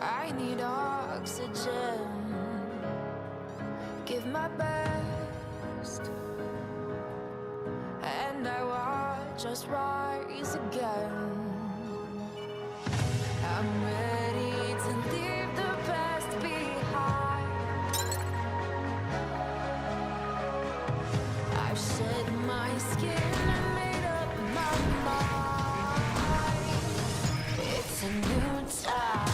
I need oxygen. Give my best, and I watch us rise again. I'm ready to leave the past behind. I've shed my skin and made up my mind. It's a new time.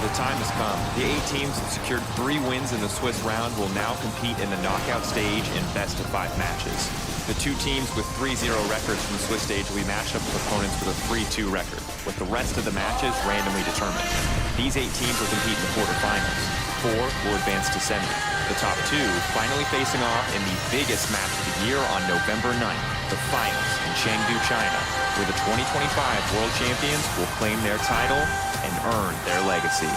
The time has come. The 8 teams have secured 3 wins in the Swiss round will now compete in the knockout stage in best-of-5 matches. The 2 teams with 3-0 records from the Swiss stage will be matched up with opponents with a 3-2 record, with the rest of the matches randomly determined. These 8 teams will compete in the quarterfinals. 4 will advance to semi. The top 2 finally facing off in the biggest match of the year on November 9th, the finals in Chengdu, China, where the 2025 world champions will claim their title and earn their legacy.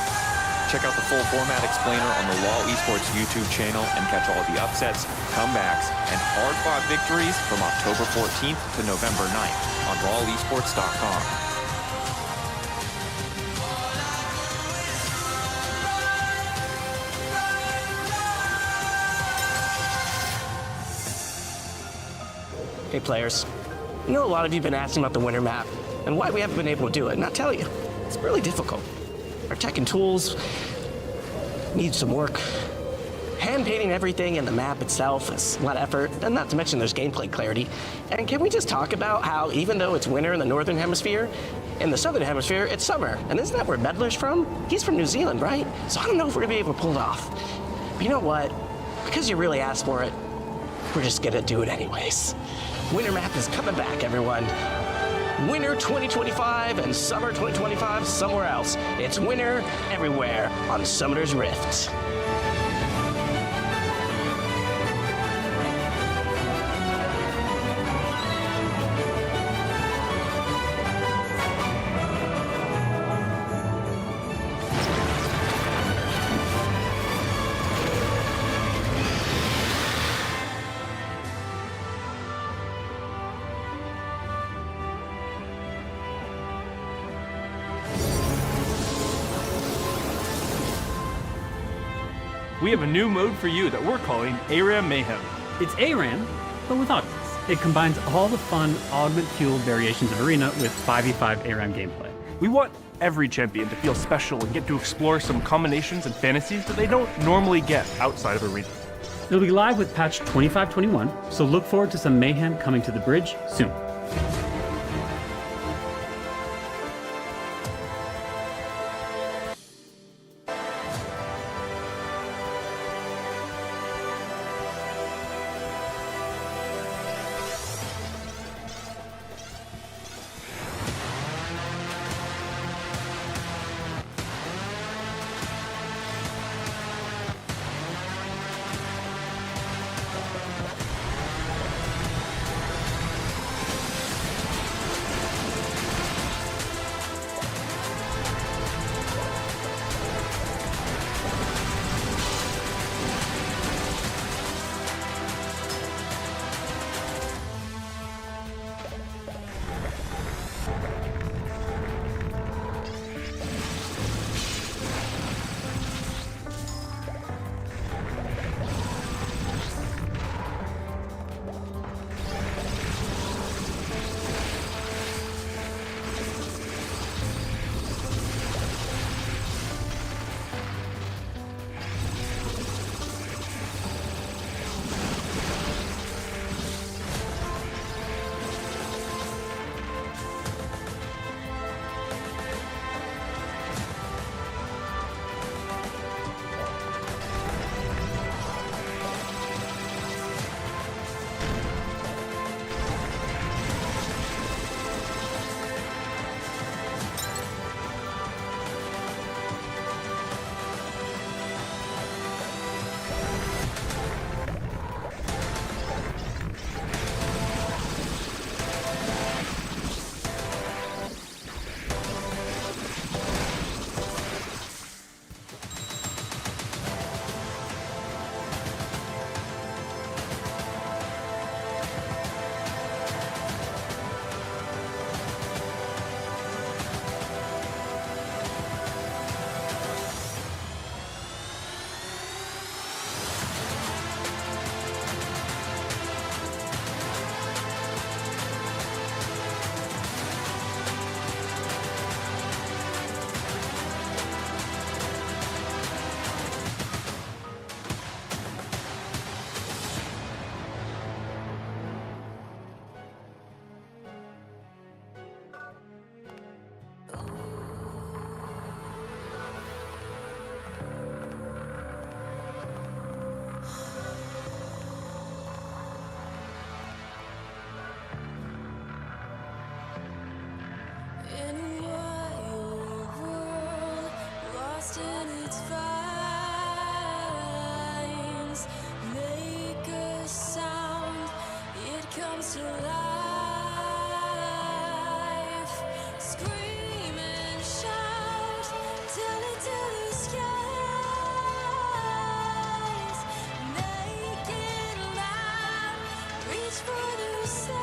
Check out the full format explainer on the LoL Esports YouTube channel and catch all the upsets, comebacks, and hard-fought victories from October 14th to November 9th on RoLEsports.com. Hey players, I know a lot of you have been asking about the winter map and why we haven't been able to do it, and I'll tell you, it's really difficult. Our tech and tools need some work. Hand painting everything in the map itself is a lot of effort, and not to mention there's gameplay clarity. And can we just talk about how even though it's winter in the northern hemisphere, in the southern hemisphere it's summer? And isn't that where Medler's from? He's from New Zealand, right? So I don't know if we're gonna be able to pull it off. But you know what? Because you really asked for it, we're just gonna do it anyways. Winter map is coming back, everyone. Winter 2025 and summer 2025 somewhere else. It's winter everywhere on Summoner's Rift. We have a new mode for you that we're calling ARAM Mayhem. It's ARAM, but with augments. It combines all the fun augment-fueled variations of Arena with 5v5 ARAM gameplay. We want every champion to feel special and get to explore some combinations and fantasies that they don't normally get outside of Arena. It'll be live with patch 2521, so look forward to some mayhem coming to the bridge soon. In a wild world, lost in its vines, make a sound, it comes to life. Scream and shout, tell it to the skies. Make it loud, reach for the satellites.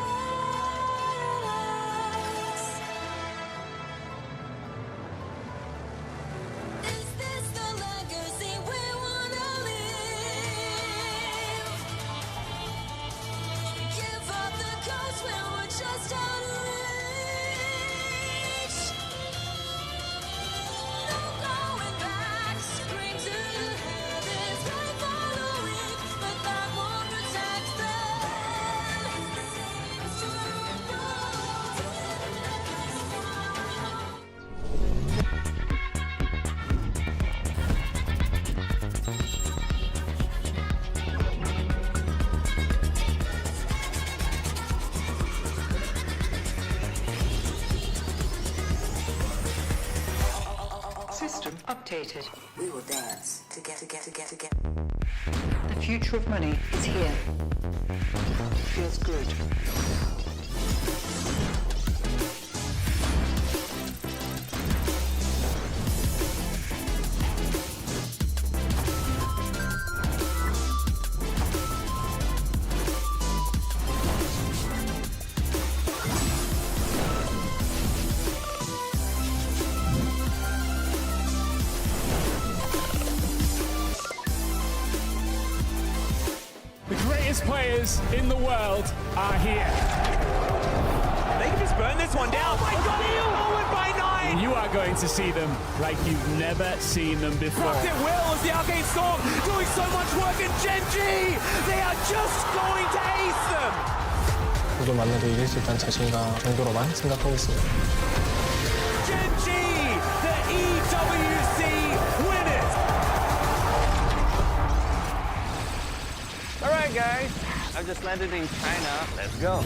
Is this the legacy we wanna live? Give up the ghost when we're just out of reach. No going back, scream to the heavens, pray for the weak, but that won't protect them. System updated. We will dance together. The future of money is here. Feels good. The greatest players in the world are here. They can just burn this one down. Oh my god, forward by 9! You are going to see them like you've never seen them before. Rocked at will as the Arcane Storm doing so much work, and Genji! They are just going to ace them! 누구 만나도 이길 수 있다는 자신감 정도로만 생각하고 있습니다. Genji, the EWC winners! Alright guys, I've just landed in China. Let's go.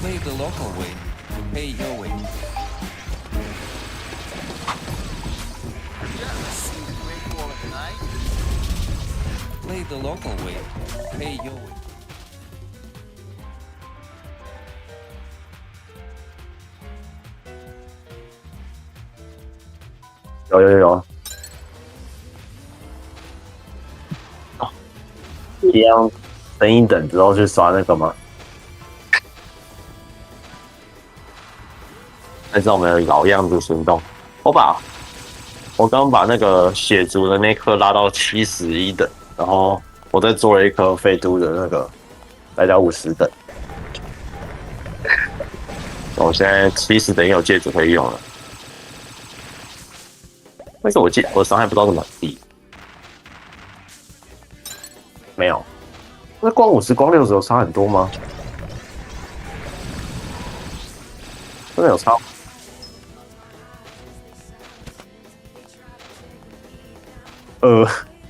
Play the local way. Pay your way. Play the local way. Pay your way.有，一样等一等之后去刷那个吗？还是我们老样子行动？我刚把那个血族的那颗拉到71等，然后我再做了一颗废都的那个来到50等。我现在70等有戒指可以用了。但是我伤害不知道怎么低，没有。那光50、光60有差很多吗？真的有差？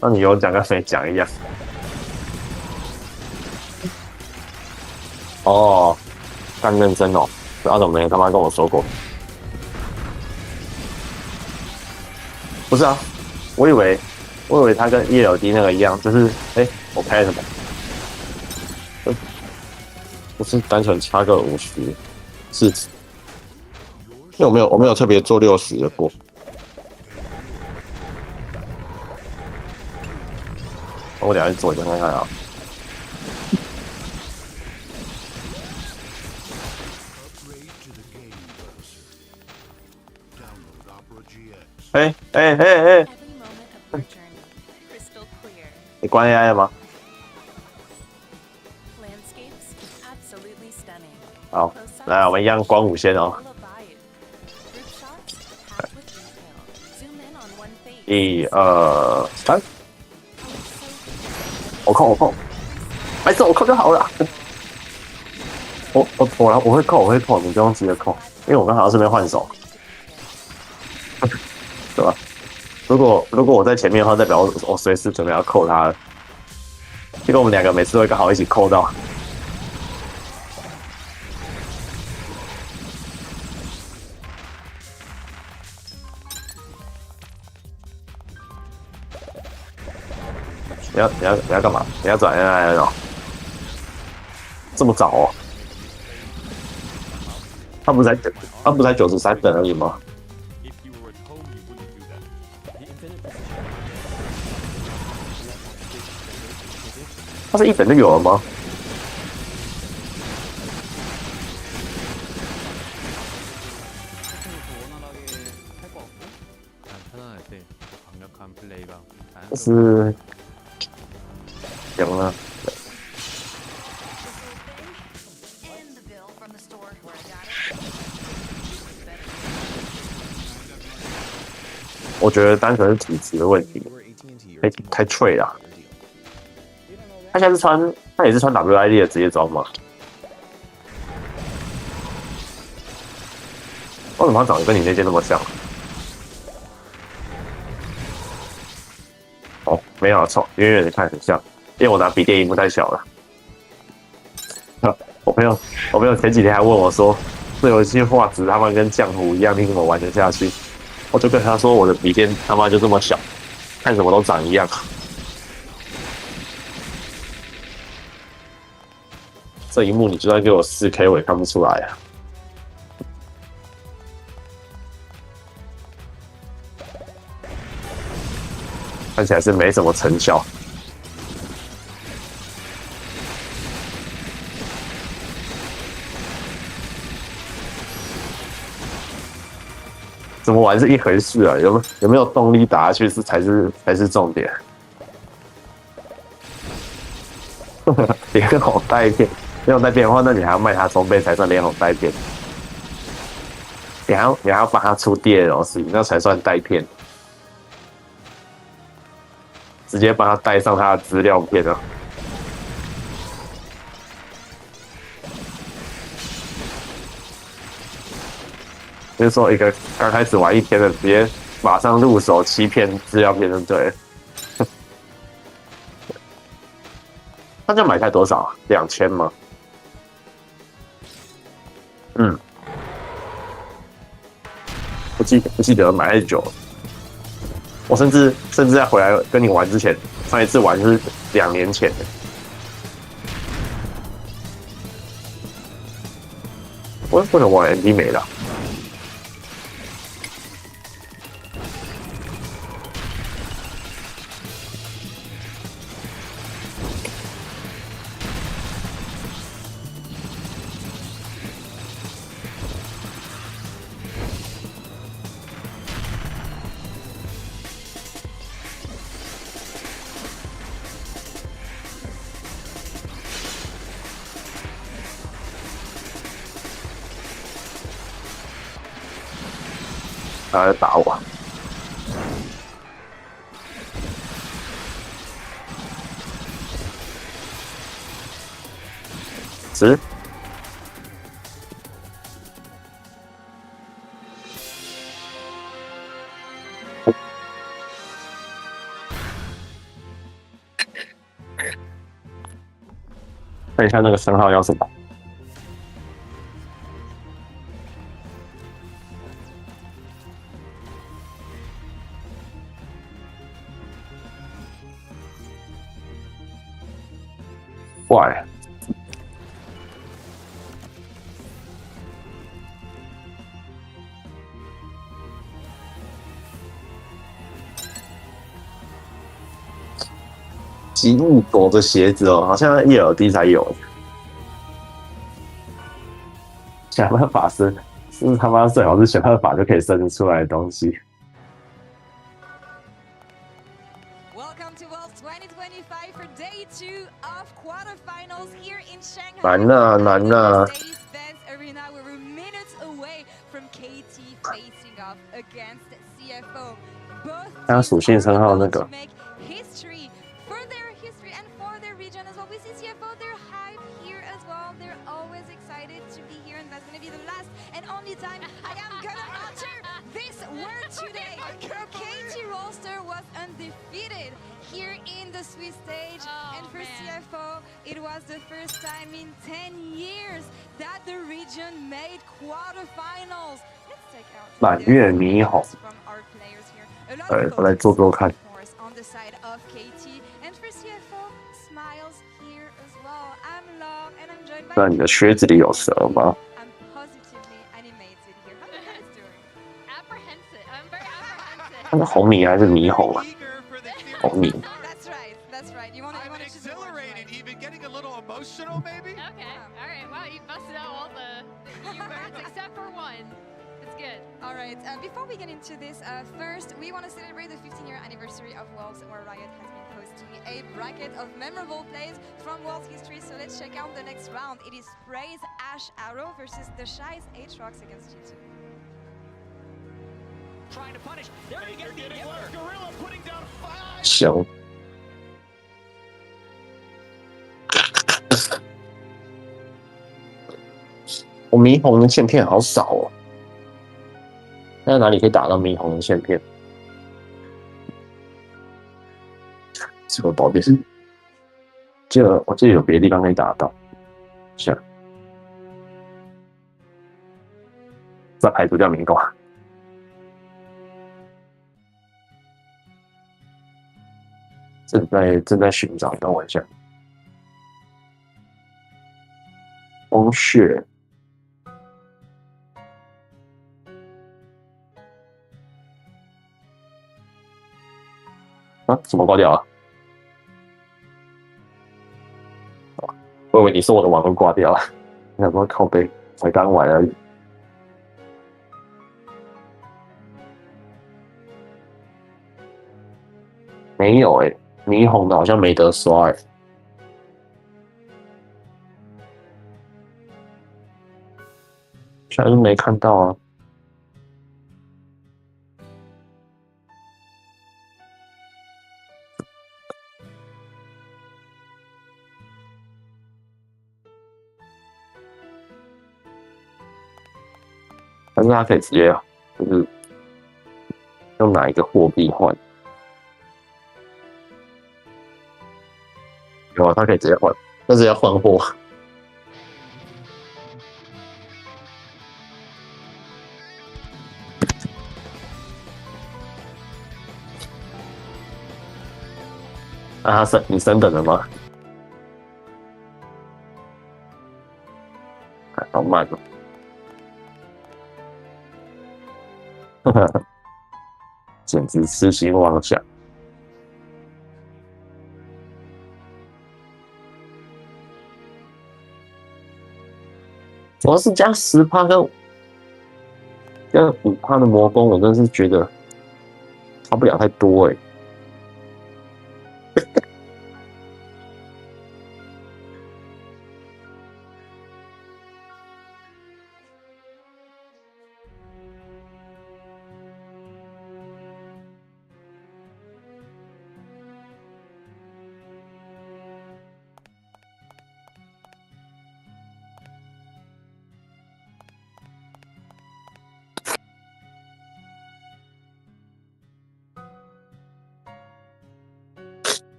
那你有讲跟没讲一样。哦，干认真哦，不知道怎么没他妈跟我说过。不是啊，我以为他跟 ELD 那个一样，就是我拍什么？不是单纯差个50是，因为我没有特别做60的过。我等一下去做一个看看啊。你关 AI 了吗？好，来，我们一样光5先哦。1、2、3，我控，没事，我控就好了。我会扣，你不用急着扣，因为我刚好要顺便换手，对吧？如果我在前面的话，代表我随时准备要扣他了。结果我们两个每次都会刚好一起扣到。你要干嘛？你要转 NIN 哦？这么早哦？他不是才93等而已吗？他是1等就有了吗？就是行了。我觉得单纯是体质的问题，太脆了。他现在他也是穿 WID 的职业装吗？为什么他长得跟你那件那么像？哦，没有错，远远的看很像，因为我拿笔电荧幕太小了。我朋友前几天还问我说，这游戏画质他妈跟浆糊一样，你怎么玩得下去？我就跟他说，我的笔电他妈就这么小，看什么都长一样。这一幕你就算给我4K，我也看不出来啊。看起来是没什么成效。怎么玩是一回事啊，有没有动力打下去才是重点。连红带片，连红带片的话，那你还要卖他装备才算连红带片。你还要帮他出 DLC， 那才算带片。直接帮他带上他的资料片啊。就是说，一个刚开始玩1天的，直接马上入手7片资料片，就对了。那就买才多少？2000吗？嗯，不记得买太久了。我甚至在回来跟你玩之前，上一次玩是2年前的。为什么我 MP 没了？他在打我。10。看一下那个声号要什么。怪，吉物狗的鞋子哦，好像ELD 才有。想办法是他妈最好是想办法就可以生得出来的东西。难呐难呐！他属性称号那个。Here in the Swiss stage, and for CFO, it was the first time in 10 years that the region made quarterfinals. Let's take out 满月霓虹。我来做做看。on the side of KT. And for CFO, smiles here as well. I'm Laure and I'm joined by... 那你的靴子里有蛇吗？ I'm positively animated here. How are you guys doing? Apprehensive. I'm very apprehensive. 它是红米还是霓虹啊？红米。 That's right. That's right. You want to exhilarated, even getting a little emotional, maybe? Okay. All right. Wow, you busted out all the YouTubers except for one. It's good. All right. Before we get into this, first we want to celebrate the 15-year anniversary of Worlds, where Riot has been hosting a bracket of memorable plays from World's history. So let's check out the next round. It is Spray's Ash Arrow versus the Shy's Aatrox against YouTube. Trying to punish. There he gets the inhibitor. Gorilla putting down 5. 熊。我霓虹的线片好少哦。那哪里可以打到霓虹的线片？这个宝贝是，我记得有别的地方可以打得到。是，再排除掉明光。正在寻找，等我一下。风穴。啊？怎么挂掉啊？我以为你说我的网络挂掉了，你想说靠背才刚玩而已。没有欸，霓虹的好像没得刷欸。现在是没看到啊。但是它可以直接就是用哪一个货币换？有啊，它可以直接换，但是要换货。啊，你升等了吗？好慢哦。简直痴心妄想。主要是加10%跟5%的魔攻，我真是觉得差不了太多欸。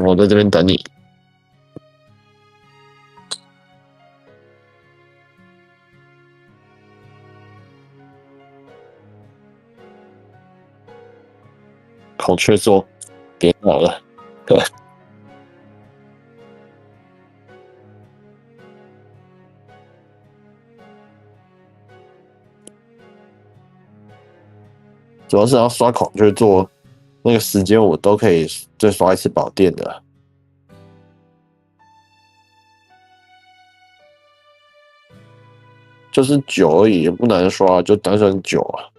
我在这边等你。孔雀说：“别闹了。”对。主要是要刷孔雀座，那个时间我都可以再刷一次宝殿的。就是9而已，也不难刷，就单纯9啊。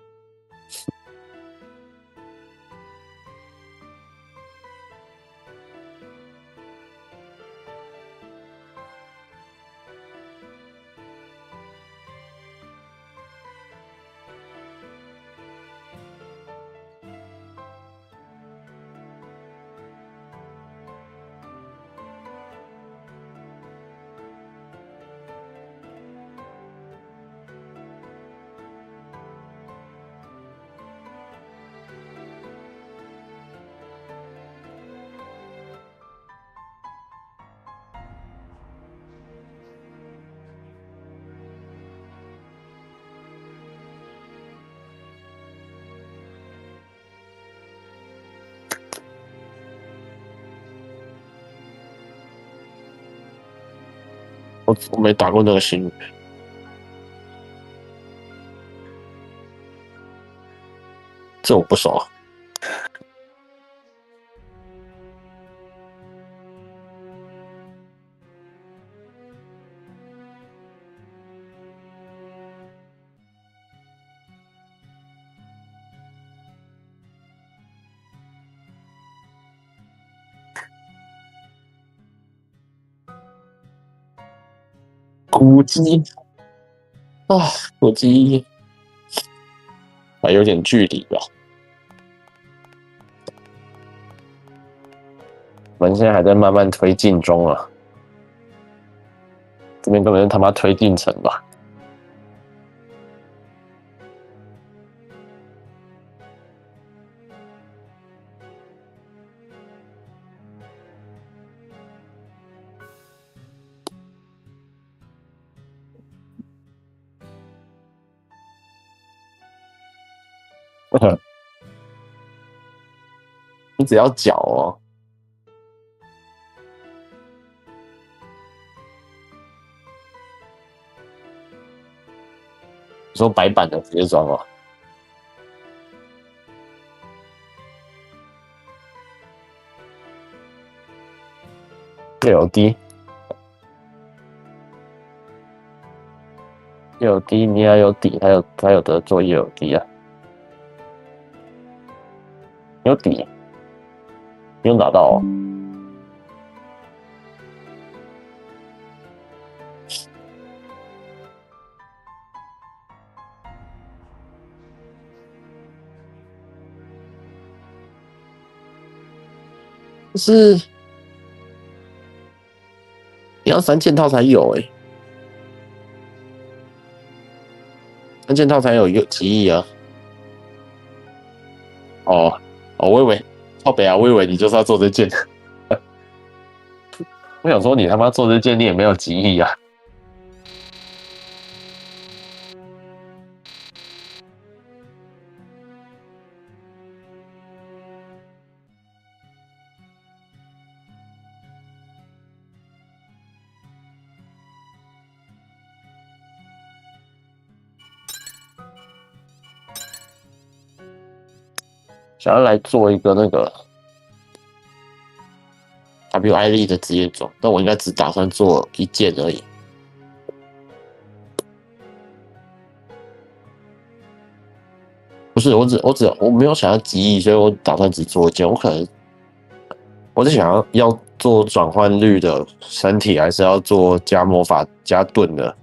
我没打过那个星。这我不熟。古迹啊，古迹还有点距离吧。我们现在还在慢慢推进中啊，这边根本是他妈推进城吧。你只要脚哦。你说白板的直接装哦。6D， 6D 你要有底，还有得做6D 啊。有底，你有拿到哦。就是你要3件套才有欸，3件套才有几亿啊。哦，我以为靠北啊，我以为你就是要做这件。我想说你他妈做这件你也没有几亿啊。想要来做一个那个 WI 力的职业装，但我应该只打算做1件而已。不是，我没有想要几亿，所以我打算只做1件。我是想要做转换率的身体，还是要做加魔法加盾的？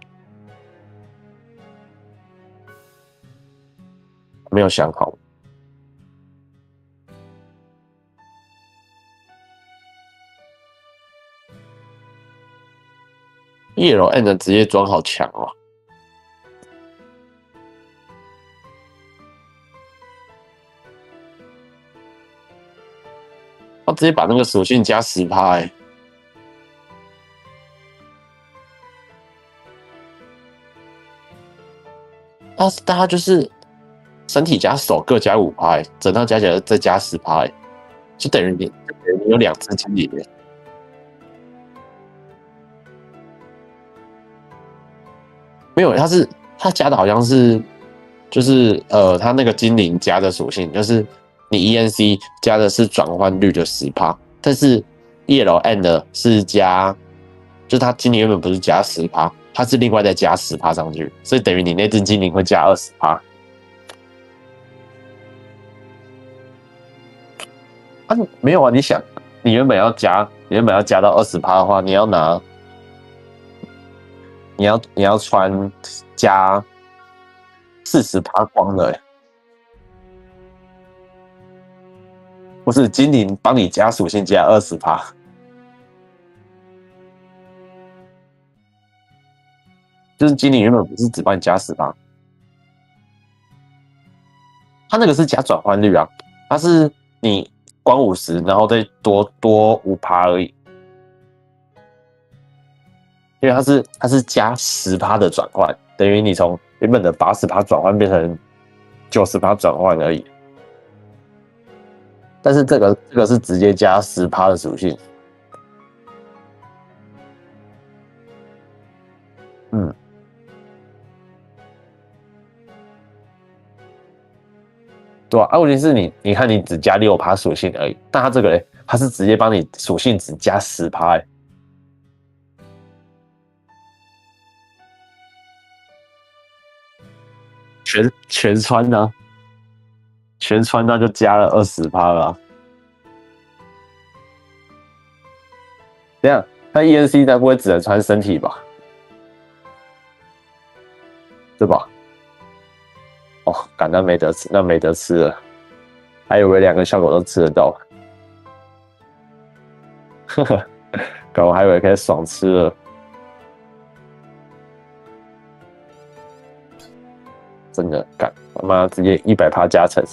没有想好。ELN 的职业装好强哦！他直接把那个属性加10%欸。大家就是身体加手各加5%欸，整套加起来再加10%欸，就等于你有2只精灵欸。没有，他加的好像是，就是他那个精灵加的属性，就是你 ENC 加的是转换率的10%，但是 ELN 的是加，就是他精灵原本不是加10%，它是另外再加10%上去，所以等于你那只精灵会加20%。啊，没有啊，你想，你原本要加到20%的话，你要穿加40%光的欸，不是精灵帮你加属性加20%，就是精灵原本不是只帮你加10%，它那个是加转换率啊，它是你光50，然后再多5%而已。因为它是加10%的转换，等于你从原本的80%转换变成90%转换而已。但是这个是直接加10%的属性。嗯，对啊，问题是你看你只加6%属性而已，但它这个嘞，它是直接帮你属性只加10%哎。全穿呢、啊，全穿那就加了20%了、啊。这样，那 ENC 才不会只能穿身体吧？对吧？哦，感那没得吃，那没得吃了，还以为2个效果都吃得到，呵呵，我还以为可以爽吃了。真的干，他妈直接100%加成。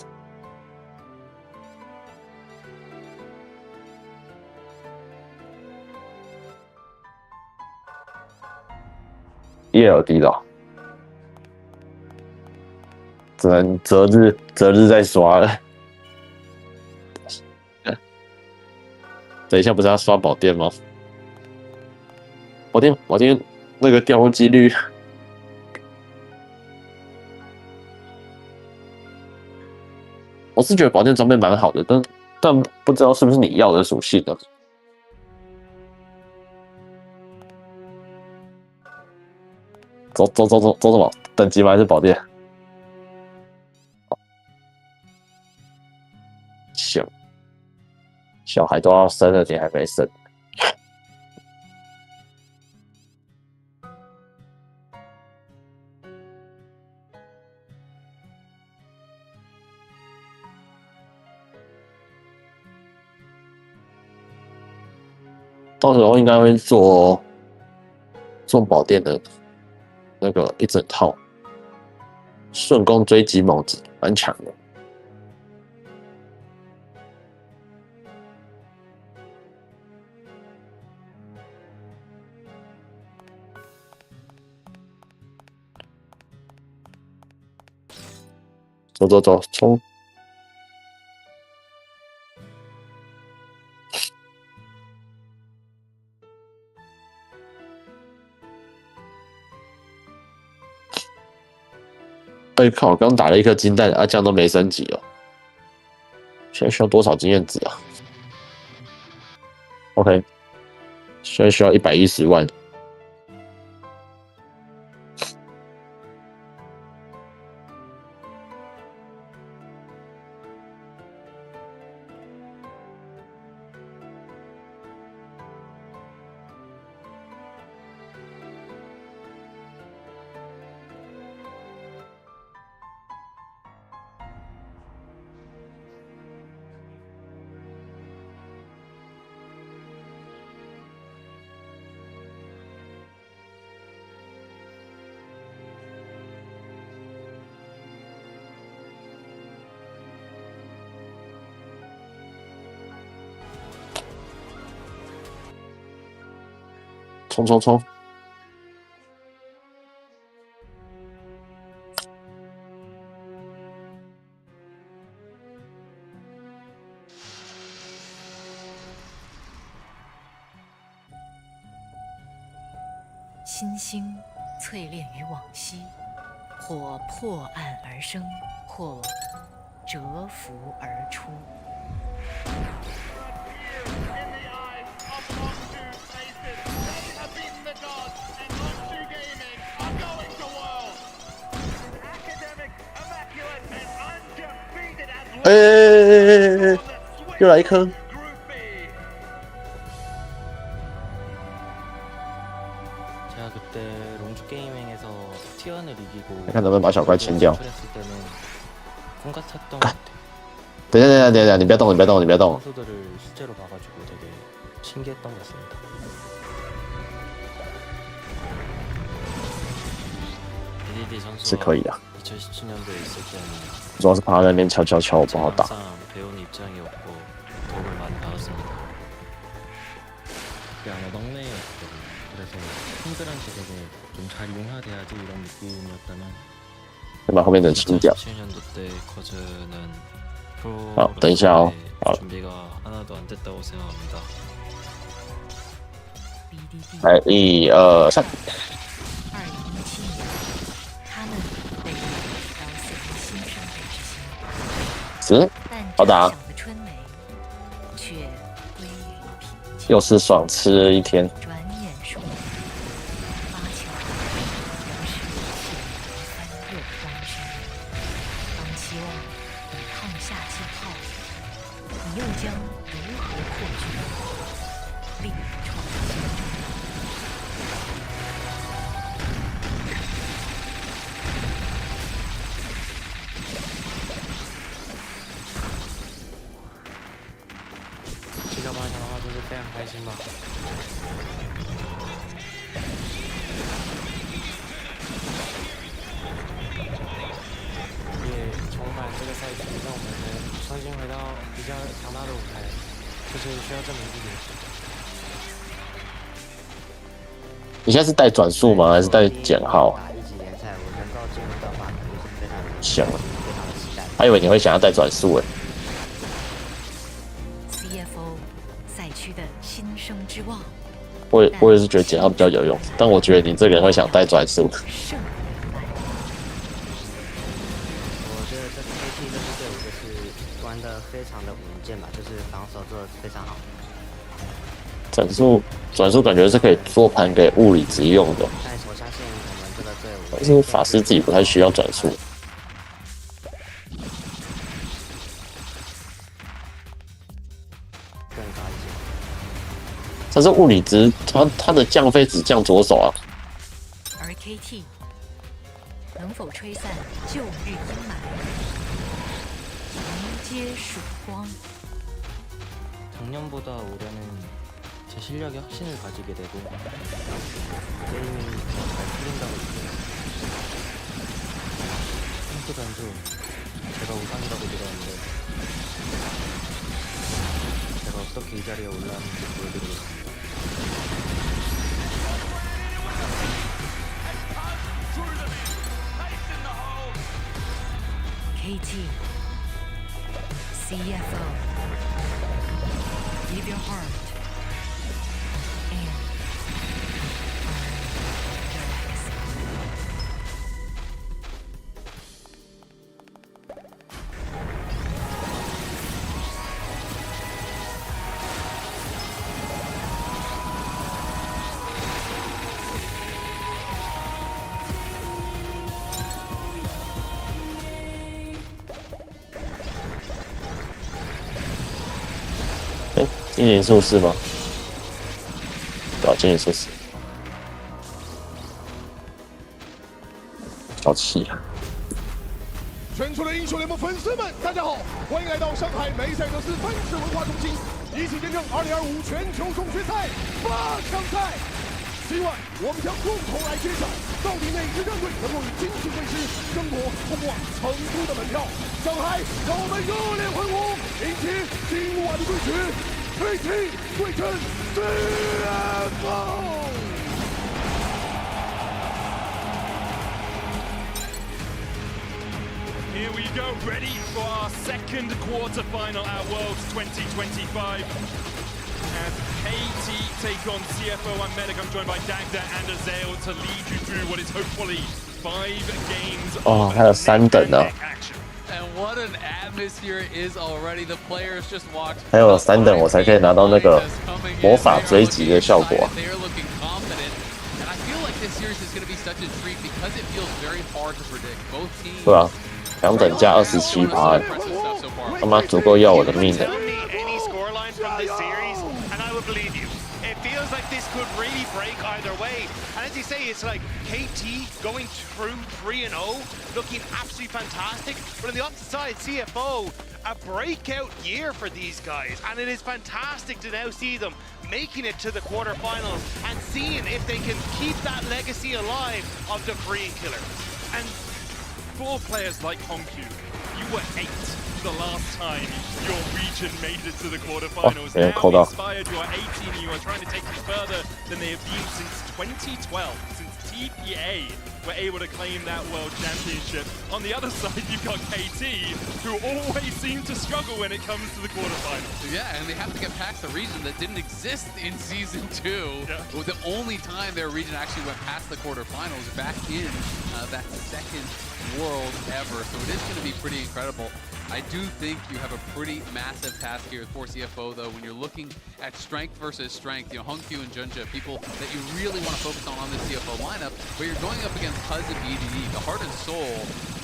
ELD 了，只能择日再刷了。等一下不是要刷宝殿吗？宝殿那个掉落几率。我是觉得宝剑装备蛮好的，但不知道是不是你要的属性呢？走什么？等级吗？还是宝剑？行，小孩都要生了，你还没生。到时候应该会做宝殿的那个一整套顺弓追击猛子，蛮强的。走，冲！哎靠！刚打了一颗金蛋，这样都没升级了。现在需要多少经验值啊 ？OK， 现在需要110万。冲！新星淬炼于往昔，或破案而生，或蛰伏而出。又来一颗！看能不能把小怪清掉。等一下，你不要动！是可以的。主要是趴在那边敲，我不好打。先把后面的清掉。好，等一下哦。好了。来，1、2、3。是，好打。又是爽吃了一天。非常开心吧。也重返这个赛区，让我们能重新回到比较强大的舞台，就是需要证明自己。你现在是带转速吗？还是带减号？打一级联赛，我能够进入到8强，就是非常行，非常的期待。还以为你会想要带转速诶。 赛区的新生之望。我也是觉得减号比较有用，但我觉得你这个人会想带转速。我觉得这 KT 这支队伍就是玩的非常的稳健吧，就是防守做的非常好。转速感觉是可以做盘给物理值用的。但是我相信我们这个队伍，但是法师自己不太需要转速。 但是物理值，它的降费只降左手啊。而 KT 能否吹散旧日阴霾，迎接曙光？ 작년보다 올해는 제 실력에 확신을 가지게 되고 게임이 더 잘 풀린다고 느껴요. 탱크전도 제가 우상이라고 들었는데 제가 어떻게 이 자리에 올라왔는지 보여드리겠습니다. KT CFO Give your heart and earn your legacy. 经营术士吗？对啊，经营术士。好气啊！全球的英雄联盟粉丝们，大家好，欢迎来到上海梅赛德斯奔驰文化中心，一起见证2025全球总决赛8强赛。今晚我们将共同来揭晓，到底哪支战队能够以金星会师争夺通往成都的门票。上海，让我们热烈欢呼，迎接今晚的对决。 KT 对阵 CFO。Here we go, ready for our second quarterfinal at Worlds 2025. As KT take on CFO, I'm Medic. I'm joined by Dagda and Azael to lead you through what is hopefully 5 games. 哦，还有3等呢。 And what an atmosphere is already. The players just walked. 还有3等，我才可以拿到那个魔法追击的效果。 They are looking confident, and I feel like this series is going to be such a treat because it feels very hard to predict. Both teams. 对啊，2等加27%，他妈足够要我的命了。 It feels like this could really break either way. And as you say, it's like KT going through 3-0, looking absolutely fantastic. But on the opposite side, CFO, a breakout year for these guys. And it is fantastic to now see them making it to the quarterfinals and seeing if they can keep that legacy alive of the Korean killer. And for players like Hongkyu, you were 8. The last time your region made it to the quarterfinals. Now inspired, you are 18 and you are trying to take them further than they have been since 2012, since TPA were able to claim that World Championship. On the other side, you've got KT, who always seem to struggle when it comes to the quarterfinals. Yeah, and they have to get past a region that didn't exist in Season 2. Yeah. The only time their region actually went past the quarterfinals back in that second World ever. So it is going to be pretty incredible. I do think you have a pretty massive task here for CFO, though, when you're looking at strength versus strength. You know, Hongkyu and Junja, people that you really want to focus on this CFO lineup, but you're going up against Huz and BDD, the heart and soul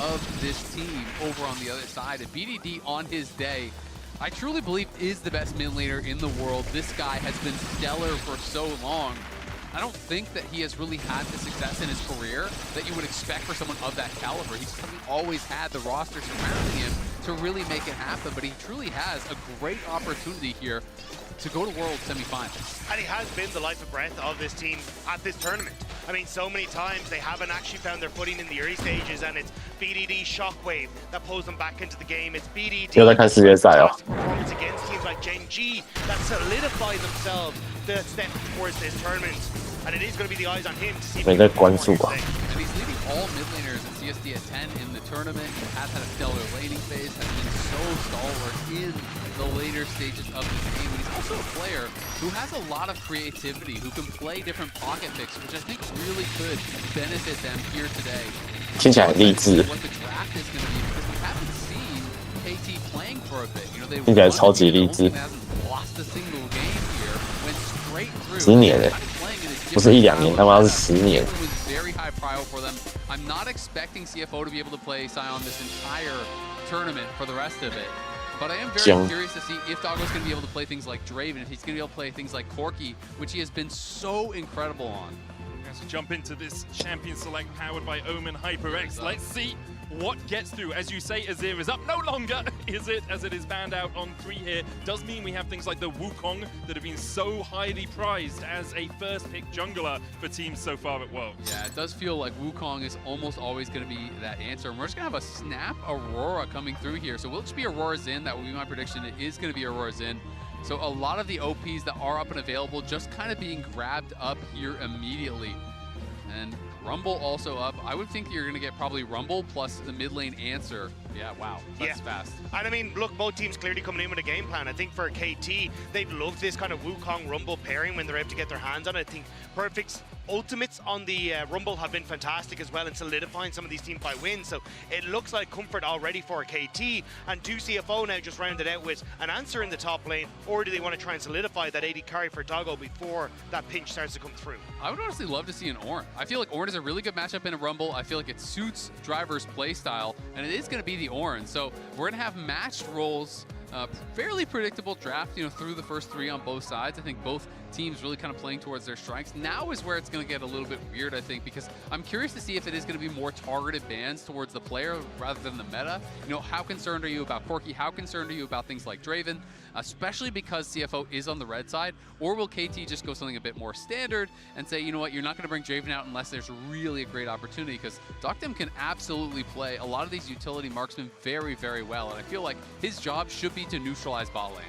of this team over on the other side. And BDD on his day, I truly believe is the best mid laner in the world. This guy has been stellar for so long. I don't think that he has really had the success in his career that you would expect for someone of that caliber. He just hasn't always had the roster surrounding him to really make it happen, but he truly has a great opportunity here to go to World semifinals. And he has been the life and breath of this team at this tournament. I mean, so many times they haven't actually found their footing in the early stages, and it's BDD Shockwave that pulls them back into the game. It's BDD performance against teams like Gen G that solidify themselves to step towards this tournament. And it is going to be the eyes on him to see if he can perform. And he's leading all mid laners in CSD at 10 in the tournament. He has had a stellar laning phase, has been so stalwart in the later stages of the game. And he's also a player who has a lot of creativity, who can play different pocket picks, which I think really could benefit them here today. 听起来很励志。 What the draft is going to be, because we haven't seen KT playing for a bit. You know, they 听起来超级励志。 lost a single game here, went straight through. 10年耶，不是1-2年，他妈是10年。 Very high prio for them. I'm not expecting CFO to be able to play Sion this entire tournament for the rest of it. But I am very curious to see if Doggo's going to be able to play things like Draven, if he's going to be able to play things like Corki, which he has been so incredible on. Let's jump into this Champion Select powered by Omen HyperX. Let's see what gets through. As you say, Azir is up. No longer is it, as it is banned out on 3 here. Does mean we have things like the Wukong that have been so highly prized as a first pick jungler for teams so far at Worlds. Yeah, it does feel like Wukong is almost always going to be that answer. And we're just going to have a Snap Aurora coming through here. So will it just be Aurora Zin? That will be my prediction. It is going to be Aurora Zin. So a lot of the OPs that are up and available just kind of being grabbed up here immediately. And Rumble also up. I would think you're going to get probably Rumble plus the mid lane answer. Yeah, wow, that's fast. And I mean, look, both teams clearly coming in with a game plan. I think for KT, they've loved this kind of Wukong Rumble pairing when they're able to get their hands on it. I think Perfect's ultimates on the Rumble have been fantastic as well in solidifying some of these team fight wins. So it looks like comfort already for KT. And do CFO now just round it out with an answer in the top lane, or do they want to try and solidify that AD carry for Doggo before that pinch starts to come through? I would honestly love to see an Ornn. I feel like Ornn is a really good matchup in a Rumble. I feel like it suits Driver's play style, and it is going to be the Ornn. So we're going to have matched roles. Fairly predictable draft, you know, through the first 3 on both sides. I think both teams really kind of playing towards their strengths. Now is where it's going to get a little bit weird, I think, because I'm curious to see if it is going to be more targeted bans towards the player rather than the meta. You know, how concerned are you about Corki? How concerned are you about things like Draven? Especially because CFO is on the red side, or will KT just go something a bit more standard and say, you know what, you're not going to bring Draven out unless there's really a great opportunity, because Doctim can absolutely play a lot of these utility marksmen very, very well, and I feel like his job should be to neutralize bot lane.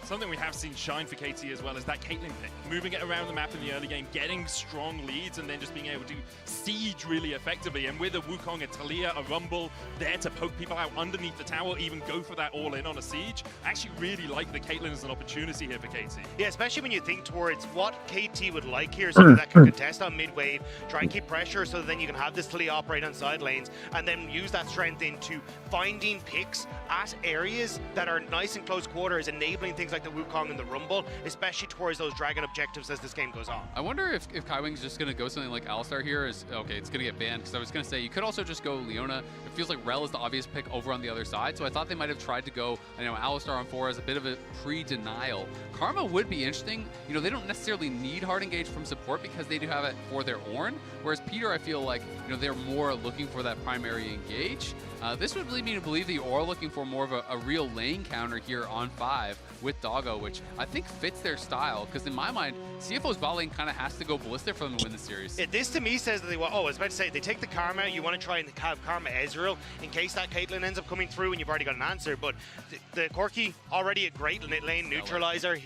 Something we have seen shine for KT as well is that Caitlyn pick. Moving it around the map in the early game, getting strong leads, and then just being able to siege really effectively. And with a Wukong, a Talia, a Rumble there to poke people out underneath the tower, even go for that all-in on a siege. I actually really like the Caitlyn as an opportunity here for KT. Yeah, especially when you think towards what KT would like here, so that can contest on mid-wave, try and keep pressure so that then you can have this Talia operate on side lanes, and then use that strength into finding picks at areas that are nice and close quarters, enabling things like the Wukong and the Rumble, especially towards those Dragon objectives as this game goes on. I wonder if Kaiwing's just going to go something like Alistar here. Okay, it's going to get banned, because I was going to say you could also just go Leona. It feels like Rel is the obvious pick over on the other side, so I thought they might have tried to go, you know, Alistar on 4 as a bit of a pre-denial. Karma would be interesting. You know, they don't necessarily need hard engage from support because they do have it for their Ornn, whereas Peter, I feel like, you know, they're more looking for that primary engage. This would lead me to believe that you are looking for more of a real lane counter here on 5 with Doggo, which I think fits their style, because in my mind, CFO's bot lane kind of has to go ballistic for them to win the series. This to me says that they want, I was about to say, they take the Karma, you want to try and have Karma Ezreal in case that Caitlyn ends up coming through and you've already got an answer, but the Corki, already a great lane neutralizer.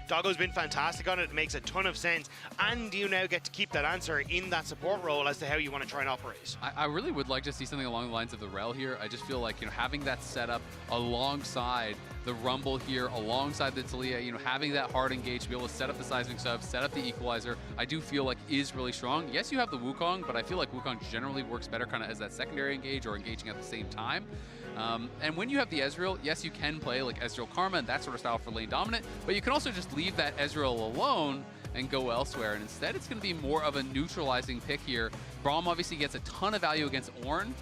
Doggo's been fantastic on it. It makes a ton of sense, and you now get to keep that answer in that support role as to how you want to try and operate. I really would like to see something along the lines of the ReL here. I just feel like, having that setup alongside the Rumble here, alongside the Taliyah, having that hard engage to be able to set up the seismic sub, set up the equalizer, I do feel like is really strong. Yes, you have the Wukong, but I feel like Wukong generally works better kind of as that secondary engage or engaging at the same time. And when you have the Ezreal, yes, you can play like Ezreal Karma and that sort of style for lane dominant, but you can also just leave that Ezreal alone and go elsewhere. And instead, it's going to be more of a neutralizing pick here. Braum obviously gets a ton of value against Ornn,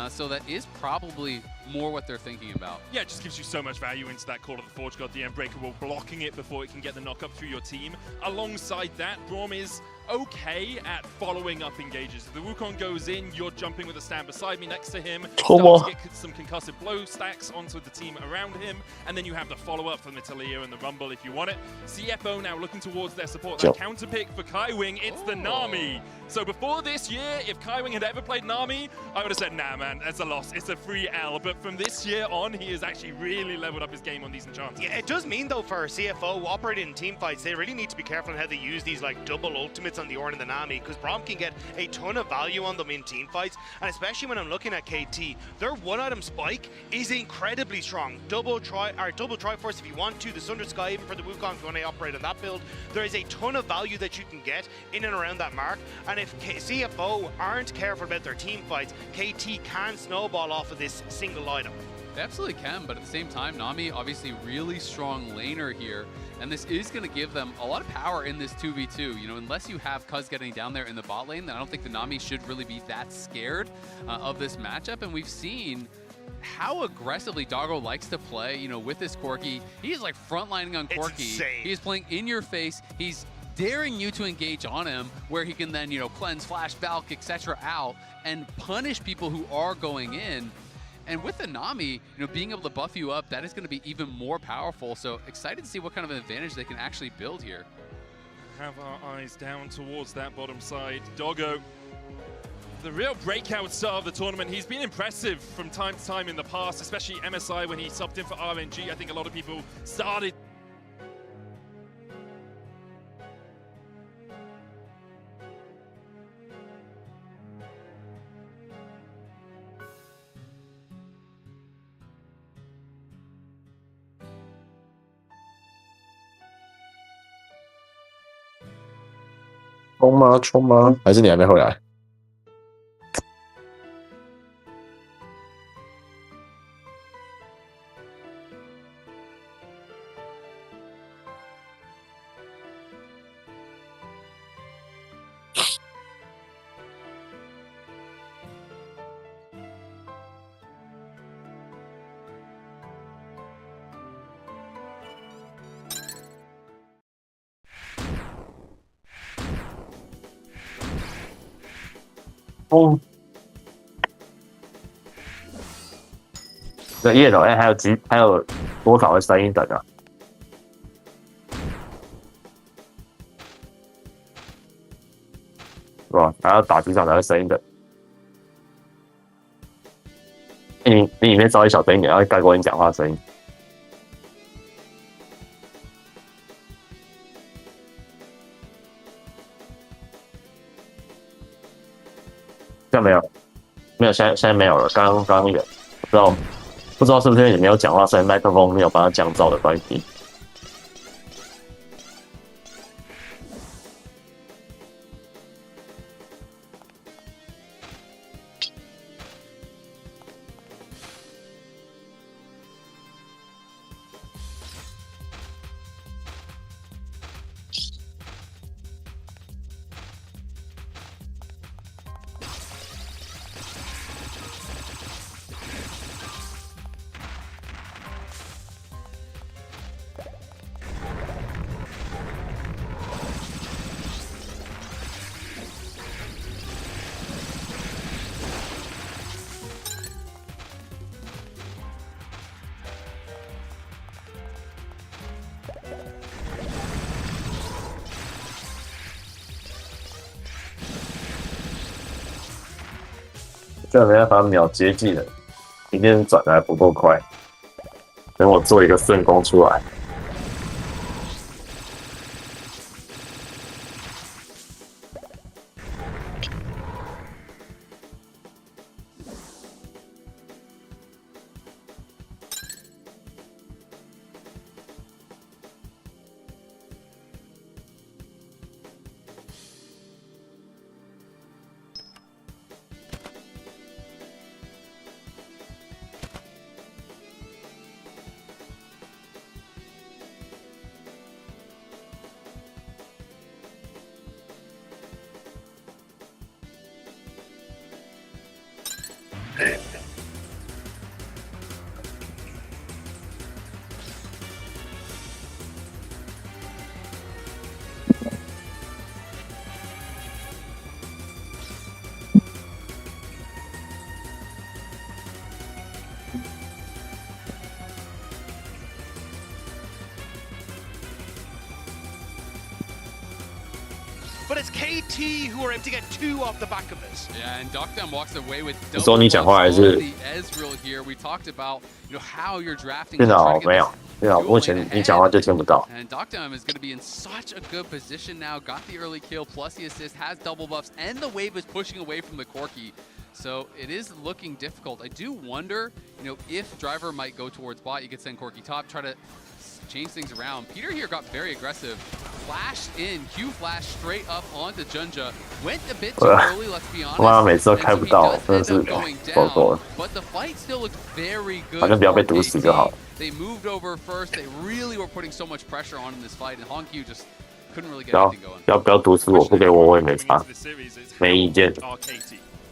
so that is probably more what they're thinking about. Yeah, it just gives you so much value into that Call of the Forge God, the Unbreakable, blocking it before it can get the knock up through your team. Alongside that, Braum is okay at following up engages. If the Wukong goes in, you're jumping with a stand beside me next to him, starts to get some concussive blow stacks onto the team around him, and then you have the follow-up from the Taliyah and the Rumble if you want it. CFO now looking towards their support. That counter pick for Kaiwing, it's the Nami. So before this year, if Kaiwing had ever played Nami, I would have said, nah man, that's a loss, it's a free L. But from this year on, he has actually really leveled up his game on these enchantments. Yeah, it does mean though for CFO operating in team fights, they really need to be careful on how they use these like double ultimates on the Ornn and the Nami, because Braum can get a ton of value on them in team fights, and especially when I'm looking at KT, their one-item spike is incredibly strong. Double Triforce if you want to, the Sunder Sky even for the Wukong if you want to operate on that build. There is a ton of value that you can get in and around that mark, and if CFO aren't careful about their team fights, KT can snowball off of this single item. They absolutely can, but at the same time, Nami obviously really strong laner here, and this is going to give them a lot of power in this 2v2. Unless you have Cuz getting down there in the bot lane, then I don't think the Nami should really be that scared of this matchup, and we've seen how aggressively Doggo likes to play, with this Corki. He's like frontlining on Corki. He's playing in your face. He's daring you to engage on him, where he can then, cleanse, flash, Valk, etc. out and punish people who are going in. And with the Nami, being able to buff you up, that is going to be even more powerful. So excited to see what kind of an advantage they can actually build here. Have our eyes down towards that bottom side. Doggo, the real breakout star of the tournament. He's been impressive from time to time in the past, especially MSI when he subbed in for RNG. I think a lot of people started冲吗？还是你还没回来？哦，这夜楼还有多少的声音等啊？是吧？还要打几场才会声音等。你里面稍微小声一点，要盖过你讲话的声音。现在没有，现在没有了。刚有，不知道是不是因为你没有讲话，所以麦克风没有帮它降噪的关系。这没办法秒接技能，一定转的还不够快。等我做一个顺攻出来。But it's KT who are able to get 2 off the back of this. Yeah, and Doctam walks away with 说你讲话还是 the Ezreal here. We talked about, how you're drafting. 电脑没有，电脑目前你讲话就听不到。 And Doctam is going to be in such a good position now. Got the early kill plus the assist, has double buffs, and the wave is pushing away from the Corki. So it is looking difficult. I do wonder, if Driver might go towards bot, you could send Corki top, try to change things around. Peter here got very aggressive. Flashed in, Q flash straight up onto Junja. Went a bit too early, let's be honest. 妈，每次都开不到，真的是够多了。 But the fight still looked very good. 反正不要被毒死就好。 They moved over first. They really were putting so much pressure on in this fight, and Hongqiu just couldn't really get anything going. 不要毒死我，不给我也没差，没意见。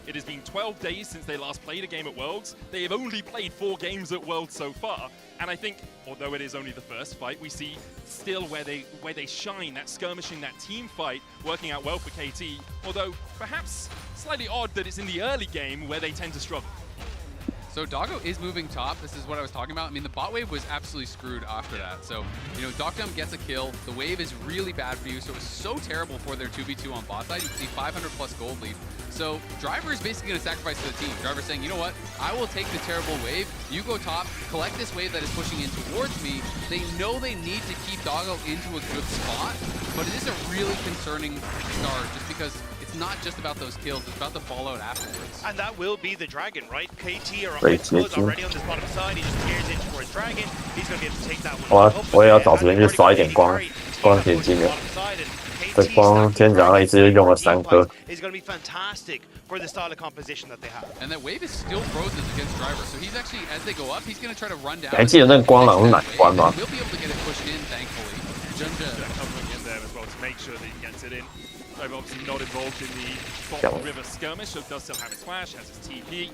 It has been 12 days since they last played a game at Worlds. They have only played 4 games at Worlds so far. And I think, although it is only the first fight, we see still where they shine, that skirmishing, that team fight, working out well for KT. Although, perhaps slightly odd that it's in the early game where they tend to struggle. So Doggo is moving top. This is what I was talking about. I mean, the bot wave was absolutely screwed after that. So, Doctam gets a kill. The wave is really bad for you. So it's so terrible for their 2v2 on bot side. You can see 500 plus gold lead. So Driver is basically going to sacrifice to the team. Driver saying, you know what? I will take the terrible wave. You go top, collect this wave that is pushing in towards me. They know they need to keep Doggo into a good spot, but it is a really concerning start just because it's not just about those kills, it's about the fallout afterwards. And that will be the Dragon, right? KT are already on this bottom side. He just peers in towards Dragon. He's going to be able to take that one. 我也要找时间去刷一点光点金了。这光天长一直用了3颗。 is going to be fantastic for the style of composition that they have. And that wave is still frozen against Driver, so he's actually, as they go up, he's going to try to run down. 还记得那个光廊是哪关吗？ He'll be able to get it pushed in, thankfully. Junja covering in there as well to make sure that he gets it in. Driver obviously not involved in the bottom river skirmish, so does still have his flash, has his TP.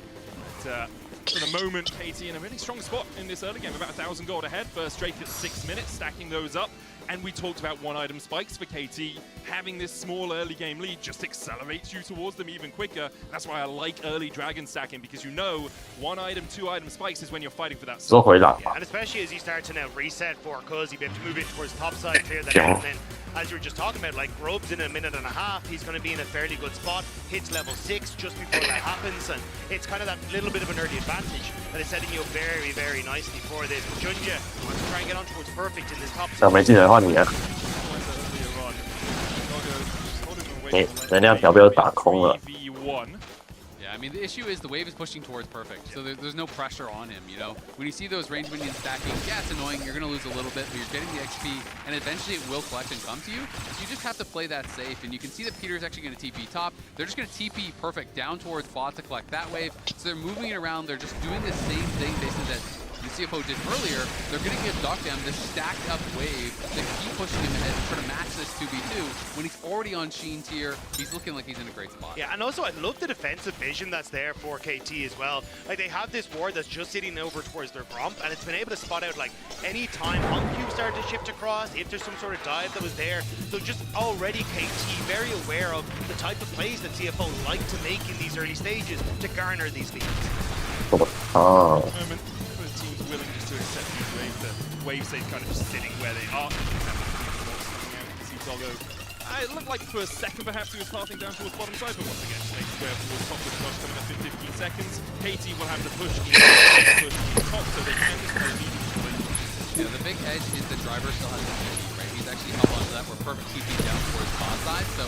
But, for the moment, KT in a really strong spot in this early game, about 1,000 gold ahead. First Drake at 6 minutes, stacking those up. And we talked about 1-item spikes for KT. Having this small early game lead just accelerates you towards them even quicker. That's why I like early Dragon stacking, because 1-item, 2-item spikes is when you're fighting for that. Yeah, and especially as you start to now reset for Cuz, you'll be able to move in towards top side, clear that out, and then as you were just talking about, like Grub's in a minute and a half, he's going to be in a fairly good spot, hits level 6 just before that happens, and it's kind of that little bit of an early advantage that is setting you up very, very nicely for this. But Junja wants to try and get on towards perfect in this top side. 没技能的话，你能量条被打空了。 Yeah, I mean, the issue is the wave is pushing towards perfect, so there's no pressure on him, When you see those range minions stacking, yeah, it's annoying, you're going to lose a little bit, but you're getting the XP, and eventually it will collect and come to you, so you just have to play that safe, and you can see that Peter's actually going to TP top. They're just going to TP perfect down towards bot to collect that wave, so they're moving it around, they're just doing the same thing basically that the CFO did earlier. They're going to give Doctam this stacked up wave to keep pushing him ahead and try to match this 2v2. When he's already on Sheen tier, he's looking like he's in a great spot. Yeah, and also I love the defensive vision that's there for KT as well. Like, they have this ward that's just sitting over towards their Gromp, and it's been able to spot out, like, any time Hongqiu started to shift across, if there's some sort of dive that was there. So just already KT very aware of the type of plays that CFO like to make in these early stages to garner these leads. Teams willing just to accept these waves, the wave stays kind of just sitting where they are. See Doggo. It looked like for a second perhaps he was passing down towards bottom side, but once again, staying square towards top with the coming up in 15 seconds. KT will have to push in top so they can just play immediately. Yeah, the big edge is the driver still has the TP, right? He's actually held onto that. We're perfect TP down towards bot side. So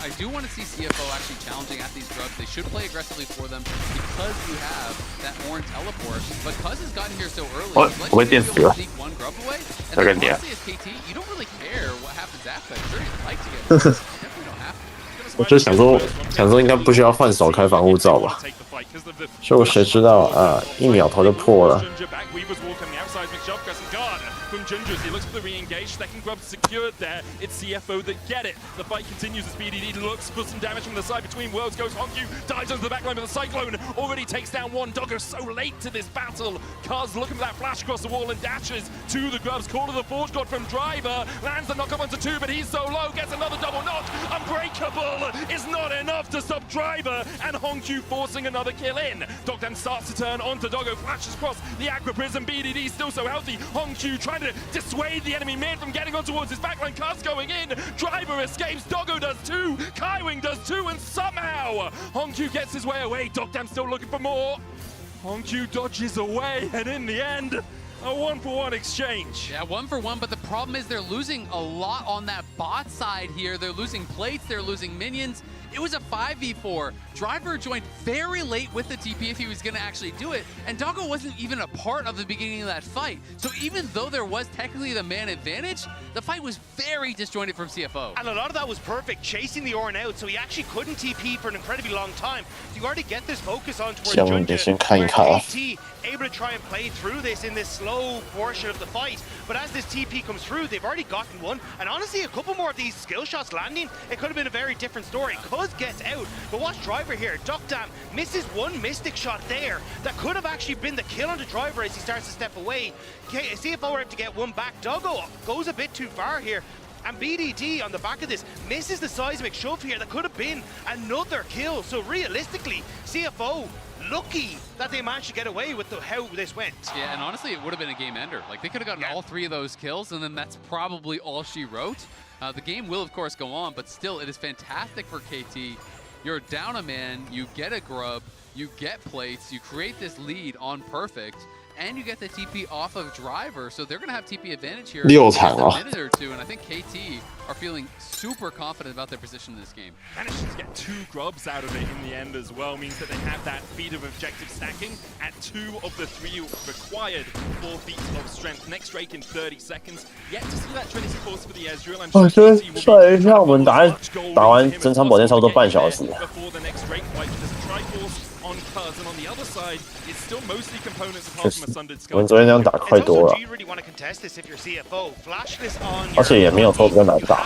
I do want to see CFO actually challenging at these grubs. They should play aggressively for them because you have that orange teleport. But Cuz has gotten here so early. Oh, He's let you sneak one grub away. And then honestly, as KT, you don't really care what happens after. Sure, you'd like to get you definitely don't have to. 我就想说应该不需要换手开防护罩吧，就谁知道啊，1秒头就破了。From Ginger, he looks for the re-engage. Second grub secured there. It's CFO that get it. The fight continues as BDD looks for some damage from the side between worlds. Goes Hongyu, dives onto the backline with a Cyclone. Already takes down one. Doggo so late to this battle. Cuz looking for that flash across the wall and dashes to the grubs. Call to the Forge God from Driver. Lands the knock up onto 2, but he's so low. Gets another double knock. Unbreakable is not enough to stop Driver. And Hongyu forcing another kill in. Dogdan starts to turn onto Doggo. Flashes across the Aqua Prism. BDD still so healthy. Hongyu trying to dissuade the enemy mid from getting on towards his backline. Cuz going in. Driver escapes. Doggo does too. Kaiwing does too. And somehow Hongyu gets his way away. Dogdam still looking for more. Hongyu dodges away. And in the end, a 1-for-1 exchange. Yeah, 1-for-1, but the problem is they're losing a lot on that bot side here. They're losing plates. They're losing minions. It was a 5v4. Driver joined very late with the TP if he was going to actually do it, and Doggo wasn't even a part of the beginning of that fight. So even though there was technically the man advantage, the fight was very disjointed from CFO. And a lot of that was perfect, chasing the Ornn out, so he actually couldn't TP for an incredibly long time. So you already get this focus on towards Junja, where KT able to try and play through this in this slow portion of the fight. But as this TP comes through, they've already gotten one, and honestly, a couple more of these skill shots landing, it could have been a very different story. Cuz gets out, but watch Driver here. Dogdam misses one Mystic shot there that could have actually been the kill on the Driver as he starts to step away. CFO were able to get one back. Doggo goes a bit too far here. And BDD on the back of this misses the seismic shove here. That could have been another kill. So realistically, CFO lucky that they managed to get away with how this went. Yeah, and honestly, it would have been a game ender. Like, they could have gotten all 3 of those kills, and then that's probably all she wrote. The game will, of course, go on, but still, it is fantastic for KT. You're down a man, you get a grub, you get plates, you create this lead on Perfect, and you get the TP off of Driver, so they're going to have TP advantage here in just a minute or two, and I think KT are feeling super confident about their position in this game. Managed to get 2 grubs out of it in the end as well, means that they have that feat of objective stacking at 2 of the 3 required 4 feats of strength. Next Drake in 30 seconds. Yet to see that Trinity Force for the Ezreal. I'm sure KT will 算一下，我们打完整场宝剑差不多半小时。 before the next Drake fight, there's a Triforce on Cuz, and on the other side, it's still mostly components apart from a Sundered Skull. 我们昨天这样打快多了，而且也没有说比较难打。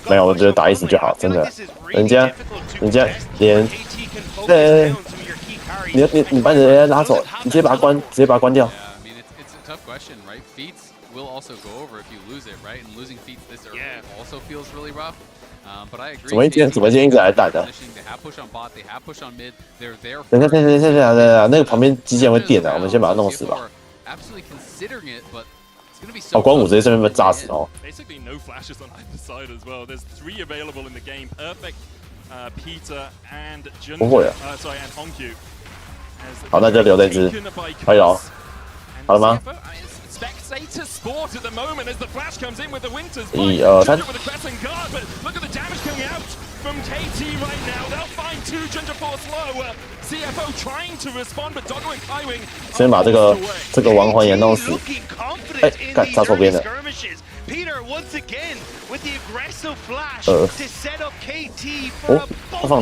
没有，我觉得打一时就好，真的。人家连你把人家拉走，你直接把它关掉。 I mean, it's a tough question, right? Feats will also go over if you lose it, right? And losing feats this early also feels really rough. But I agree. 怎么今天一直来蛋的？ They have push on bot, they have push on mid. They're there. 等下，那个旁边机器人会电的，我们先把它弄死吧。 Absolutely considering it, but it's going to be so. 哦，光武直接这边被炸死哦。 Basically no flashes on either side as well. There's 3 available in the game. Perfect, Peter and Jun. 不会啊。Sorry, and Hongyu. 好，那就留这只。可以了，好了吗？ Spectator sport at the moment as the flash comes in with the Winters. 1、2、3。 With a crescent guard, but look at the damage coming out from KT right now. They'll find 2 Ginger Force low. CFO trying to respond, but Doggo and Kaiwing. 先把这个亡魂也弄死。哎，干炸错边了。 Peter once again with the aggressive flash to set up KT for a bolt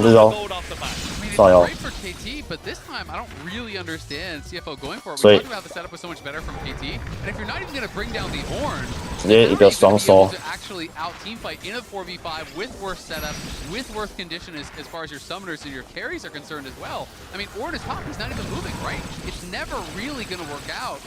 off the bat. Great for KT, but this time I don't really understand CFO going for it. We talked about the setup was so much better from KT, and if you're not even going to bring down the Ornn, 直接一个双收。 to actually out team fight in a 4v5 with worse setup, with worse condition as far as your summoners and your carries are concerned as well. I mean, Ornn is top, he's not even moving, right? It's never really going to work out.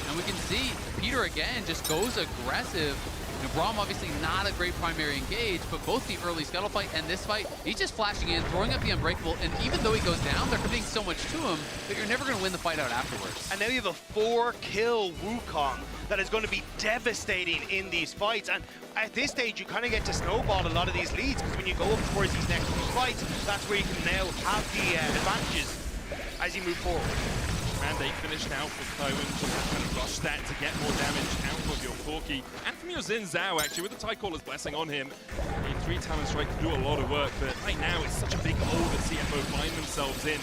And we can see Peter again just goes aggressive. You know, Braum obviously not a great primary engage, but both the early Scuttle fight and this fight, he's just flashing in, throwing up the Unbreakable, and even though he goes down, they're committing so much to him that you're never going to win the fight out afterwards. And now you have a 4-kill Wukong that is going to be devastating in these fights. And at this stage, you kind of get to snowball a lot of these leads, because when you go up towards these next few fights, that's where you can now have the advantages as you move forward. Mandate finish now for Cohen, just kind of rush that to get more damage out of your Corki. And from your Xin Zhao, actually, with the Tidecaller's blessing on him. A 3-talent strike can do a lot of work, but right now it's such a big hole that CFO find themselves in.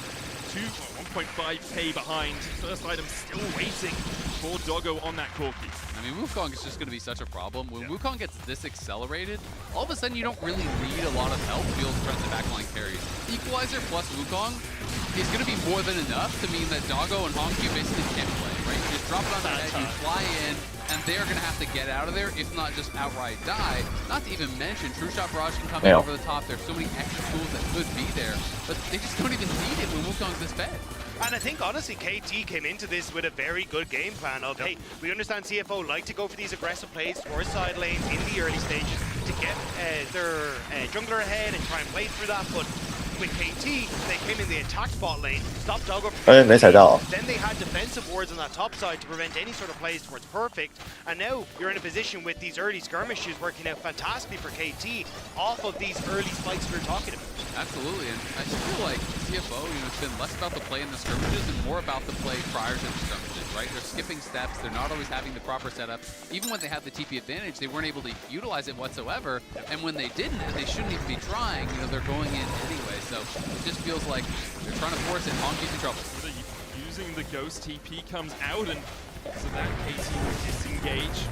1.5k behind. First item still waiting for Doggo on that Corki. I mean, Wukong is just going to be such a problem. When Wukong gets this accelerated, all of a sudden you don't really need a lot of help to be able to press the backline carries. Equalizer plus Wukong is going to be more than enough to mean that Doggo and Hongqiu basically can't play, right? You just drop it on the head, you fly in, and they're going to have to get out of there, if not just outright die. Not to even mention, True Shot Barrage can come in over the top. There's so many extra tools that could be there, but they just don't even need it when Wukong's this fed. And I think, honestly, KT came into this with a very good game plan of, hey, we understand CFO like to go for these aggressive plays towards side lanes in the early stages to get their jungler ahead and try and play through that, but with KT, they came in the attack bot lane, stopped Doggo from then they had defensive wards on that top side to prevent any sort of plays towards Perfect, and now you're in a position with these early skirmishes working out fantastically for KT off of these early spikes we were talking about. Absolutely, and I just feel like CFO, it's been less about the play in the skirmishes and more about the play prior to the skirmishes, right? They're skipping steps, they're not always having the proper setup. Even when they had the TP advantage, they weren't able to utilize it whatsoever, and when they didn't, and they shouldn't even be trying, they're going in anyway. So it just feels like they're trying to force it. Hongqiu's in trouble. Using the Ghost, TP comes out, and so that KT will disengage.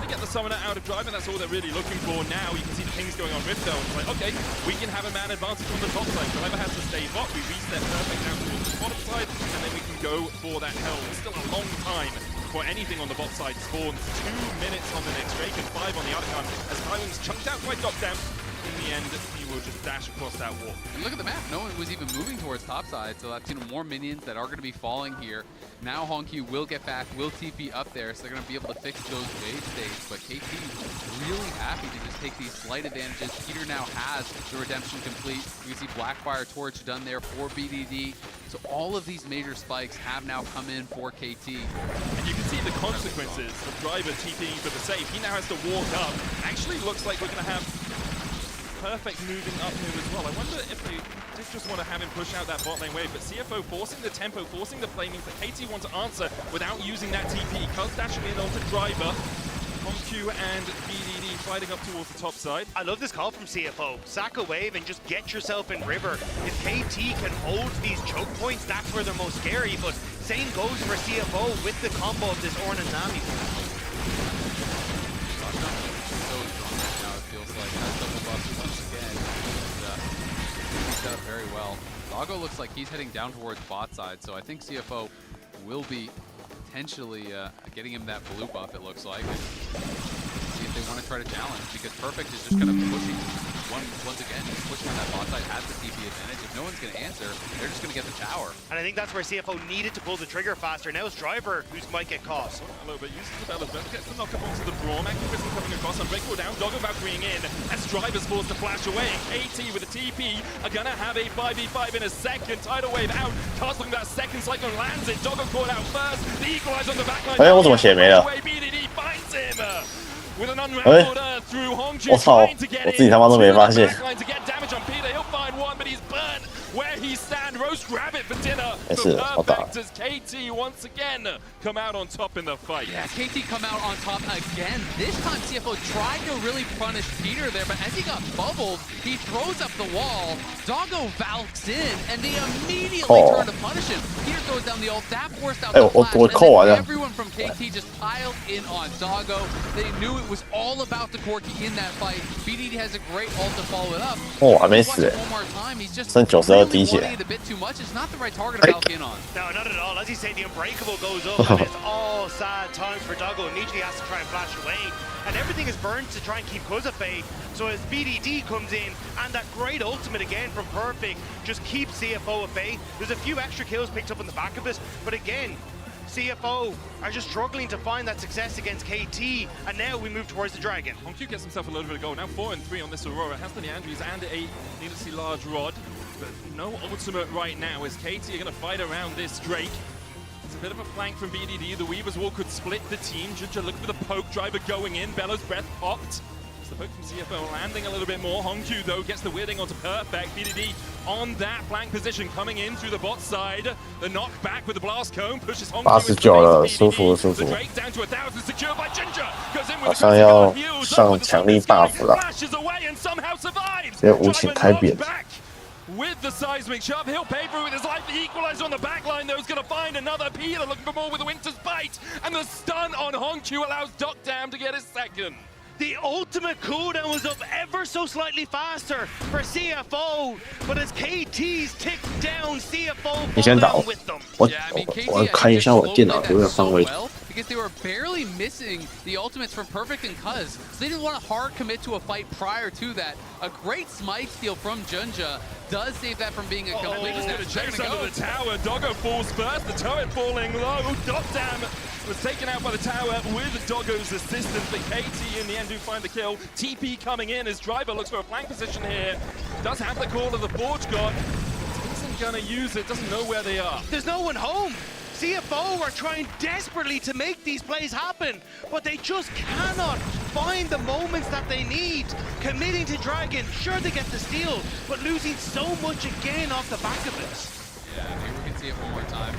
They get the Summoner out of drive, and that's all they're really looking for now. You can see the pings going on Rift though. It's like, okay, we can have a man advantage on the top side. Driver has to stay bot. We reset Perfect out towards the bottom side, and then we can go for that hell. It's still a long time before anything on the bot side spawns. 2 minutes on the next Drake and 5 on the other gun, as Kyling's chunked out by Dockdown. In the end, he will just dash across that wall. And look at the map. No one was even moving towards topside, so that's more minions that are going to be falling here. Now Hongqiu will get back, will TP up there, so they're going to be able to fix those wave states. But KT really happy to just take these slight advantages. Peter now has the redemption complete. You can see Blackfire Torch done there for BDD. So all of these major spikes have now come in for KT. And you can see the consequences of Driver TPing for the save. He now has to walk up. Actually looks like we're going to have Perfect moving up here as well. I wonder if they did just want to have him push out that bot lane wave, but CFO forcing the tempo, forcing the play means that KT want to answer without using that TP. Cuz dashing in onto Driver. Hongqiu and BDD fighting up towards the top side. I love this call from CFO. Sack a wave and just get yourself in river. If KT can hold these choke points, that's where they're most scary, but same goes for CFO with the combo of this Ornn and Nami. Set up very well. Doggo looks like he's heading down towards bot side, so I think CFO will be potentially getting him that blue buff, it looks like. And see if they want to try to challenge, because Perfect is just kind of pushing once again, pushing on that bot side, has the TP advantage. If no one's going to answer, they're just going to get the tower. And I think that's where CFO needed to pull the trigger faster. Now it's Driver who might get caught. A little bit, uses the Bella's Breath, gets the knock up onto the Braum. Activism coming across, Unbreakable down, Doggo Valkyrieing in, as Driver's forced to flash away. KT with a TP are going to have a 5v5 in a second. Tidal Wave out, casting that second Cyclone lands it. Doggo caught out first, the Equalize on the backline. BDD finds him! With an unraveled Earth through Hongqiu trying to get in. Backline to get damage on Peter. He'll find one, but he's burnt where he stand. Roast rabbit for dinner. Perfect as KT once again come out on top in the fight. Yeah, KT come out on top again. This time CFO tried to really punish Peter there, but as he got bubbled, he throws up the wall. Doggo valks in, and they immediately turn to punish him. Peter throws down the ult. That forced out the flash, and then everyone from KT just piled in on Doggo. They knew it was all about the Corki in that fight. BDD has a great ult to follow it up. I没死。剩92滴血。A bit too much. It's not the right target to valk in on. No, not at all. As you say, the Unbreakable goes up, and it's all sad times for Doggo. Immediately has to try and flash away, and everything is burned to try and keep Kuzafe. So as BDD comes in, and that great ultimate again from Perfect just keeps CFO at bay. There's a few extra kills picked up on the back of it, but again, CFO are just struggling to find that success against KT, and now we move towards the Dragon. Hongq gets himself a little bit of goal. Now 4 and 3 on this Aurora. Has the Neandries and a needlessly large rod, but no ultimate right now as KT are going to fight around this Drake. It's a bit of a flank from BDD. The Weaver's Wall could split the team. Jinja looking for the poke driver going in. Bellows breath popped. It's the poke from CFO landing a little bit more. Hongq though gets the weirding onto Perfect. BDD on that flank position coming in through the bot side. The knockback with the blast cone pushes Hongq. 89了，舒服了，舒服。 Drake down to 1,000 secured by Jinja. Goes in 好 with 像要上强力 buff 了， flashes away and somehow survives. 直接无情开扁。 With the seismic shove, he'll pay for it with his life. The equalizer on the back line, though, is going to find another Peter looking for more with the Winter's Bite. And the stun on Hongq allows Docdam to get his second. The ultimate cooldown was up ever so slightly faster for CFO, but as KT's ticked down, CFO 你先打，我看一下我电脑有没有放位置。 Because they were barely missing the ultimates from Perfect and Cuz. So they didn't want to hard commit to a fight prior to that. A great smite steal from Junja does save that from being a complete chase under the tower. Doggo falls first, the turret falling low. Docdam was taken out by the tower with Doggo's assistance, but KT in the end do find the kill. TP coming in as Driver looks for a flank position here. Does have the call of the Forge God. Isn't gonna use it, doesn't know where they are. There's no one home. CFO are trying desperately to make these plays happen, but they just cannot find the moments that they need. Committing to Dragon, sure they get the steal, but losing so much again off the back of it. Yeah, maybe we can see it one more time.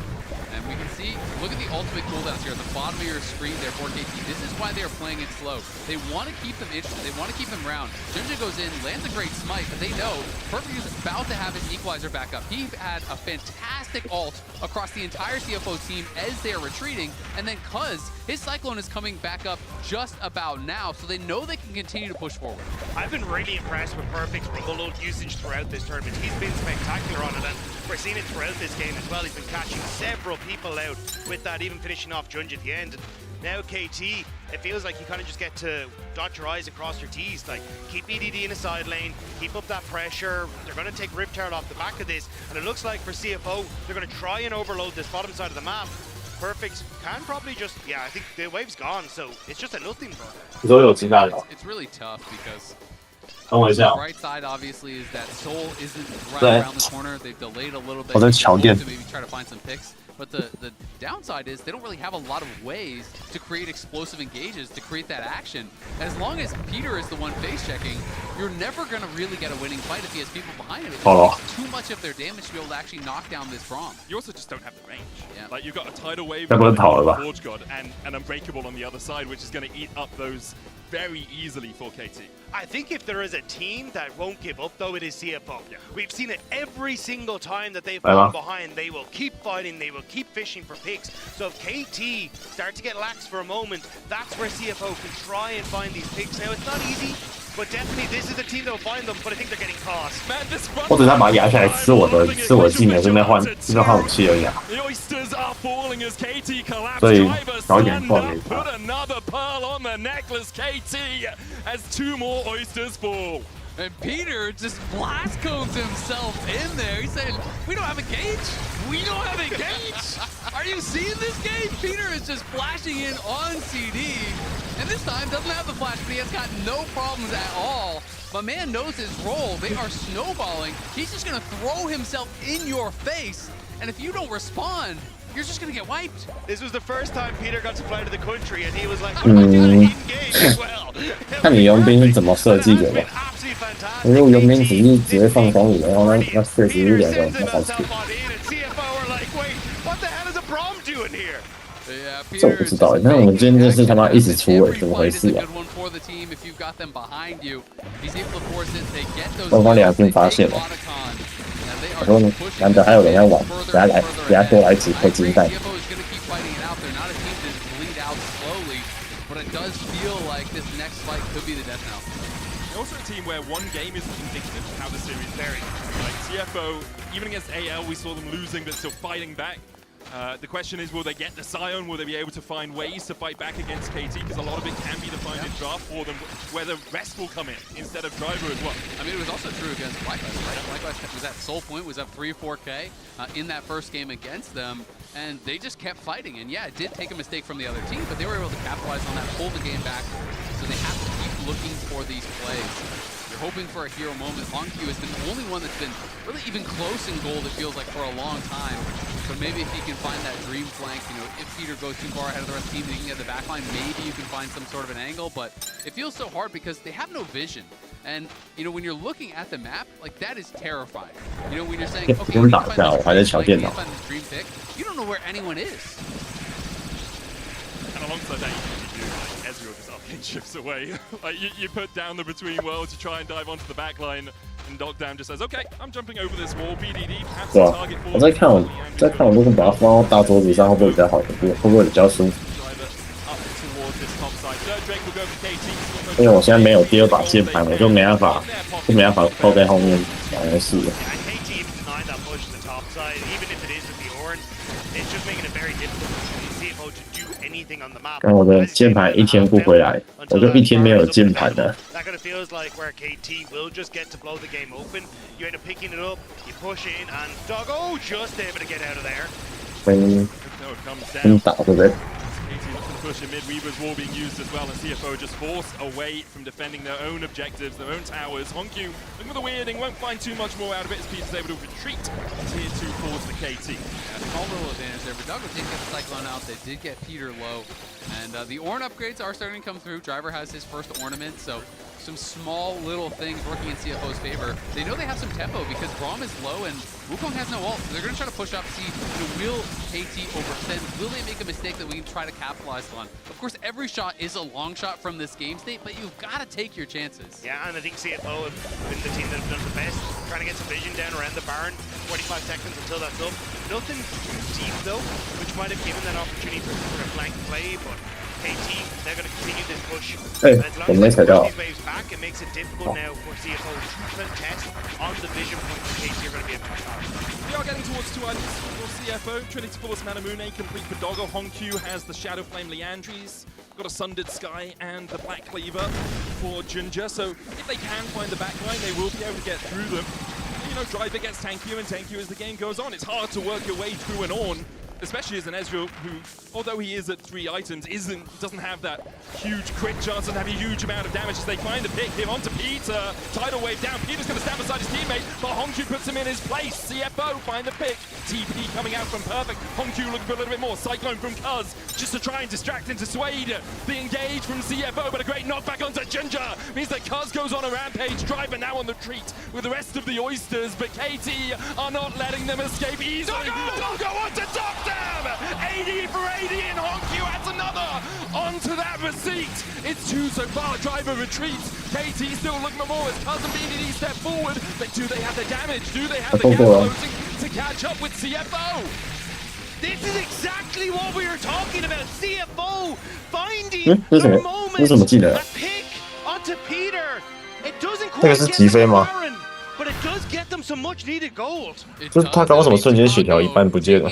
And we can see, look at the ultimate cooldowns here at the bottom of your screen there for KT. This is why they are playing it slow. They want to keep them interested. They want to keep them round. Jinja goes in, lands a great smite, but they know Perfect is about to have his equalizer back up. He had a fantastic ult across the entire CFO team as they are retreating. And then Cuz, his Cyclone is coming back up just about now, so they know they can continue to push forward. I've been really impressed with Perfect's Rumble ult usage throughout this tournament. He's been spectacular on it, and we're seeing it throughout this game as well. He's been catching several people out with that, even finishing off Junja at the end. And now KT, it feels like you kind of just get to dot your I's across your T's. Like, keep EDD in a side lane, keep up that pressure. They're going to take Riptide off the back of this, and it looks like for CFO, they're going to try and overload this bottom side of the map. Perfect can probably just, yeah, I think the wave's gone, so it's just a nothing for them. It's really tough because the right side obviously is that Soul isn't right around the corner. They've delayed a little bit to maybe try to find some picks. But the downside is they don't really have a lot of ways to create explosive engages, to create that action. And as long as Peter is the one face checking, you're never going to really get a winning fight if he has people behind him. It takes too much of their damage to be able to actually knock down this Braum. You also just don't have the range. Yeah. Like, you've got a Tidal Wave, Forge God, and an Unbreakable on the other side, which is going to eat up those very easily for KT. I think if there is a team that won't give up, though, it is CFO. Yeah. We've seen it every single time that they've fallen behind. They will keep fighting. They will keep fishing for picks. So if KT start to get lax for a moment, that's where CFO can try and find these picks. Now, it's not easy, but definitely this is the team that will find them, but I think they're getting caught. Man, this 或者他把它压下来吃我的技能，顺便换武器而已啊。 The oysters are falling as KT collapse. 所以 Driver 早一点换 stand up, put another pearl on the necklace. KT as 2 more oysters fall. And Peter just blast cones himself in there. He said, we don't have a gauge. We don't have a gauge. Are you seeing this game? Peter is just flashing in on CD. And this time doesn't have the flash, but he has got no problems at all. My man knows his role. They are snowballing. He's just going to throw himself in your face. And if you don't respond, you're just going to get wiped. This was the first time Peter got to fly to the country, and he was like, what am I doing in-game as well? 看你佣兵是怎么设计的吧。如果佣兵只会放双语的话，那确实有点好吃。这我不知道，那我们今天真是他妈一直出诶，怎么回事啊？双方两边发现了。 我说难得还有人要玩，等下多来几颗金蛋。Also a team where one game is indicative of how the series varies. Like CFO, even against AL, we saw them losing but still fighting back. The question is, will they get the Scion? Will they be able to find ways to fight back against KT? Because a lot of it can be defined in draft for them, where the rest will come in instead of Driver as well. I mean, it was also true against Likewise, right? Likewise was at Soul Point, was up 3-4K in that first game against them, and they just kept fighting. And yeah, it did take a mistake from the other team, but they were able to capitalize on that, pull the game back. So they have to keep looking for these plays. You're hoping for a hero moment. Hongkyu has been the only one that's been really even close in gold, it feels like, for a long time. So maybe if he can find that dream flank, you know, if Peter goes too far ahead of the rest of the team, he can get the backline, maybe you can find some sort of an angle, but it feels so hard because they have no vision. And, you know, when you're looking at the map, like, that is terrifying. You know, when you're saying, okay, you can find this dream pick, you don't know where anyone is. And alongside that, you do like Ezreal just up shifts away. Like you put down the between worlds, you try and dive onto the back line, and Dogdown just says, okay, I'm jumping over this wall. BDD, perhaps a target for 我在看我如果把它放到大桌子上会不会比较好？会不会比较舒服？因为我现在没有第二把键盘，我就没办法扣在后面玩游戏了。但我的键盘一天不回来，我就一天没有键盘了。That kind of feels like where KT will just get to blow the game open. You end up picking it up, you push in, and Doggo just able to get out of there. 跟打对不对？ push in mid, Weaver's wall being used as well, and CFO just forced away from defending their own objectives, their own towers. Hongkyu, looking for the weirding, won't find too much more out of it as Peter's able to retreat tier 2 towards the KT. Yeah, small little advantage there, but Doggo did get the Cyclone out, they did get Peter low, and the Ornn upgrades are starting to come through. Driver has his first ornament, so some small little things working in CFO's favor. They know they have some tempo because Braum is low and Wukong has no ult, so they're going to try to push up, see, will KT overextend? Will they make a mistake that we can try to capitalize on? Of course, every shot is a long shot from this game state, but you've got to take your chances. Yeah, and I think CFO have been the team that have done the best, trying to get some vision down around the Baron. 45 seconds until that's up. Nothing too deep though, which might have given that opportunity for a flank play, but KT, they're going to continue this push. Hey, as long as they push these waves back, it makes it difficult now for CFO to test on the vision point that KT are going to be able to start. We are getting towards 2 items for CFO. Trinity Force Manamune complete for Doggo. Hongkyu has the Shadow Flame Liandry's. Got a Sundered Sky and the Black Cleaver for Ginger. So if they can find the backline, they will be able to get through them. You know, Driver gets tankier and tankier as the game goes on. It's hard to work your way through an Ornn, especially as an Ezreal who, although he is at 3 items, doesn't have that huge crit chance, doesn't have a huge amount of damage as they find the pick. Him onto Peter, tidal wave down. Peter's going to stand beside his teammate, but Hongkyu puts him in his place. CFO find the pick. TP coming out from Perfect. Hongkyu looking for a little bit more. Cyclone from Cuz, just to try and distract and dissuade the engage from CFO, but a great knockback onto Ginger means that Cuz goes on a rampage. Driver now on the retreat with the rest of the Oysters, but KT are not letting them escape easily. Doggo onto Dogdown! 80 for 80 and Hongkyu adds another onto that receipt. It's 2 so far. Driver retreats. KT still looking for more as Cuz and BDD step forward, but do they have the damage? Do they have the gap closing to catch up with CFO? This is exactly what we were talking about. CFO finding the moment. A pick onto Peter. It doesn't quite get the Baron, but it does get them some much needed gold. 就是他刚为什么瞬间血条一半不见了？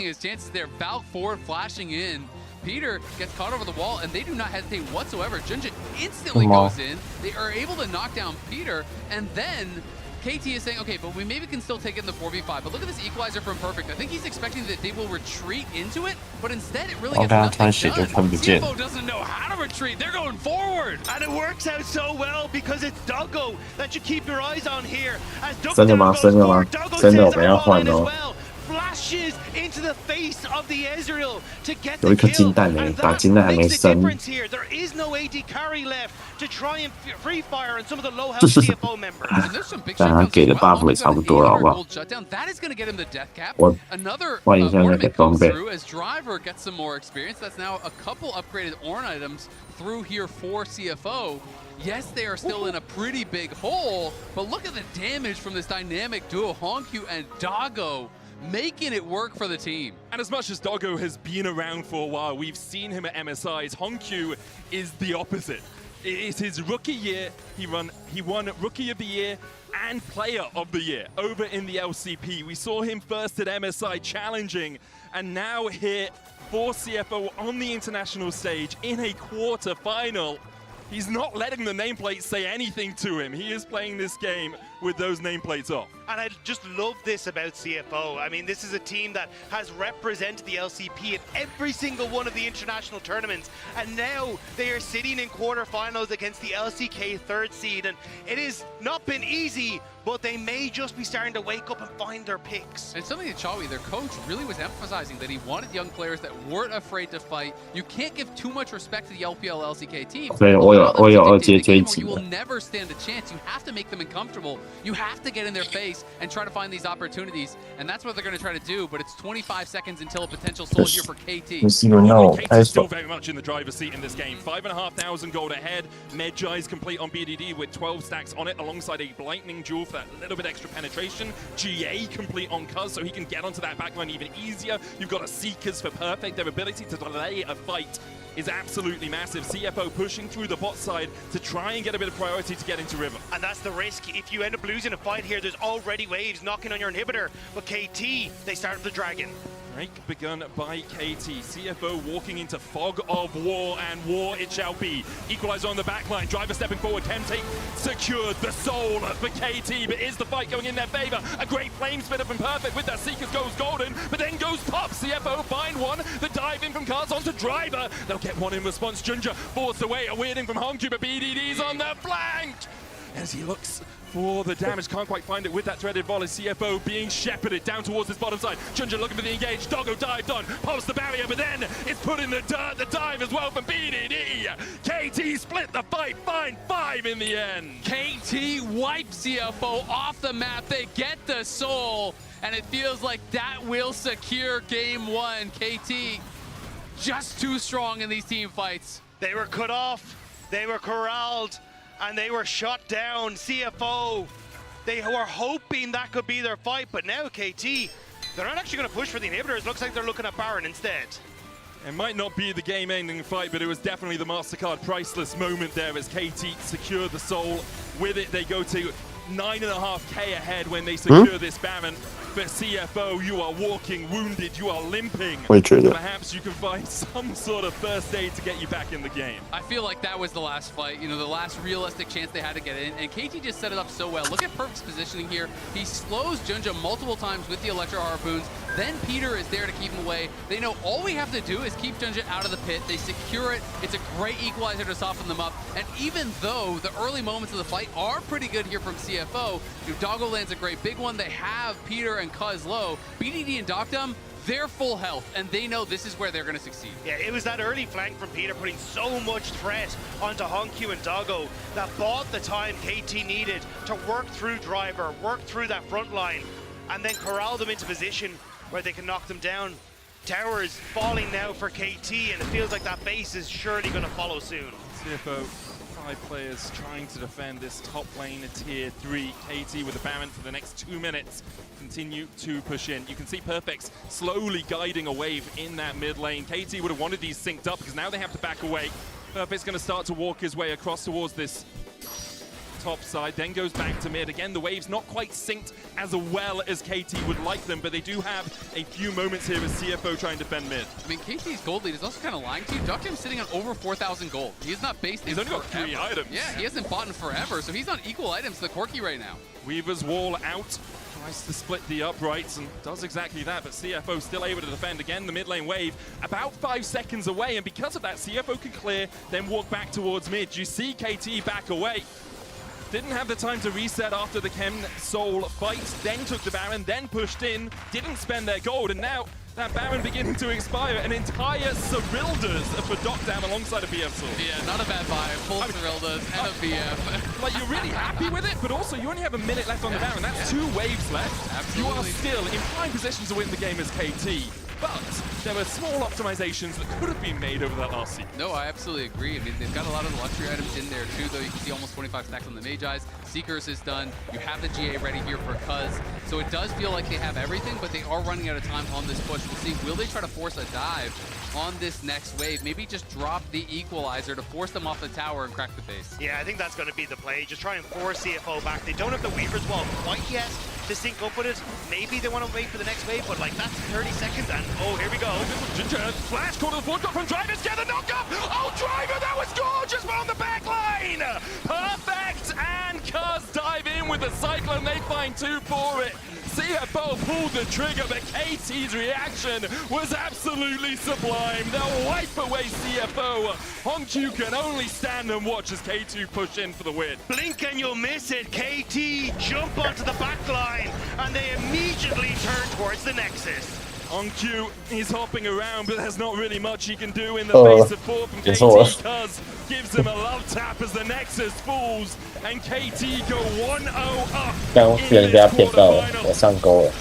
Valk forward flashing in. Peter gets caught over the wall, and they do not hesitate whatsoever. Junjin instantly goes in. They are able to knock down Peter, and then KT is saying, okay, but we maybe can still take it in the 4v5. But look at this equalizer from Perfect. I think he's expecting that they will retreat into it, but instead it really gets nothing done. CFO doesn't know how to retreat. They're going forward. And it works out so well because it's Doggo that you keep your eyes on here. As Doggo says, I'm all in as well. Flashes into the face of the Ezreal to get the kill, and that makes the difference here. There is no AD carry left to try and free fire on some of the low health CFO members. And there's some big shutdown. That is going to get him the death cap. Another ornament comes through as Driver gets some more experience. That's now a couple upgraded Ornn items through here for CFO. Yes, they are still in a pretty big hole, but look at the damage from this dynamic duo, Hongkyu and Doggo, making it work for the team. And as much as Doggo has been around for a while, we've seen him at MSIs. Hongkyu is the opposite. It is his rookie year. He won Rookie of the Year and Player of the Year over in the LCP. We saw him first at MSI challenging, and now here for CFO on the international stage in a quarter-final. He's not letting the nameplates say anything to him. He is playing this game with those nameplates off. And I just love this about CFO. I mean, this is a team that has represented the LCP at every single one of the international tournaments, and now they are sitting in quarterfinals against the LCK 3rd seed, and it has not been easy, but they may just be starting to wake up and find their picks. And something that Chawi, their coach, really was emphasizing, that he wanted young players that weren't afraid to fight. You can't give too much respect to the LPL LCK teams. 对，我有二阶这一集 You will never stand a chance. You have to make them uncomfortable. You have to get in their face and try to find these opportunities. And that's what they're going to try to do, but it's 25 seconds until a potential soul here for KT. KT's still very much in the driver's seat in this game. 5,500 gold ahead. Medjai is complete on BDD with 12 stacks on it, alongside a lightning jewel for that little bit extra penetration. GA complete on Cuz, so he can get onto that backline even easier. You've got a Seekers for Perfect. Their ability to delay a fight is absolutely massive. CFO pushing through the bot side to try and get a bit of priority to get into River. And that's the risk. If you end up losing a fight here, there's already waves knocking on your inhibitor. But KT, they start with the Dragon. Break begun by KT. CFO walking into fog of war, and war it shall be. Equalizer on the backline. Driver stepping forward. Chemtake secured the soul for KT, but is the fight going in their favor? A great flame spitter from Perfect with that Seekers goes golden, but then goes pop. CFO find one. The dive in from Cars onto Driver. They'll get one in response. Junja forced away. A weirding from Hongju, but BDD's on the flank as he looks for the damage. Can't quite find it with that threaded volley. CFO being shepherded down towards this bottom side. Junja looking for the engage. Doggo dived on, pops the barrier, but then it's put in the dirt. The dive as well from BDD. KT split the fight. Find 5 in the end. KT wipes CFO off the map. They get the soul, and it feels like that will secure game 1. KT just too strong in these team fights. They were cut off. They were corralled. And they were shot down. CFO, they were hoping that could be their fight, but now KT, they're not actually going to push for the inhibitor. It looks like they're looking at Baron instead. It might not be the game-ending fight, but it was definitely the MasterCard priceless moment there as KT secured the soul. With it, they go to 9.5k ahead when they secure this Baron. But CFO, you are walking wounded, you are limping. Perhaps you can find some sort of first aid to get you back in the game. I feel like that was the last fight, you know, the last realistic chance they had to get in, and KT just set it up so well. Look at Perfect's positioning here. He slows Junja multiple times with the Electro Harpoons. Then Peter is there to keep him away. They know all we have to do is keep Junja out of the pit. They secure it. It's a great equalizer to soften them up. And even though the early moments of the fight are pretty good here from CFO, Doggo lands a great big one. They have Peter and Cuz low. BDD and Doctum, they're full health, and they know this is where they're going to succeed. Yeah, it was that early flank from Peter putting so much threat onto Hongyu and Doggo that bought the time KT needed to work through Driver, work through that front line, and then corral them into position where they can knock them down. Towers falling now for KT, and it feels like that base is surely going to follow soon. CFO, 5 players trying to defend this top lane at tier 3. KT with the Baron for the next 2 minutes. Continue to push in. You can see Perfect's slowly guiding a wave in that mid lane. KT would have wanted these synced up because now they have to back away. Perfect's going to start to walk his way across towards this top side, then goes back to mid. Again, the waves not quite synced as well as KT would like them, but they do have a few moments here as CFO trying to defend mid. I mean, KT's gold lead is also kind of lying to you. Doctum's sitting on over 4,000 gold. He's not based in He's only got 3 items. Yeah, he hasn't bought in forever, so he's on equal items to the Corki right now. Weaver's wall out. Tries to split the uprights and does exactly that, but CFO still able to defend. Again, the mid lane wave about 5 seconds away, and because of that, CFO can clear, then walk back towards mid. You see KT back away. Didn't have the time to reset after the Chem Soul fight, then took the Baron, then pushed in, didn't spend their gold, and now that Baron beginning to expire. An entire Cyrildas for Doctam alongside a BF Soul. Yeah, not a bad buy. Full Cyrildas and a BF. Like, you're really happy with it, but also you only have a minute left on the Baron. That's 2 waves left. Absolutely. You are still in prime position to win the game as KT. but there were small optimizations that could have been made over that last season. No, I absolutely agree. I mean, they've got a lot of the luxury items in there too, though. You can see almost 25 stacks on the Magi's. Seekers is done. You have the GA ready here for Cuz. So it does feel like they have everything, but they are running out of time on this push. We'll see, will they try to force a dive on this next wave? Maybe just drop the equalizer to force them off the tower and crack the base. Yeah, I think that's going to be the play. Just try and force CFO back. They don't have the Weaver's Wall quite yet to sync up with it. Maybe they want to wait for the next wave, but like that's 30 seconds and oh, here we go. Flash call to the foot drop from Drivers, get the knock-up! Oh, Driver, that was gorgeous from the back line! Perfect! And Cuz dive in with the Cyclone, they find 2 for it. CFO pulled the trigger, but KT's reaction was absolutely sublime. They'll wipe away CFO. Hongq can only stand and watch as K2 push in for the win. Blink and you'll miss it. KT jump onto the back line and they immediately turn towards the Nexus. Hongq, he's hopping around, but there's not really much he can do in the face of 4 from KT. Cuz gives him a love tap as the Nexus falls, and KT go 1-0 up. 刚被人家骗到了，我上钩了。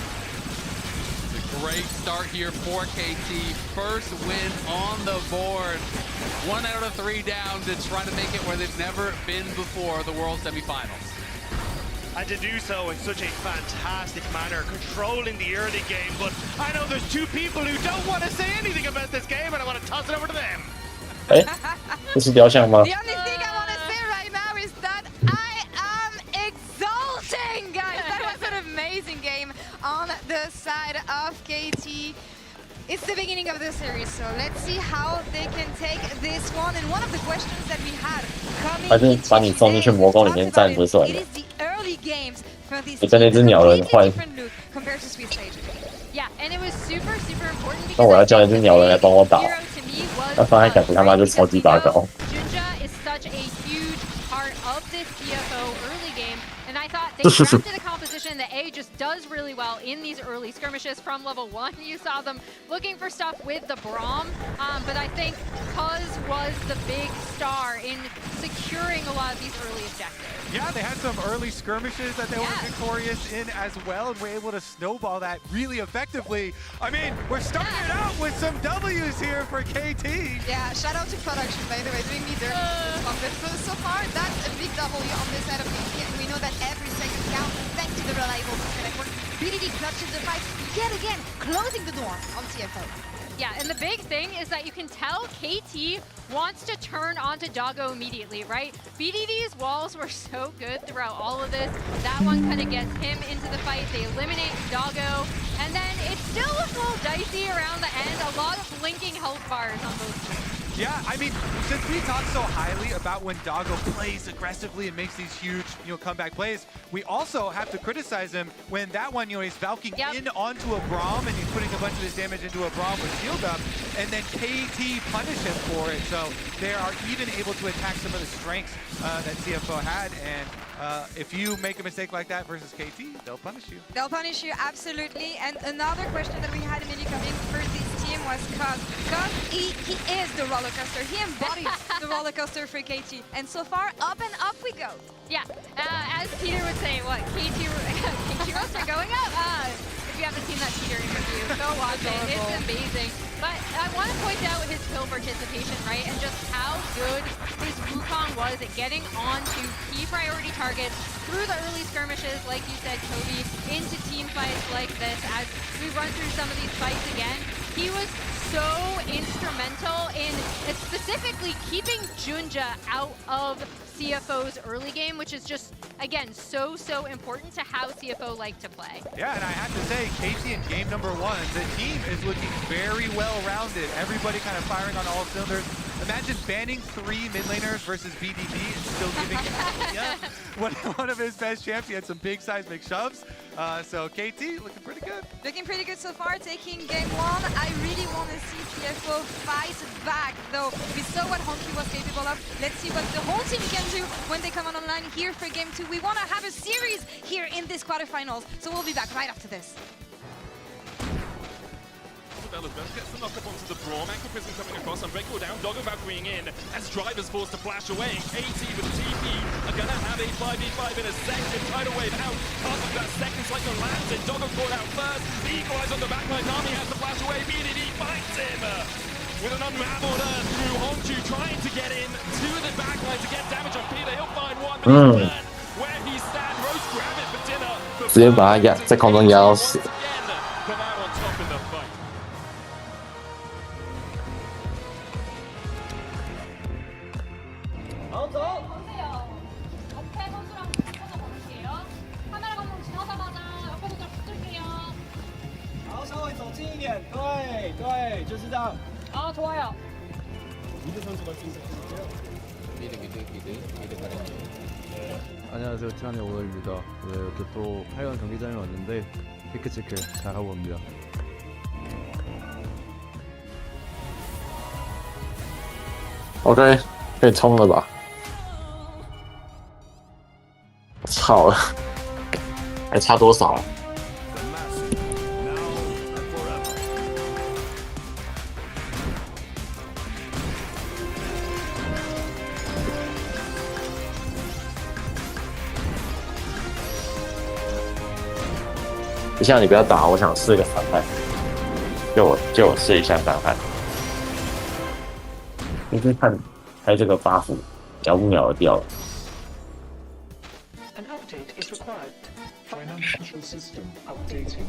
Great start here for KT. First win on the board. 1 out of 3 down to try to make it where they've never been before, the World Semifinals. And to do so in such a fantastic manner, controlling the early game. But I know there's 2 people who don't want to say anything about this game, and I want to toss it over to them. 哎，这是雕像吗？ The only thing I want to say right now is that I am exulting, guys. That was an amazing game on the side of KT. It's the beginning of the series, so let's see how they can take this one. And one of the questions that we had coming into today, it is the early games for this completely different look compared to Swiss stage. Yeah, and it was super, super important because 那我要叫一只鸟人来帮我打。 Hero to me was 那放在感觉他妈就超级拔高。 Junja is such a huge part of this CFO early game, and I thought they crafted a composition that A just does really well in these early skirmishes from level 1. You saw them looking for stuff with the Braum, but I think Cuz was the big star in securing a lot of these early objectives. Yeah, they had some early skirmishes that they were victorious in as well, and were able to snowball that really effectively. I mean, we're starting it out with some W's here for KT. Yeah, shout out to production, by the way, doing me dirty but so far, that's a big W on this side of KT, and we know that every second counts thanks to the reliable network. BDD clutches the fight yet again, closing the door on CFO. Yeah, and the big thing is that you can tell KT wants to turn onto Doggo immediately, right? BDD's walls were so good throughout all of this. That one kind of gets him into the fight. They eliminate Doggo, and then it still looks a little dicey around the end. A lot of blinking health bars on both teams. Yeah, I mean, since we talk so highly about when Doggo plays aggressively and makes these huge, comeback plays, we also have to criticize him when that one, he's valking in onto a Braum and he's putting a bunch of his damage into a Braum with shield up, and then KT punish him for it. So they are even able to attack some of the strengths that CFO had, and if you make a mistake like that versus KT, they'll punish you. They'll punish you, absolutely. And another question that we had immediately coming for this team was Cuz. Cuz, he is the roller coaster. He embodies the roller coaster for KT. And so far, up and up we go. Yeah, as Peter would say, what, KT roasts are going up? If you haven't seen that Peter interview, go watch it. It's amazing. But I want to point out his kill participation, right? And just how good his Wukong was at getting onto key priority targets through the early skirmishes, like you said, Kobe, into team fights like this. As we run through some of these fights again, he was so instrumental in specifically keeping Junja out of CFO's early game, which is just, again, so important to how CFO like to play. Yeah, and I have to say, KT in game number 1, the team is looking very well-rounded. Everybody kind of firing on all cylinders. Imagine banning 3 mid laners versus BDD and still giving one of his best champs. He had some big seismic shoves. So KT looking pretty good. Looking pretty good so far, taking game 1. I really want to see CFO fight back, though. We saw what Hongq was capable of. Let's see what the whole team can do when they come on online here for game 2. We want to have a series here in this quarterfinals, so we'll be back right after this. Isabel as well. Gets the knock up onto the Braum. Aquaprism coming across. Unbreakable down. Doggo Valkyrie in as Driver's forced to flash away. KT with TP are going to have a 5v5 in a second. Tidal Wave out. Part of that second cycle lands it. Doggo caught out first. The equalize on the backline. Nami has to flash away. BDD finds him with an unraveled Earth through Hongju, trying to get in to the backline to get damage on Peter. He'll find one, but he's done. Where he stand, Rose grab it for dinner. 直接把他压在空中压到死。 Come out on top in the fight. 보세요. 옆에 선수랑 붙어서 볼게요. 카메라 감독 지나자마자 옆에 선수랑 붙을게요. 好，稍微走近一点。对对，就是这样。 아 좋아요. 미드 선수가 좀 미드 가려. 안녕하세요, 티란의 오너입니다. 네, 이렇게 또 8강 경기장에 왔는데 피크체크 잘하고 옵니다. OK， 可以冲了吧？操了，还差多少？等一下，你不要打，我想试个反派，就我试一下反派。你去看开这个buff，秒不秒的掉了。 An update is required. Financial system updating.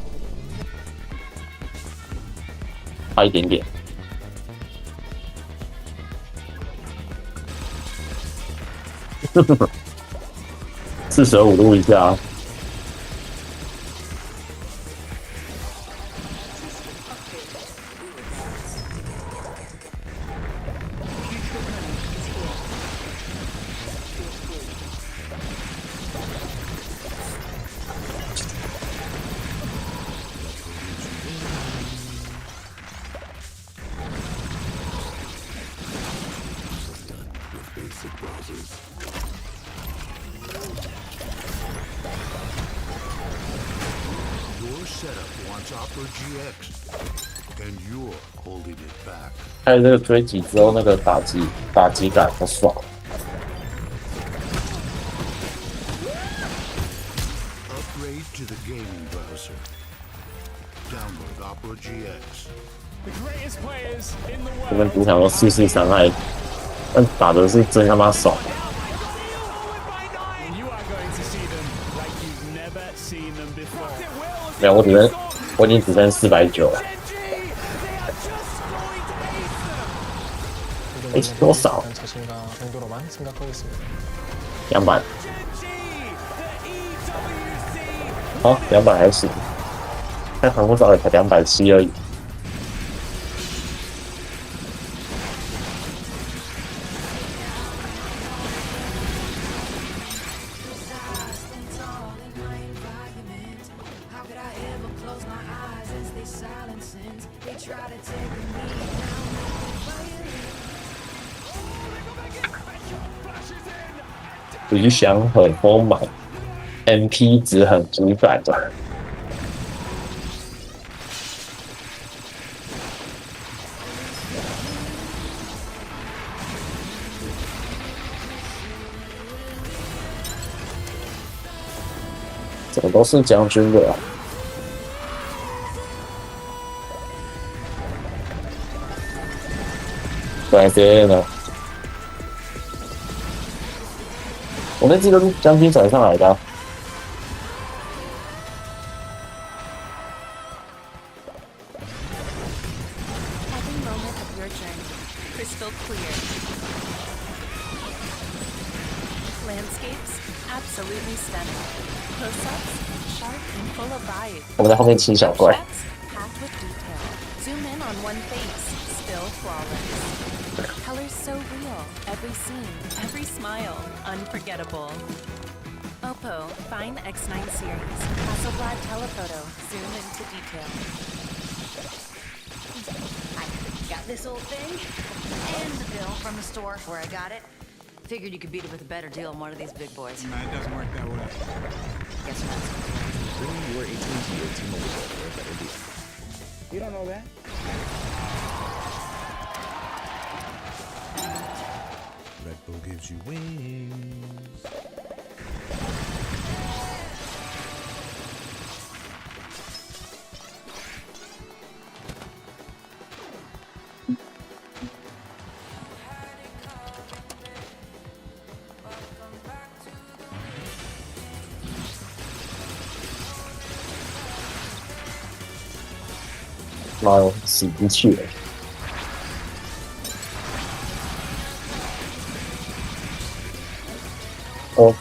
差一点点。45度一下。 Your setup wants Opera GX, and you're holding it back. 还有这个追击之后，那个打击感很爽。 Upgrade to the gaming browser. Download Opera GX. The greatest players in the 这 world. 边主场都4-4伤害，但打的是真他妈爽。 You are going to see them like you've never seen them before. 没有，我已经只剩490了。多少？ 자신감 정도로만 생각하고 있습니다. 200。好，200还行。但航空早也才270而已。 理想很丰满 ，MP 值很主宰的。怎么都是将军的啊？对，别呢。 我那季都是将军转上来的、啊。 Every moment of your journey, crystal clear. Landscapes, absolutely stunning. Close-ups, sharp and full of vibe. 我们在后面吃小怪。 Packed with detail. Zoom in on one face, still flawless. Colors so real, every scene, every smile, unforgettable. Oppo, find the X9 series. Hasselblad telephoto, zoom into detail. I got this old thing and the bill from the store where I got it. Figured you could beat it with a better deal on one of these big boys. Nah, it doesn't work that way. Guess not. Bring your AT&T or T-Mobile for a better deal. You don't know that? Red Bull gives you wings.妈哟，洗不去了。哦。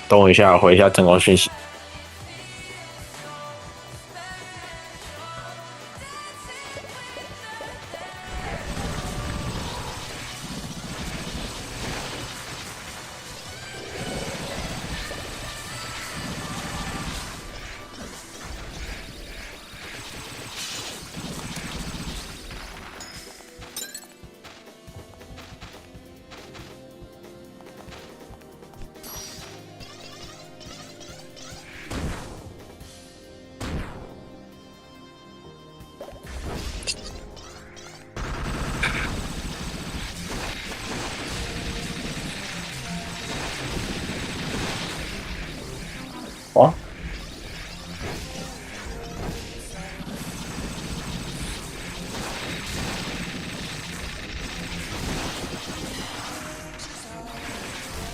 等我一下，回一下正光讯息。哦，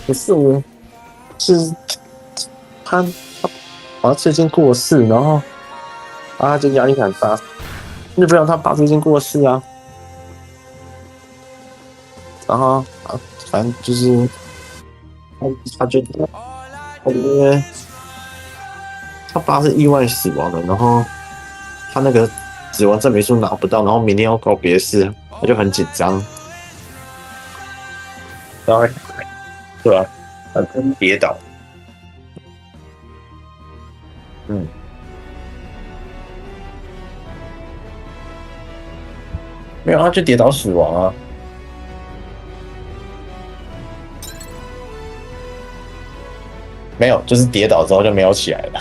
不是，是他好像最近过世，然后他就压力很大，日本人他爸最近过世啊，然后反正就是他就因为。他爸是意外死亡的，然后他那个死亡证明书拿不到，然后明天要告别式，他就很紧张。然后，对啊，他跌倒。嗯。没有，他就跌倒死亡啊。没有，就是跌倒之后就没有起来了。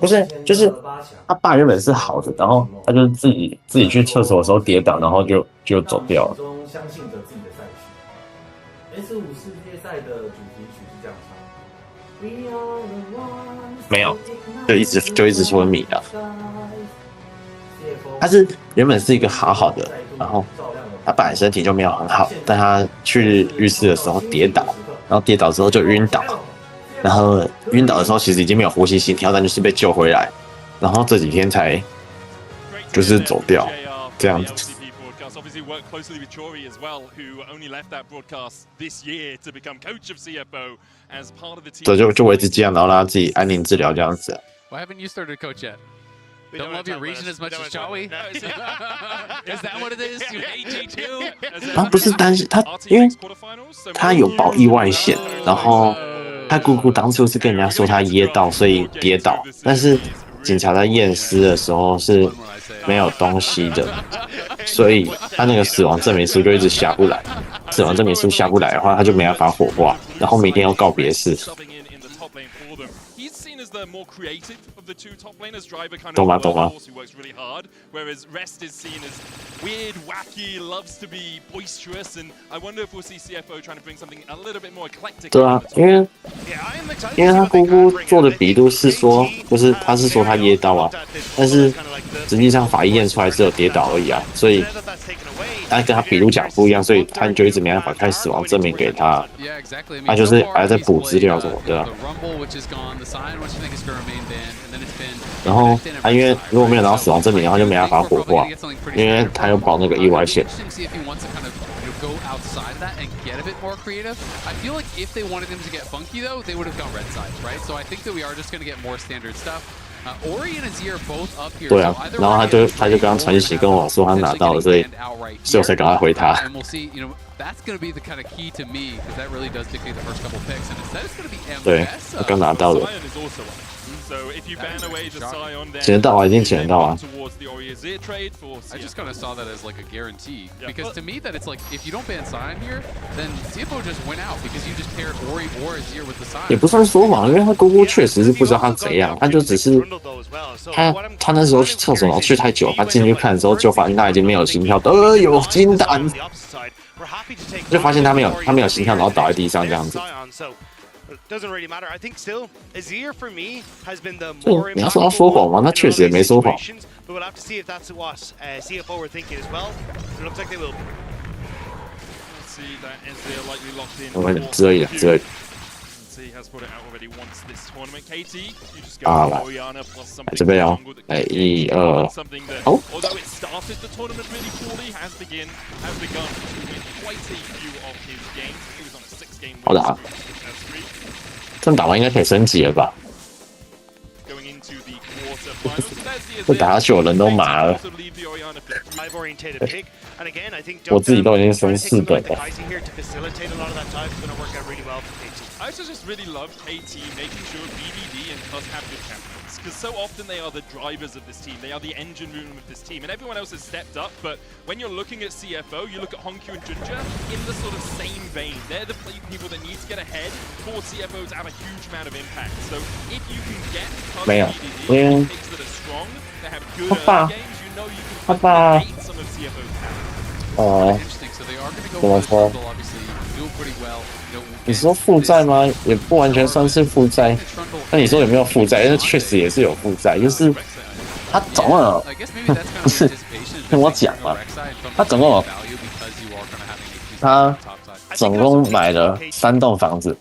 不是，就是他爸原本是好的，然后他就自己去厕所的时候跌倒，然后就走掉了。相信着自己的赛事。S5世界赛的主题曲是这样唱。没有，就一直说米的。他是原本是一个好的，然后他本来身体就没有很好，但他去浴室的时候跌倒，然后跌倒之后就晕倒。然后晕倒的时候，其实已经没有呼吸心跳，但就是被救回来，然后这几天才就是走掉，这样子。对，就维持这样，然后让他自己安宁治疗这样子。Why haven't you started coach yet? Don't love your region as much as Joey? Is that what it is? You hate G2? 他不是担心他，因为他有保意外险，然后。他姑姑当初是跟人家说他噎到，所以跌倒，但是警察在验尸的时候是没有东西的，所以他那个死亡证明书就一直下不来。死亡证明书下不来的话，他就没办法火化，然后明天要告别式。懂吗？懂吗？对啊，因为他姑姑做的笔录是说，就是他是说他噎到啊，但是实际上法医验出来只有跌倒而已啊，所以他跟他笔录讲不一样，所以他就一直没办法开死亡证明给他，他就是还在补资料什么的。然后他因为如果没有拿到死亡证明，然后就没办法火化，因为他有保那个意外险。go outside of that and get a bit more creative. I feel like if they wanted him to get funky, though, they would have gone red side, right? So I think that we are just going to get more standard stuff. Ori and Azir both up here. 对啊，然后他就刚刚传讯跟我说他拿到了，所以我才赶快回他。 And we'll see, you know, that's going to be the kind of key to me because that really does dictate the first couple picks. And instead, it's going to be MVS. 对，我刚拿到了。 So if you ban away the Sion, then 捡得到啊，一定捡得到啊。 I just kind of saw that as like a guarantee because to me that it's like if you don't ban Sion here, then CFO just went out because you just paired Ori or Azir with the Sion. 也不算说谎，因为他姑姑确实是不知道他怎样，他就只是他那时候去厕所然后去太久，他进去看的时候就发现他已经没有心跳，有金蛋，就发现他没有心跳，然后倒在地上这样子。 Doesn't really matter. I think still Azir for me has been the 你要说他说谎吗？他确实也没说谎。 But we'll have to see if that's what CFO were thinking as well. It looks like they will. Let's see that Azir likely locked in. 我们遮一了，遮一。 He has put it out already once this tournament. KT, you just go for Oriana plus something 这边哦，哎，1、2， 哦。 Although it started the tournament really poorly, has begun to win quite a few of his games. He was on a 6-game win streak. 好打。 这打完应该可以升级了吧？这打下去我人都麻了。我自己都已经升4等了。 I also just really love KT making sure BDD and Cuz have good champions, because so often they are the drivers of this team, they are the engine room of this team, and everyone else has stepped up, but when you're looking at CFO, you look at Hongkyu and Junja in the sort of same vein. They're the people that need to get ahead for CFO to have a huge amount of impact. So if you can get Cuz BDD picks that are strong, that have good early games, you know you can negate some of CFO's power. Interesting, so they are going to go for the struggle, obviously, do pretty well. 你说负债吗？也不完全算是负债。那你说有没有负债？那确实也是有负债，就是他总共不是跟我讲嘛，他总共买了3栋房子，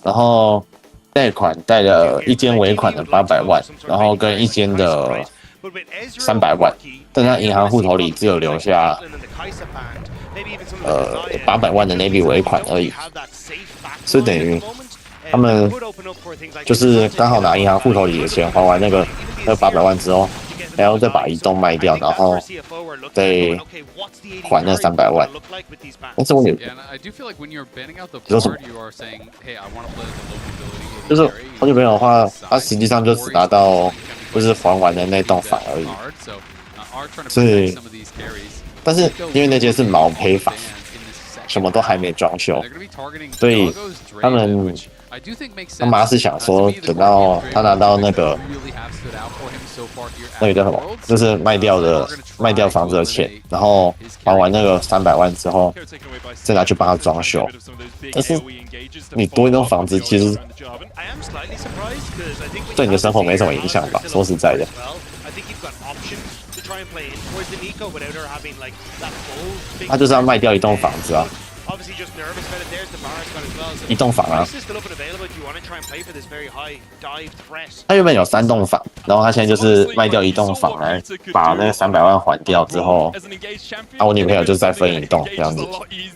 然后贷款贷了1间尾款的800万，然后跟1间的300万，但他银行户头里只有留下800万的那笔尾款而已。 所以等于他们就是刚好拿银行户头里的钱还完那个800万之后，然后再把1栋卖掉，然后再还那300万。但是我也就是好久没有的话，他实际上就只拿到就是还完的那栋房而已。所以，但是因为那间是毛坯房。 什么都还没装修，所以他妈是想说，等到他拿到那个叫什么，就是卖掉房子的钱，然后还完那个300万之后，再拿去帮他装修。但是你多一栋房子，其实对你的生活没什么影响吧？说实在的。 他就是要卖掉1栋房子啊，1栋房啊。他原本有3栋房，然后他现在就是卖掉1栋房来把那个300万还掉之后，我女朋友就再分1栋这样子，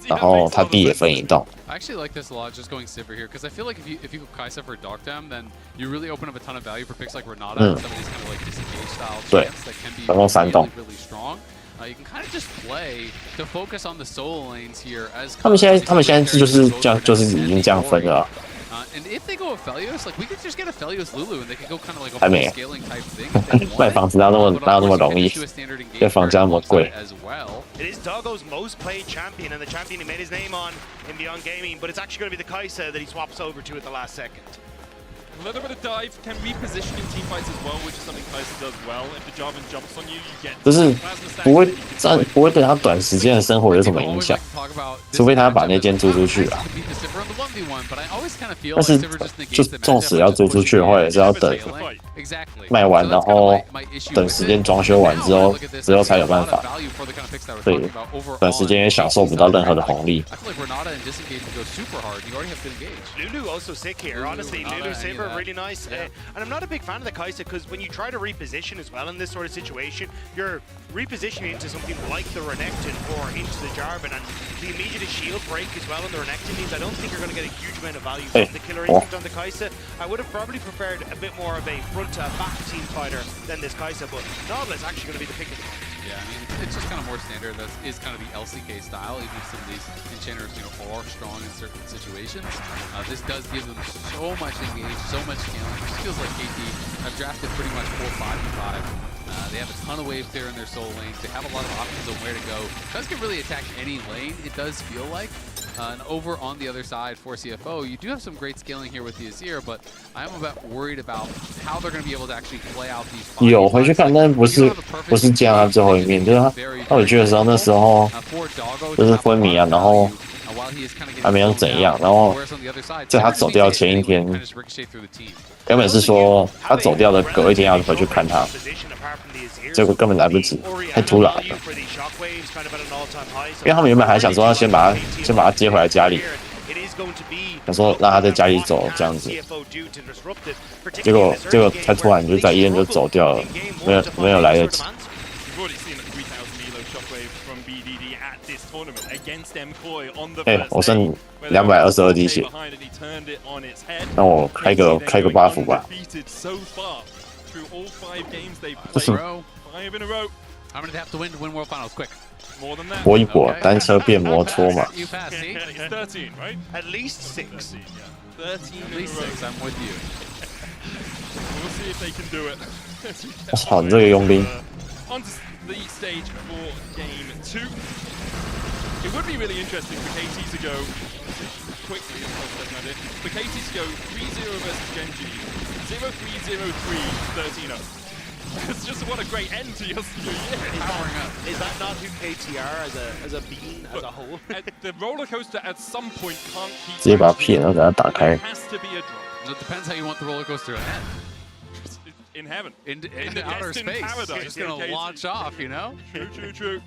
然后他弟也分1栋。 I actually like this a lot, just going Sivir here, because I feel like if you go Kaisa for Dogdam, then you really open up a ton of value for picks like Renata and some of these kind of like disengage style champs that can be really, really strong. You can kind of just play to focus on the solo lanes here as 他们现在就是这样，就是已经这样分了。 And if they go Aphelios, like we could just get Aphelios Lulu, and they could go kind of like a full scaling type thing. 卖房子哪有那么容易？这房价那么贵。 It is Doggo's most played champion, and the champion he made his name on in Beyond Gaming, but it's actually going to be the Kaisa that he swaps over to at the last second. A little bit of dive can reposition in team fights as well, which is something Kaisa does well. If the Jarvan jumps on you, you get 就是不会对他短时间的生活有什么影响，除非他把那间租出去啊。1v1, but I always kind of feel 但 like 是 Sivir just 就 negates the 纵 matchup 使要 by 追 just 出去的 pushing 话， in 也是要 and 等 failing. Exactly. 卖完， So 然 that's kind of 后 my issue 等 with 时 it. 间装修完 Now 之 when I 后 look at this, 之 I 后 see 才 a 有办 lot 法 of。value for the kind of picks that we're 对 talking about overall. 短时间也享受不到任何的红利。 I feel like Renata and disengage go super hard. You already have good engage. Lulu also sick here, honestly. Lulu Saber, really nice. Yeah. And I'm not a big fan of the Kai'Sa because when you try to reposition as well in this sort of situation, you're repositioning into something like the Renekton or into the Jarvan, and the immediate shield break as well on the Renekton means I don't think you're going to get a huge amount of value from the killer instinct on the Kai'Sa. I would have probably preferred a bit more of a front-to-back team fighter than this Kai'Sa, but Nobla is actually going to be the pick. Yeah, I mean, it's just kind of more standard. That is kind of the LCK style, even if some of these enchanters, are strong in certain situations. This does give them so much engage, so much scaling. It just feels like KT have drafted pretty much 4-5-5. They have a ton of waves there in their soul lanes. They have a lot of options on where to go. Does can really attack any lane, it does feel like. And over on the other side for CFO, you do have some great scaling here with the Azir, but I'm about worried about how they're going to be able to actually play out these fights. 有回去看，但不是这样啊，最后一面就是他回去的时候，那时候就是昏迷啊，然后还没有怎样，然后在他走掉前一天，原本是说他走掉的隔一天要回去看他，结果根本来不及，太突然了。因为他们原本还想说要先把他接回来家里，想说让他在家里走这样子，结果太突然，就在医院就走掉了，没有来得及。我剩222滴血，让我开个 buff 吧。不行，搏一搏，单车变摩托嘛。At least 6. 我操，你这个佣兵！ The stage for game 2. It would be really interesting for KT to go quickly, for KT to go 3-0 versus Genji, 0-3, 0-3, 13-0. It's just what a great end to your year. Powering up. Is that not who KT are as a being, as a whole? The roller coaster at some point can't keep. 直接把屁然后给它打開。 Has to be a drop. It depends how you want the roller coaster to end. In heaven. In outer space. Paradise. It's going to launch off, True.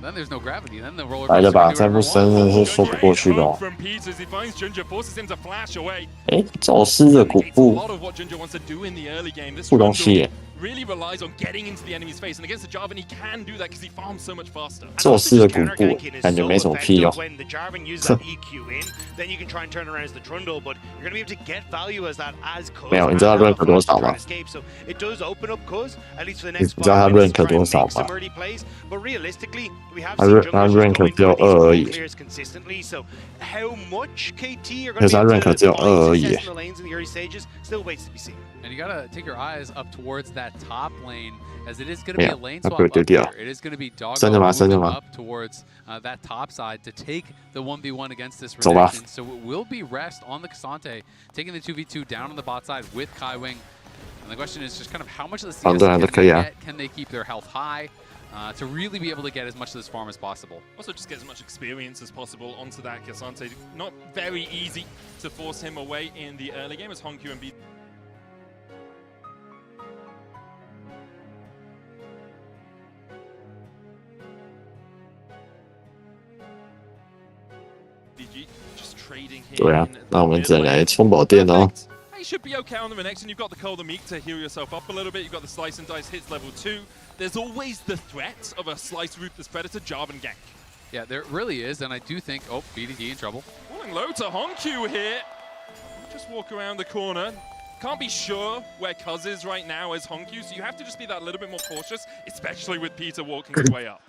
Then there's no gravity. Then the roller 来了 coaster 吧， can do 再不 whatever 升 it 真 wants. 的是说不过去的哦。 From Peters, he finds Ginger, forces him to flash away. 哎，宙斯的古 A 布 lot of what Ginger wants to do in the early game. This 不东西耶。 really relies on getting into the enemy's face, and against the Jarvan, he can do that because he farms so much faster. 宙斯的古布感觉没什么屁用。 When the Jarvan uses that EQ in, then you can try and turn around as the Trundle, but you're going to be able to get value as that as Cuz. 没有，你知道 rank 多少吗？ So it does open up Cuz, at least for the 你 next 知道他 5 minutes rank to try 多 and 少 make some 吗？ early plays. But realistically, we have 他 seen 他 junglers rank going 只有 through these 2而已。 clears consistently, so how much KT are 可 going 是他 to be rank able 只有 to 2而 find 已 success in the lanes in the early stages still waits to be seen. And you gotta take your eyes up towards that top lane, as it is gonna be a lane swap 对 up 对 here. It is gonna be Doggo 真的吗？真的 moving 吗？ up towards that top side to take the 1v1 against this 走吧。 Renekton. So it will be rest on the Cassante, taking the 2v2 down on the bot side with Kaiwing. And the question is just kind of how much of the CS 对还 can 可以 they 啊。 get? Can they keep their health high? To really be able to get as much of this farm as possible. Also just get as much experience as possible onto that Cassante. Not very easy to force him away in the early game as Hongq and B. Just trading him. 对啊，那我们只能来充宝店哦。 You should be okay on the next, and you've got the Cold and Meek to heal yourself up a little bit. You've got the Slice and Dice hits level 2. There's always the threat of a Slice Ruthless Predator Jarvan gank. Yeah, there really is, and I do think, oh, BDD in trouble. Falling low to Hongq here. Just walk around the corner. Can't be sure where Cuz is right now as Hongq, so you have to just be that little bit more cautious, especially with Peter walking his way up.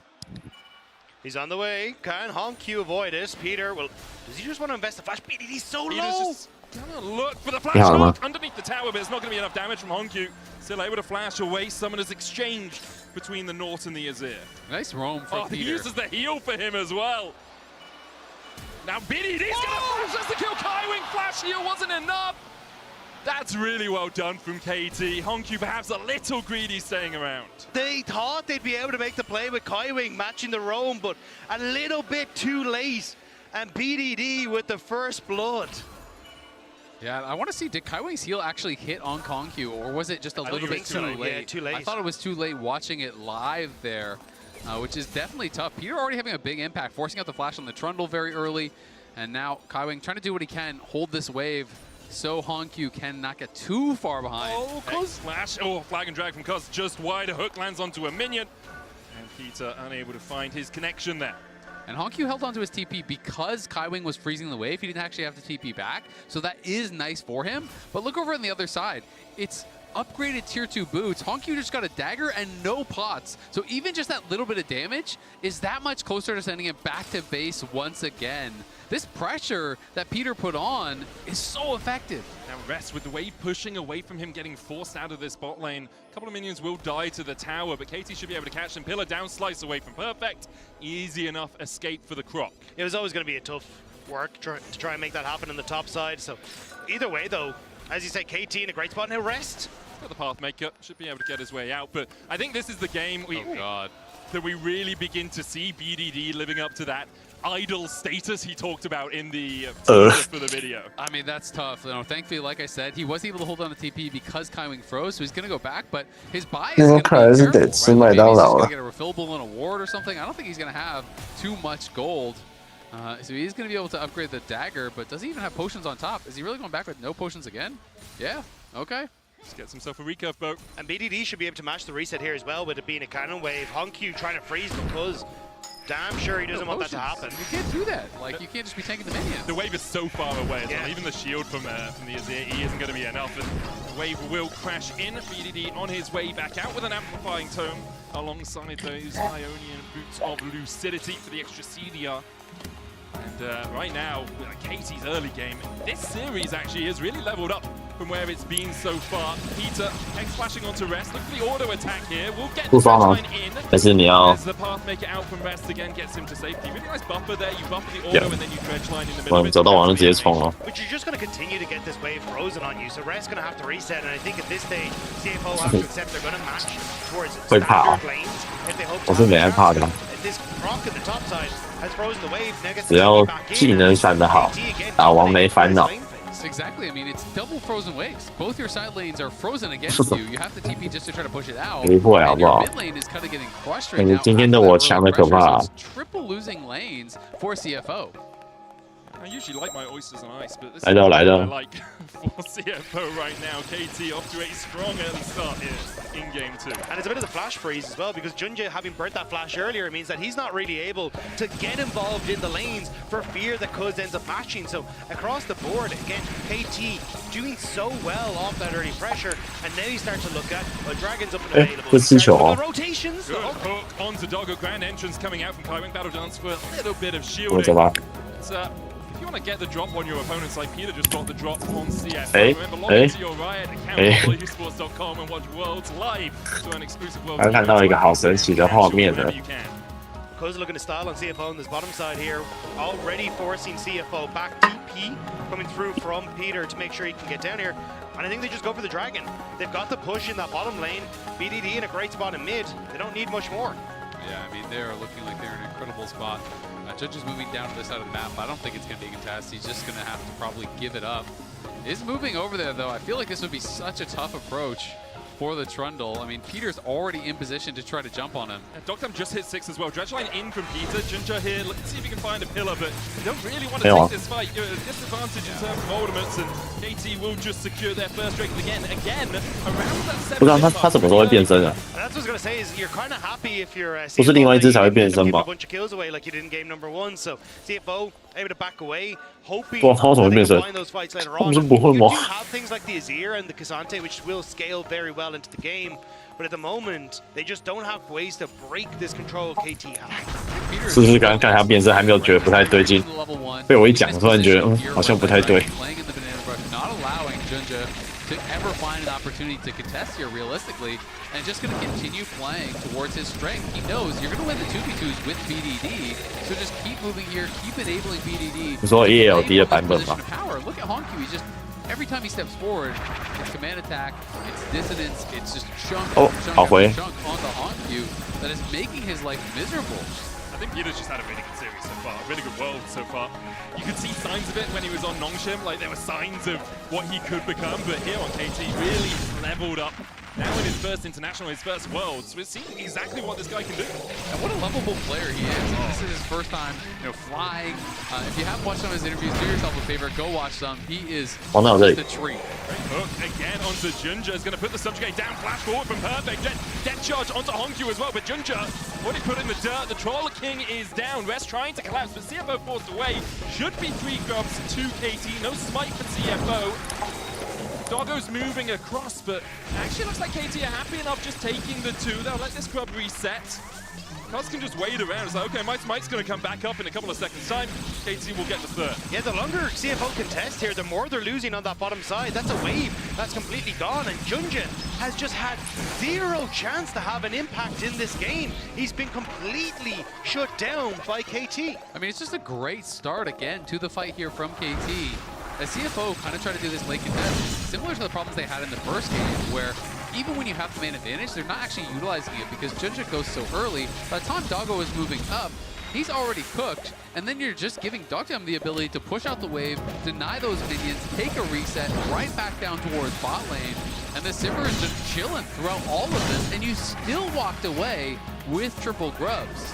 He's on the way. Can Hongq avoid this? Peter, well, does he just want to invest the flash? BDD's so low! Gonna look for the flash hook underneath the tower, but it's not going to be enough damage from Hongq. Still able to flash away. Summoners exchange between the Nort and the Azir. Nice roam from Peter. He uses the heal for him as well. Now BDD's going to flash just to kill Kaiwing. Flash heal wasn't enough. That's really well done from KT. Hongq perhaps a little greedy staying around. They thought they'd be able to make the play with Kaiwing matching the roam, but a little bit too late. And BDD with the first blood. Yeah, I want to see, did Kaiwing's heal actually hit on Kongq, or was it just a little bit too late? Yeah, too late. I thought it was too late watching it live there, which is definitely tough. Peter already having a big impact, forcing out the flash on the Trundle very early, and now Kaiwing trying to do what he can, hold this wave, so Hongq cannot get too far behind. Oh, Cuz flash. Oh, flag and drag from Cuz just wide. A hook lands onto a minion. And Peter unable to find his connection there. And Hongq held onto his TP because Kaiwing was freezing the wave. He didn't actually have to TP back, so that is nice for him. But look over on the other side. It's upgraded tier 2 boots. Hongq just got a dagger and no pots. So even just that little bit of damage is that much closer to sending it back to base once again. This pressure that Peter put on is so effective. Now Rest with the wave pushing away from him, getting forced out of this bot lane. A couple of minions will die to the tower, but KT should be able to catch them. Pillar down, slice away from Perfect. Easy enough escape for the Croc. It was always going to be a tough work to try and make that happen on the top side. So either way, though, as you say, KT in a great spot. Now Rest. Got the Pathmaker, should be able to get his way out. But I think this is the game that we really begin to see BDD living up to that idol status he talked about in the teaser for the video. I mean, that's tough. You know, thankfully, like I said, he was able to hold on to TP because Kaiwing froze, so he's going to go back, but his buy is going to be careful, right? Maybe he's just going to get a refillable in a ward or something. I don't think he's going to have too much gold. So he's going to be able to upgrade the dagger, but does he even have potions on top? Is he really going back with no potions again? Yeah, okay. Just gets himself a recurve boat. And BDD should be able to match the reset here as well, with it being a cannon wave. Hongq trying to freeze because damn sure he doesn't want that to happen. You can't do that. Like, you can't just be tanking the minions. The wave is so far away as well. Even the shield from the Azir isn't going to be enough. And the wave will crash in. BDD on his way back out with an amplifying tome alongside those Ionian boots of lucidity for the extra CDR. And right now, KT's early game, this series actually has really leveled up from where it's been so far. Peter X-flashing onto Rest. Look for the auto attack here. We'll get the line in. As the Pathmaker out from Rest again gets him to safety. Really nice buffer there. You buffer the auto and then you dredge line in the middle of it. But you're just going to continue to get this wave frozen on you. So Rest's going to have to reset. And I think at this stage, CFO have to accept they're going to match towards standard lanes if they hope to have a chance. This Croc at the top side has frozen the wave. Now gets the back in. Exactly. I mean, it's double frozen waves. Both your side lanes are frozen against you. You have to TP just to try to push it out. And your mid lane is kind of getting crushed right now. Triple losing lanes for CFO. I usually like my oysters on ice, but this is what I like for CFO right now. KT off to a strong early start here in game 2. And it's a bit of the flash freeze as well, because Junja having burnt that flash earlier means that he's not really able to get involved in the lanes for fear that Cuz ends up matching. So across the board, again, KT doing so well off that early pressure, and now you start to look at Dragon's up and available. Rotations. Good hook onto Doggo. Grand entrance coming out from Kaiwing. Battle Dance for a little bit of shielding. If you want to get the drop on your opponents, like Peter just got the drop on CFO. Remember, log into your Riot account on esports.com and watch Worlds live to an exclusive Worlds. Cuz looking to style on CFO on this bottom side here, already forcing CFO back. TP coming through from Peter to make sure he can get down here. And I think they just go for the Dragon. They've got the push in that bottom lane. BDD in a great spot in mid. They don't need much more. Yeah, I mean, they're looking like they're in an incredible spot. Judge is moving down to this side of the map. I don't think it's going to be a contest. He's just going to have to probably give it up. He's moving over there, though. I feel like this would be such a tough approach for the Trundle. I mean, Peter's already in position to try to jump on him. Doctam just hit 6 as well. Dredge line in from Peter. Junja here. Let's see if he can find a pillar, but you don't really want to take this fight. You're at a disadvantage in terms of ultimates, and KT will just secure their first strength again, around that 7. That's what I was going to say is you're kind of happy if you're give a bunch of kills away like you did in game number 1. So CFO able to back away, hoping they can find those fights later on. You do have things like the Azir and the K'Sante, which will scale very well into the game, but at the moment they just don't have ways to break this control KT has. 试试看看他变身，还没有觉得不太对劲。被我一讲，突然觉得好像不太对。 to ever find an opportunity to contest here realistically, and just going to continue playing towards his strength. He knows you're going to win the 2v2s with BDD, so just keep moving here, keep enabling BDD. 你说 ELD 的版本吗？ Look at Hongq, he's just, every time he steps forward, it's command attack, it's dissonance, it's just chunk onto Hongq that is making his life miserable. think Peter's just had a really good series so far, really good world so far. You could see signs of it when he was on Nongshim, like there were signs of what he could become, but here on KT really leveled up. Now in his first international, his first worlds, we're seeing exactly what this guy can do. And what a lovable player he is. This is his first time, flying. If you haven't watched some of his interviews, do yourself a favor, go watch some. He is just a treat. Great hook again onto Junja, is going to put the subjugate down, flash forward from Perfect. Dead charge onto Hongyu as well, but Junja already put in the dirt. The Troll King is down. Rest trying to collapse, but CFO forced away. Should be 3 grubs to KT. No smite for CFO. Doggo's moving across, but actually looks like KT are happy enough just taking the 2. They'll let this grub reset. Cuz can just wait around. It's like, okay, my smite's going to come back up in a couple of seconds' time. KT will get the 3rd. Yeah, the longer CFO contest here, the more they're losing on that bottom side. That's a wave that's completely gone, and Junja has just had 0 chance to have an impact in this game. He's been completely shut down by KT. I mean, it's just a great start again to the fight here from KT. The CFO kind of tried to do this late contest, similar to the problems they had in the first game, where even when you have the main advantage, they're not actually utilizing it because Junja goes so early. By the time Doggo is moving up, he's already cooked, and then you're just giving Dogtam the ability to push out the wave, deny those minions, take a reset, right back down towards bot lane, and the Sivir is just chilling throughout all of this, and you still walked away with triple grubs.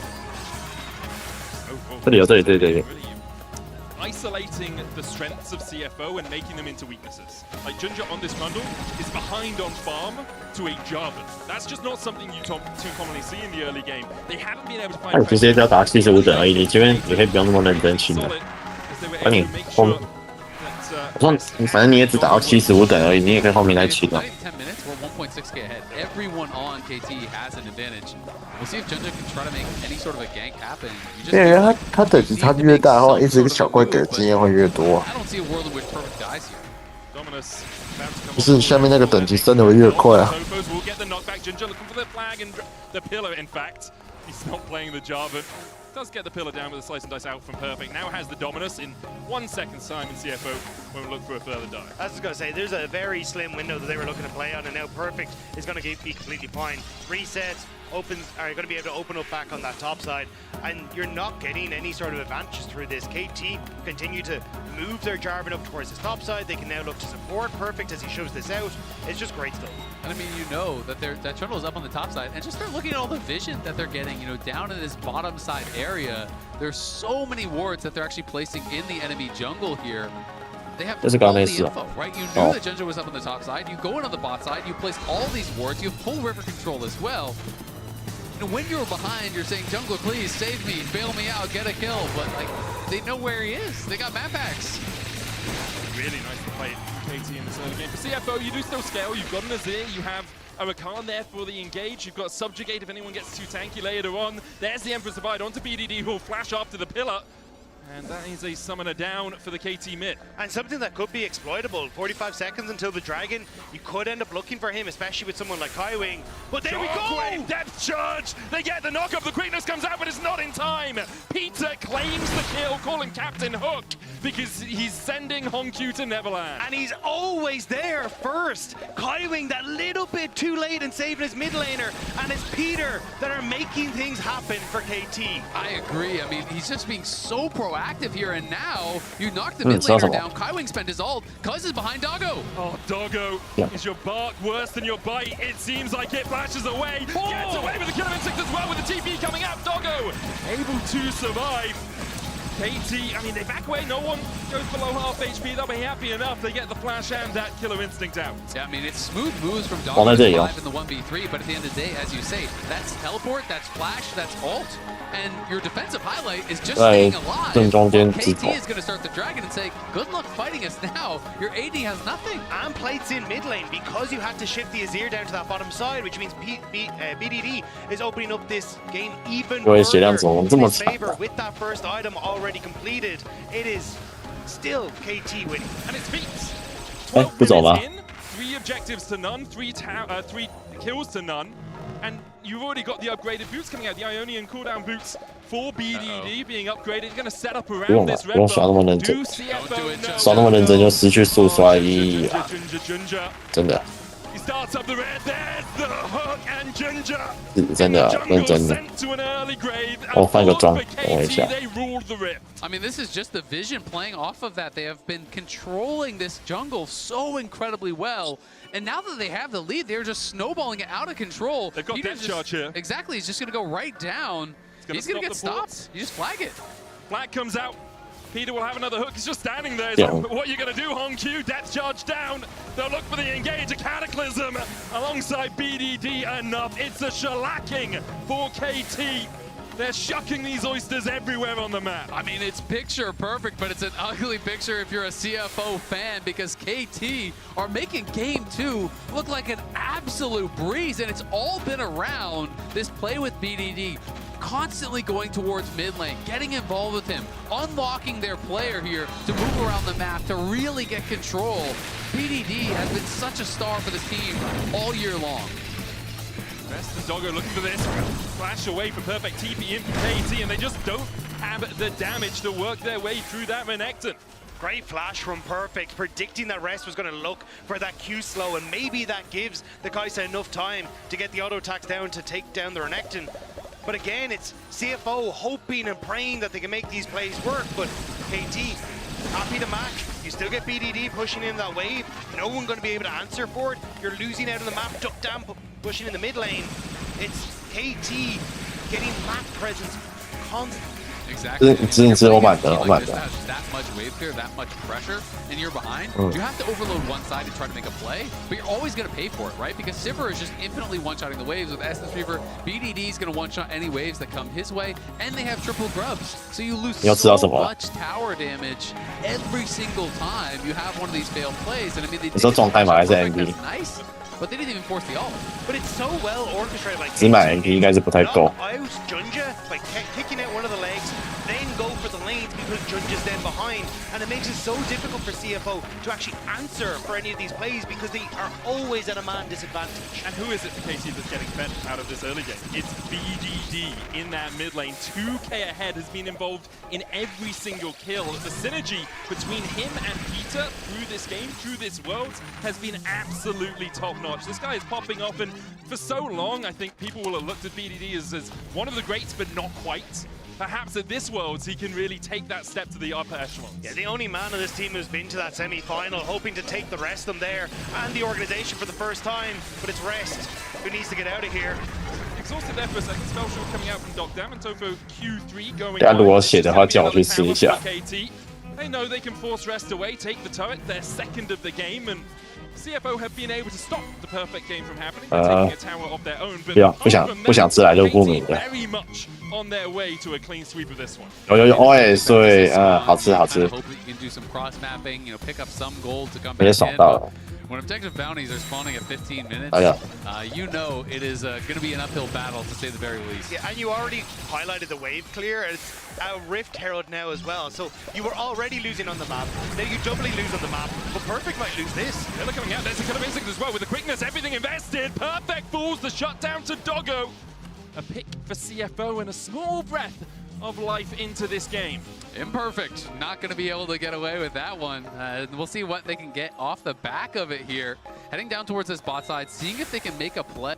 Isolating the strengths of CFO and making them into weaknesses. Like Junja on this bundle is behind on farm to a Jarvan. That's just not something you too commonly see in the early game. They haven't been able to find. 直接要打75等而已，你这边也可以不用那么认真清的。那你后，我说反正你也只打到75等而已，你也可以后面再清的。1.6k ahead. Everyone on KT has an advantage. We'll see if Junja can try to make any sort of a gank happen. 对，他等级差距越大的话，一直小怪给的经验会越多。 I don't see a world in which Perfect dies here. Dominus 不是下面那个等级升的会越快啊。 will get the knockback. Junja looking for the flag and the pillar. In fact, he's not playing the Jarvan. Does get the pillar down with a slice and dice out from Perfect. Now has the Dominus in 1 second's time, and CFO won't look for a further dive. I was going to say, there's a very slim window that they were looking to play on, and now Perfect is going to be completely fine. Resets, are going to be able to open up back on that top side, and you're not getting any sort of advantages through this. KT continue to move their Jarvan up towards his top side. They can now look to support Perfect as he shows this out. It's just great stuff. And I mean, you know that that Trundle is up on the top side, and just start looking at all the vision that they're getting, down in this bottom side area. There's so many wards that they're actually placing in the enemy jungle here. They have all the info, right? You knew that Junja was up on the top side. You go into the bot side, you place all these wards, you have full river control as well. When you're behind, you're saying, jungler, please save me, bail me out, get a kill. But they know where he is. They got map packs. Really nice to play KT in this early game. For CFO, you do still scale. You've got an Azir, you have a Rakan there for the engage. You've got Subjugate if anyone gets too tanky later on. There's the Emperor's Divide onto BDD, who will flash after the pillar. And that is a summoner down for the KT mid. And something that could be exploitable. 45 seconds until the Dragon. You could end up looking for him, especially with someone like Kaiwing. But there we go! Depth charge! They get the knock-up. The quickness comes out, but it's not in time. Peter claims the kill, calling Captain Hook, because he's sending Hongyu to Neverland. And he's always there first. Kaiwing that little bit too late in saving his mid laner. And it's Peter that are making things happen for KT. I agree. I mean, he's just being so proactive here, and now you knock the mid laner down. Kaiwing spent his ult. Cuz is behind Doggo. Oh, Doggo, is your bark worse than your bite? It seems like it flashes away. Gets away with the killer instinct as well with the TP coming out. Doggo able to survive. KT, I mean, they back away. No one goes below half HP. They'll be happy enough. They get the flash and that killer instinct out. Yeah, I mean, it's smooth moves from Doggo in the 1v3, but at the end of the day, as you say, that's teleport, that's flash, that's ult, and your defensive highlight is just staying alive. KT is going to start the Dragon and say, good luck fighting us now. Your AD has nothing. And plates in mid lane because you had to shift the Azir down to that bottom side, which means BDD is opening up this game even further in his favor with that first item already completed. It is still KT winning. And it's beats. 12 minutes in, 3 objectives to none, 3 kills to none, and you've already got the upgraded boots coming out, the Ionian cooldown boots for BDD being upgraded. You're going to set up around this red buff. Do CFO know? 少那么认真就失去速刷意义啊！真的。He's starts up the red. There's the hook and Ginger. 是真的认真的。 Sent to an early grave. 我换个装，等我一 KT, 下。 they ruled the rift. I mean, this is just the vision playing off of that. They have been controlling this jungle so incredibly well. And now that they have the lead, they're just snowballing it out of control. They've got Peter's depth charge here. Exactly. He's just going to go right down. He's going to get stopped. You just flag it. Flag comes out. Peter will have another hook. He's just standing there. Yeah. Like, what are you going to do, Hong Q? Depth charge down. They'll look for the engage. A Cataclysm alongside BDD enough. It's a shellacking for KT. They're shucking these oysters everywhere on the map. I mean, it's picture perfect, but it's an ugly picture if you're a CFO fan because KT are making game 2 look like an absolute breeze, and it's all been around this play with BDD. Constantly going towards mid lane, getting involved with him, unlocking their player here to move around the map to really get control. BDD has been such a star for this team all year long. Rest of Doggo looking for this. Flash away from perfect TP in from KT, and they just don't have the damage to work their way through that Renekton. Great flash from Perfect, predicting that Rest was going to look for that Q slow, and maybe that gives the Kaisa enough time to get the auto attacks down to take down the Renekton. But again, it's CFO hoping and praying that they can make these plays work, but KT, happy to match. You still get BDD pushing in that wave. No one going to be able to answer for it. You're losing out on the map, duck down, pushing in the mid lane. It's KT getting map presence constantly. Exactly. Like that much wave clear, that much pressure, and you're behind. You have to overload one side to try to make a play, but you're always going to pay for it, right? Because Sivir is just infinitely one-shotting the waves with Essence Reaver. BDD is going to one-shot any waves that come his way, and they have triple grubs. So you lose so much tower damage every single time you have one of these failed plays. And I mean, they did that's nice, but they didn't even force the ult. But it's so well orchestrated. Like 只买 MP 应该是不太够。 out Junja by kicking out one of the legs, then go for the lanes because Junja's then behind, and it makes it so difficult for CFO to actually answer for any of these plays because they are always at a man disadvantage. And who is it for KT that's getting fed out of this early game? It's BDD in that mid lane. 2K ahead has been involved in every single kill. The synergy between him and Peter through this game, through this world, has been absolutely top-notch. This guy is popping off, and for so long, I think people will have looked at BDD as one of the greats, but not quite. Perhaps at this Worlds, he can really take that step to the upper echelons. Yeah, the only man on this team who's been to that semi-final, hoping to take the rest of them there, and the organization for the first time, but it's Rest who needs to get out of here. Exhausted there for a second. Spell shot coming out from Dogdam, and Tofo Q3 going 等下如果写的话，最好去试一下。 KT. They know they can force Rest away, take the turret, they're second of the game, and CFO have been able to stop the perfect game from happening. They're taking a tower of their own, but 不想吃来就不明的。 very much on their way to a clean sweep of this one. 有，哎，对，好吃。 Hope that you can do some cross mapping, you know, pick up some gold to come 有点 back 爽 in. 到了。 When objective bounties are spawning at 15 minutes, you know it is going to be an uphill battle to say the very least. Yeah, and you already highlighted the wave clear. It's a Rift Herald now as well. So you were already losing on the map. Now you doubly lose on the map. But Perfect might lose this. They're coming out. There's a kind of instinct as well with the quickness. Everything invested. Perfect falls the shutdown to Doggo. A pick for CFO and a small breath of life into this game. Imperfect, not going to be able to get away with that one. We'll see what they can get off the back of it here. Heading down towards this bot side, seeing if they can make a play.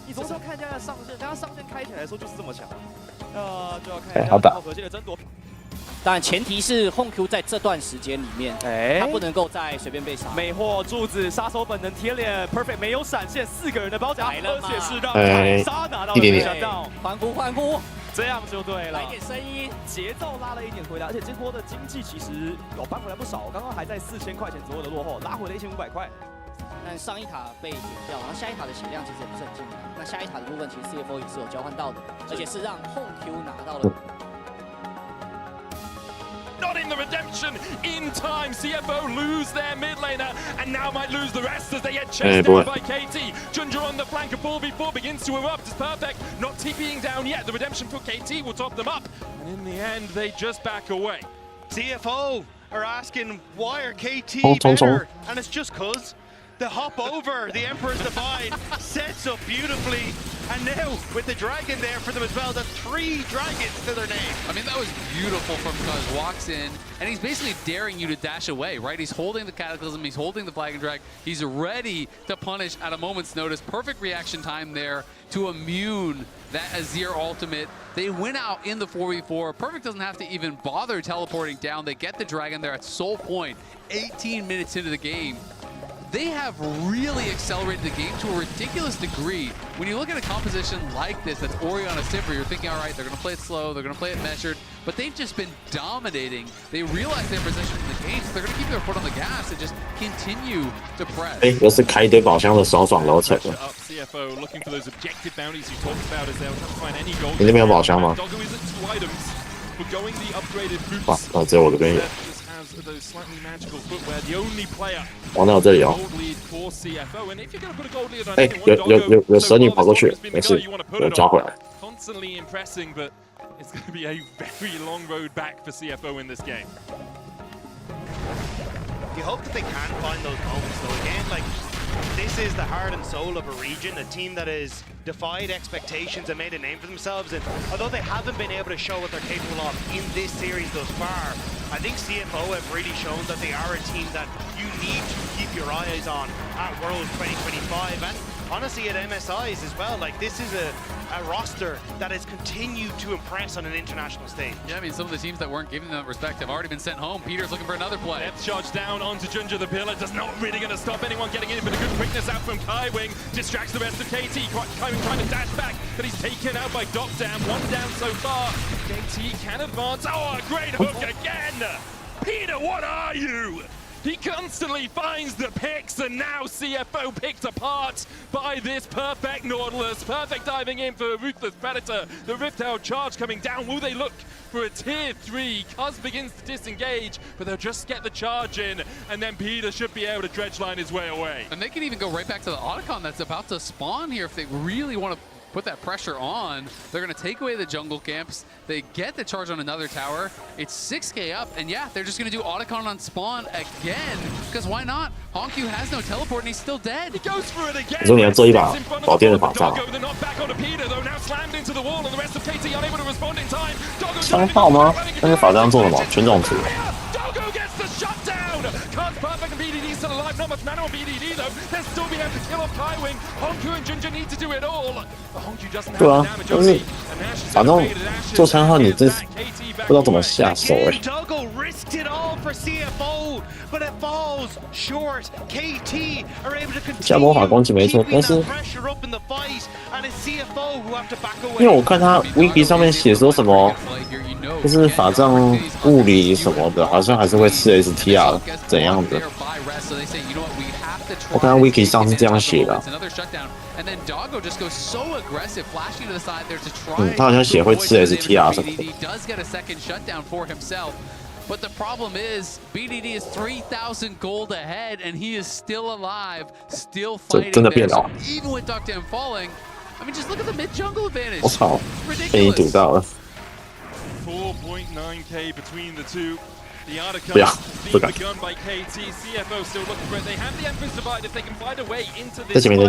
你从时候看人家的上线，人家上线开起来的时候就是这么强，就要看好打。核心的争夺。当然前提是 Hong Q 在这段时间里面，他不能够再随便被杀。魅惑柱子，杀手本能贴脸 ，Perfect 没有闪现，4个人的包夹，而且是让凯莎拿到了shut down。欢呼，这样就对了。来点声音，节奏拉了一点回来，而且这波的经济其实有扳回来不少，刚刚还在4000块钱左右的落后，拉回了1500块。 但上一塔被点掉，然后下一塔的血量其实也不是很惊人。那下一塔的部分其实 CFO 也是有交换到的，而且是让 Hong Q 拿到了。 Not in the redemption in time. CFO lose their mid laner and now might lose the rest as they get chased down by KT. Junja on the flank, a 4v4 begins to erupt. It's Perfect, not TPing down yet. The redemption for KT will top them up. And in the end, they just back away. CFO are asking, why are KT better? And it's just cause the hop over the Emperor's Divide sets up beautifully. And now with the dragon there for them as well, the 3 dragons to their name. I mean, that was beautiful from Cuz. Walks in, and he's basically daring you to dash away, right? He's holding the Cataclysm, he's holding the Flag and Drag. He's ready to punish at a moment's notice. Perfect reaction time there to immune that Azir ultimate. They win out in the 4v4. Perfect doesn't have to even bother teleporting down. They get the Dragon there at Soul Point, 18 minutes into the game. They have really accelerated the game to a ridiculous degree. When you look at a composition like this, that's Orion and Sivir, you're thinking, all right, they're going to play it slow, they're going to play it measured, but they've just been dominating. They realize their position in the game, so they're going to keep their foot on the gas and just continue to press. 又是开一堆宝箱的爽爽流程了。 CFO looking for those objective bounties you talked about as they'll find any gold. 你那边有宝箱吗？ Doggo is at 2 items. For going the upgraded boots. 哇，那只有我这边有。 Those slightly magical footwear, the only player. 哦，那我这里有。 Gold lead for CFO, and if you're going to put a gold lead on 哎， anyone, 有蛇女跑过去，没事，我抓回来。 Constantly impressing, but it's going to be a very long road back for CFO in this game. You hope that they can find those moments though. Again, like, this is the heart and soul of a region, a team that has defied expectations and made a name for themselves. And although they haven't been able to show what they're capable of in this series thus far, I think CFO have really shown that they are a team that you need to keep your eyes on at Worlds 2025. And honestly, at MSIs as well. Like, this is a roster that has continued to impress on an international stage. Yeah, I mean, some of the teams that weren't giving them respect have already been sent home. Peter's looking for another play. Depth charge down onto Junja the Pillar. Does not really going to stop anyone getting in, but a good quickness out from Kaiwing distracts the rest of KT. Kaiwing trying to dash back, but he's taken out by Dockdown. 1 down so far. KT can advance. Oh, a great hook again! Peter, what are you? He constantly finds the picks, and now CFO picked apart by this perfect Nautilus. Perfect diving in for a Ruthless Predator. The Rift Herald charge coming down. Will they look for a tier 3? Cuz begins to disengage, but they'll just get the charge in, and then Peter should be able to dredgeline his way away. And they can even go right back to the Otacon that's about to spawn here if they really want to put that pressure on. They're going to take away the jungle camps. They get the charge on another tower. It's 6k up, and yeah, they're just going to do Otacon on spawn again, because why not? Honkyu has no teleport, and he's still dead. He goes for it again. 你说你要做一把宝剑的法杖？ They're not back onto Peter, though, now slammed into the wall, and the rest of KT unable to respond in time. 枪炮吗？那是法杖做的吗？全种图。 Doggo gets the shutdown! Cuz perfect and BDD still alive. Not much mana on BDD though. They'll still be able to kill off Kaiwing. Honku and Junja need to do it all. But Honku doesn't have the damage. 但是反正做枪号你这不知道怎么下手哎。 Doggo risked it all for CFO, but it falls short. KT are able to continue 加魔法攻击没错，但是 pressure up in the fight, and it's CFO who have to back away. 因为我看他 wiki 上面写说什么，就是法杖物理什么的，好像还是会吃 STR 怎样的。我看他 wiki 上是这样写的。他好像写会吃 STR 什么的。 But the problem is, BDD is 3,000 gold ahead, and he is still alive, still fighting there. So even with Duckdown falling, I mean, just look at the mid jungle advantage. 我操，被你堵到了。 4.9k between the two. The Arctic being begun by KT. CFO still looking for it. They have the Empress Divide if they can find a way into this 在前面，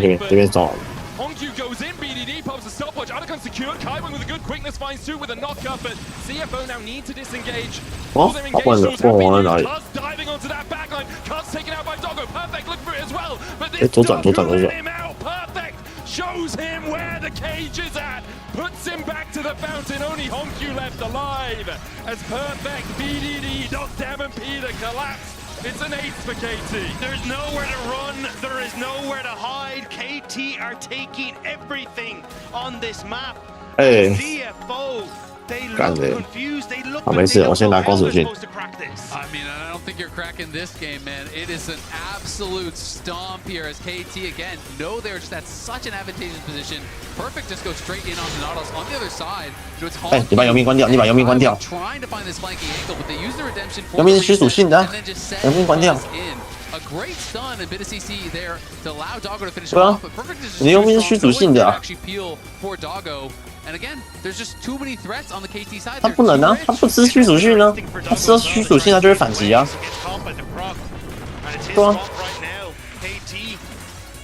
Hongju goes in, BDD pops a stopwatch. Otacon secured. Kaiwing with a good quickness finds 2 with a knockup, but CFO now need to disengage. 哦，换了，换完了哪里？ Cuz diving onto that backline. Cuz taken out by Doggo. Perfect look for it as well. But 哎， this 左转，左转，左转。 him out. Perfect shows him where the cage is at. Puts him back to the fountain. Only Honkyu left alive. As Perfect, BDD, Dockdown and Peter collapse. It's an ace for KT. There's nowhere to run. There is nowhere to hide. KT are taking everything on this map. CFO, they look confused. They look like they don't know how they're supposed to crack this. I mean, I don't think you're cracking this game, man. It is an absolute stomp here as KT, again, know they're just at such an advantageous position. Perfect just goes straight in onto Nautilus. On the other side, you know, it's hard. 你把游民关掉，你把游民关掉。 Trying to find this flanking angle, but they use the redemption for 游民是虚属性的，游民关掉。 A great stun and bit of CC there to allow Doggo to finish it off, but Perfect is just 你游民是虚属性的。 actually peel for Doggo. And again, there's just too many threats on the KT side. 他不能啊，他不吃虚属性呢，他吃到虚属性他就会反击啊。对啊。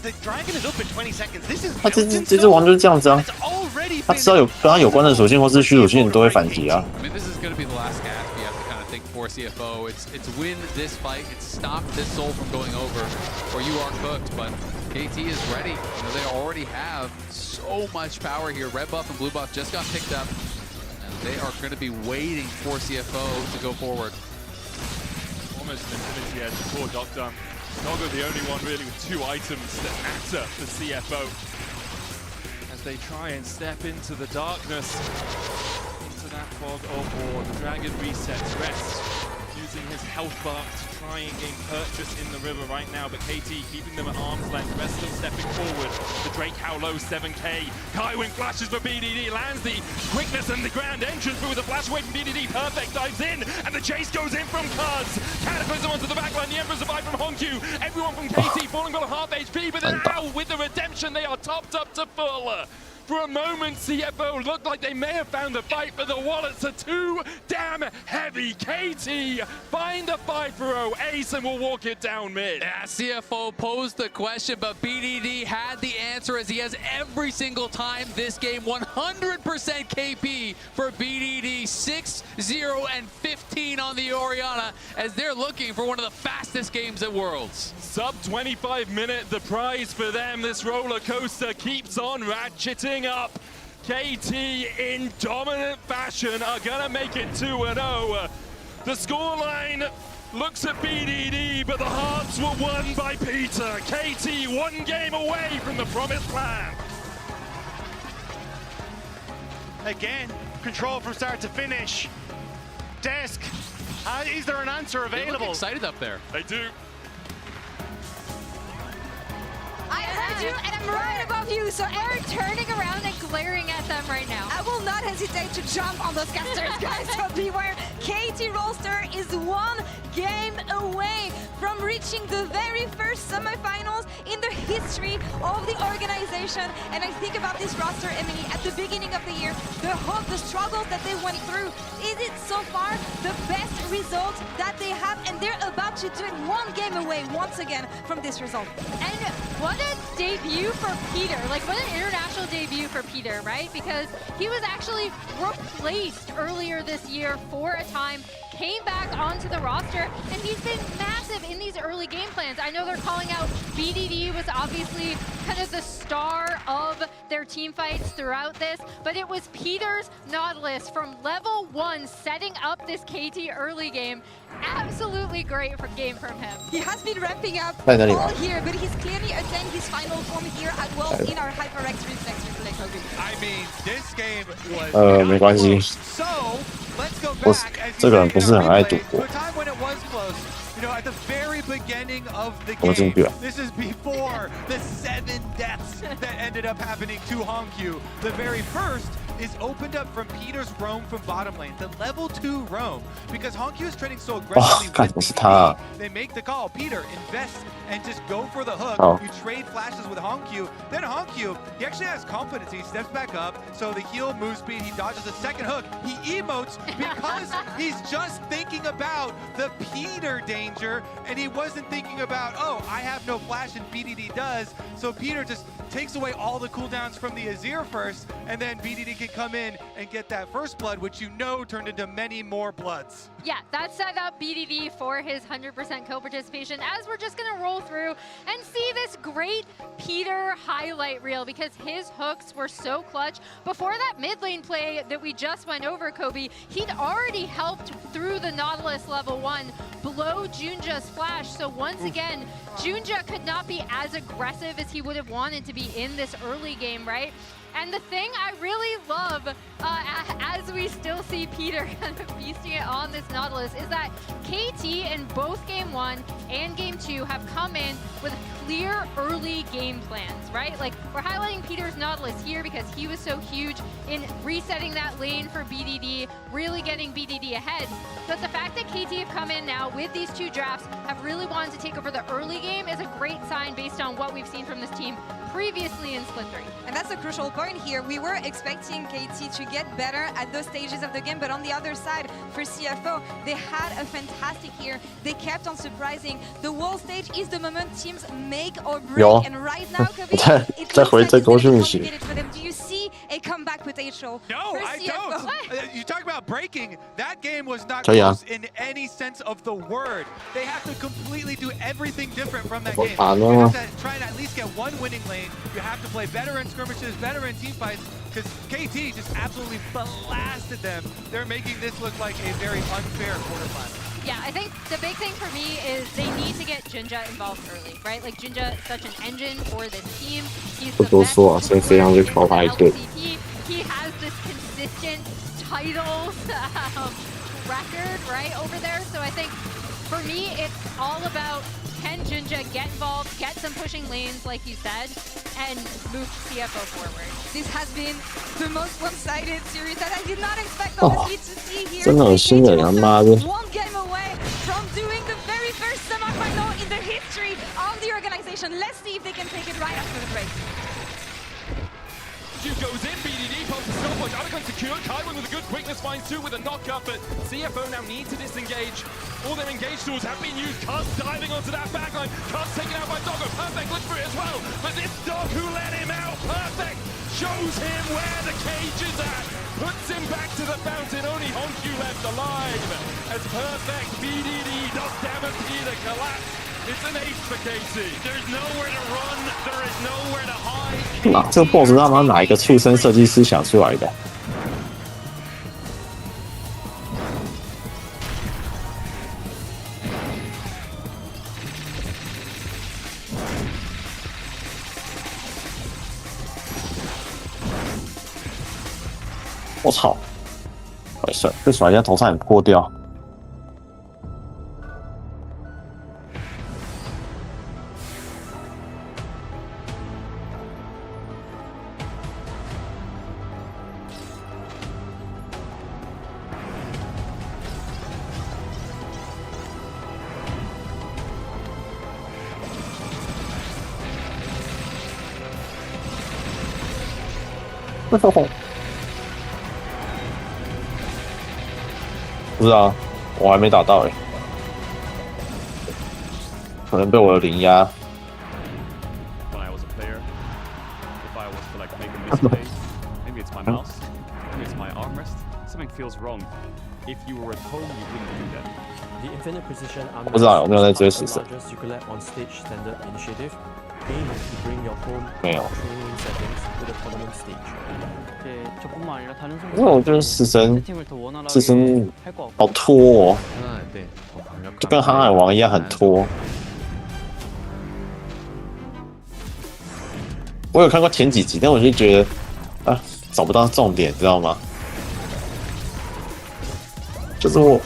The dragon is up in 20 seconds. This is 他这只王就是这样子啊。他只要有跟他有关的属性或是虚属性都会反击啊。I mean, this is going to be the last gasp you have to kind of think for CFO. It's win this fight. It's stop this soul from going over, or you are cooked. But KT is ready. You know, they already have so much power here. Red buff and blue buff just got picked up, and they are going to be waiting for CFO to go forward. Almost an infinity edge before Doctor. Doggo the only one really with 2 items that matter for CFO. As they try and step into the darkness, into that fog of war. The dragon resets, rest, using his health bar to try and gain purchase in the river right now, but KT keeping them at arm's length, rest of them stepping forward. The Drake how low, 7k. Kaiwing flashes for BDD, lands the quickness and the grand entrance, but with a flash away from BDD, perfect dives in, and the chase goes in from Cuz. Cataclysm onto the backline, the Emperor survived from Honkyu. Everyone from KT falling on a half HP, but then now with the redemption, they are topped up to full. For a moment, CFO looked like they may have found the fight, but the wallets are too damn heavy. KT find the 5-0 ace and will walk it down mid. Yeah, CFO posed the question, but BDD had the answer as he has every single time this game. 100% KP for BDD, 6-0 and 15 on the Orianna as they're looking for one of the fastest games at Worlds. Sub 25 minute, the prize for them. This roller coaster keeps on ratcheting up. KT in dominant fashion are gonna make it 2-0. The scoreline looks at BDD, but the hearts were won by Peter. KT 1 game away from the promised land. Again, control from start to finish. Desk, is there an answer available? They look excited up there. They do. I heard you, and I'm right above you, so Eric turning around and glaring at them right now. I will not hesitate to jump on those casters, guys, so beware. KT roster is 1 game away from reaching the very first semifinals in the history of the organization. And I think about this roster, Emily, at the beginning of the year, the hope, the struggles that they went through, is it so far the best result that they have? And they're about to do it 1 game away once again from this result. And what a debut for Peter. Like, what an international debut for Peter, right? Because he was actually replaced earlier this year for a time, came back onto the roster, and he's been massive in these early game plans. I know they're calling out BDD was obviously kind of the star of their team fights throughout this, but it was Peter's Nautilus from level 1 setting up this KT early game. Absolutely great game from him. He has been ramping up all here, but he's clearly attained his final form here at Worlds in our HyperX Reflex replay. I mean, this game was 没关系。 So let's go 我 back as 这个人不是很爱赌 to 博 a。time when it was close. You know, at the very beginning of the 我进 game, 去了。 this is before the 7 deaths that ended up happening to Honkyu. The very first is opened up from Peter's roam from bottom lane, the level 2 roam, because Honkyu is trending so aggressively with 看不是他。 they make the call. Peter, invest and just go for the hook. Oh. You trade flashes with Honkyu. Then Honkyu, he actually has confidence. He steps back up. So the heal move speed, he dodges a second hook. He emotes because he's just thinking about the Peter danger, and he wasn't thinking about, oh, I have no flash and BDD does. So Peter just takes away all the cooldowns from the Azir first, and then BDD can come in and get that first blood, which you know turned into many more bloods. Yeah, that set up BDD for his 100% co-participation, as we're just gonna roll through and see this great Peter highlight reel, because his hooks were so clutch. Before that mid lane play that we just went over, Kobe, he'd already helped through the Nautilus level 1 blow Junja's flash. So once again, Junja could not be as aggressive as he would have wanted to be in this early game, right? And the thing I really love, as we still see Peter kind of feasting it on this Nautilus, is that KT in both Game 1 and Game 2 have come in with clear early game plans, right? Like, we're highlighting Peter's Nautilus here because he was so huge in resetting that lane for BDD, really getting BDD ahead. But the fact that KT have come in now with these 2 drafts, have really wanted to take over the early game, is a great sign based on what we've seen from this team previously in Split 3. And that's a crucial point here. We were expecting KT to get better at those stages of the game, but on the other side, for CFO, they had a fantastic year. They kept on surprising The world stage is the moment teams make or break. 有 And right now, Kobe, 再回这多讯息。 for them. Do you see a comeback potential? No, I don't. You talk about breaking. That game was not 可以啊。 close in any sense of the word. They have to completely do everything different from that game. 打 You 呢 have to try and at least get one winning lane. You have to play better in skirmishes, better in team fights, because KT just absolutely blasted them. They're making this look like a very unfair quarterfinal. Yeah, I think the big thing for me is they need to get Jinja involved early, right? Like Jinja is such an engine for this team. He's 不 the 多 best 说啊，先这样就淘汰一队。 LCP. He has this consistent titles record, right, over there. So I think for me, it's all about can Jinja get involved, get some pushing lanes, like you said, and move CFO forward. This has been the most one-sided series that I did not expect honestly to see here. 真恶心的，他妈的！ One game away from doing the very first semi-final in the history of the organization. Let's see if they can take it right after the break. Juke goes in, BDD pulls the stopwatch, Awaken secured, Kaiwan with a good quickness finds two with a knockup, but CFO now need to disengage. All their engage tools have been used, Cuz diving onto that backline, Cuz taken out by Doggo, Perfect looks for it as well, but this dog who let him out, Perfect, shows him where the cage is at, puts him back to the fountain, only Honkyu left alive, as Perfect, BDD, knocked down and Peter collapse. It's an ace for KC. There's nowhere to run, there is nowhere to hide. 哪这个 BOSS 他妈哪一个畜生设计师想出来的？我操！没事，被甩一下头差点破掉。不知道，我还没打到可能被我的零压。When I was a player, if I was to like make a misplay, maybe it's my mouse, maybe it's my armrest. Something feels wrong. If you were at home, you wouldn't do that. The infinite precision 不知道有没有在追死神？ you collect on stage standard initiative. Aim is to bring your home 没有。 training settings to the tournament stage. 因为我觉得死神好拖哦，就跟航海王一样很拖。我有看过前几集，但我就觉得啊，找不到重点，知道吗？就是我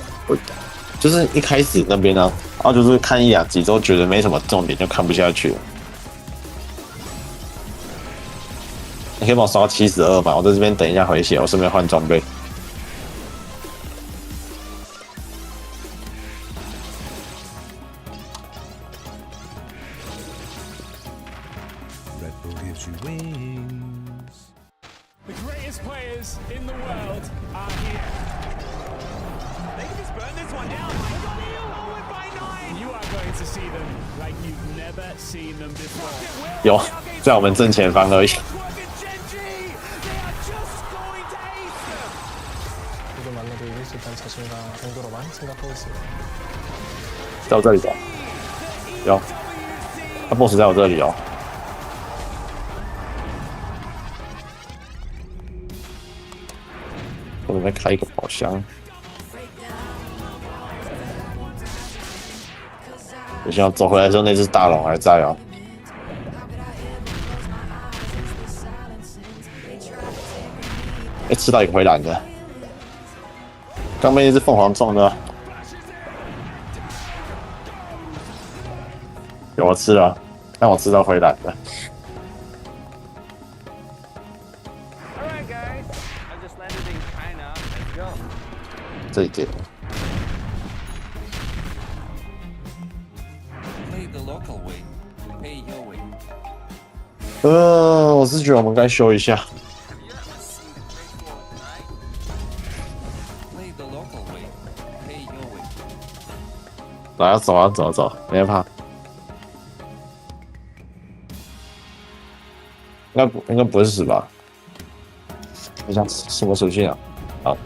就是一开始那边呢，然后就是看一两集之后觉得没什么重点，就看不下去了。你可以帮我刷到72嘛？我在这边等一下回血，我顺便换装备。Red Bull gives you wings. The greatest players in the world are here. They can just burn this one down. You are going to see them like you've never seen them before. 有，在我们正前方而已。 누굴 만나도 이길 수 있다는 자신감 정도로만 생각하고 있습니다. 在我这里的，有，他 BOSS 在我这里哦。我准备开一个宝箱。我想走回来的时候，那只大龙还在哦。吃到一个回蓝的。 刚被那只凤凰撞的，有我吃了，但我吃到回蓝的。这一点。 Play the local way, pay your way. 我是觉得我们该修一下。 Play the local way, pay your way. 走啊，走，没害怕。应该不会死吧？你想什么属性啊？好，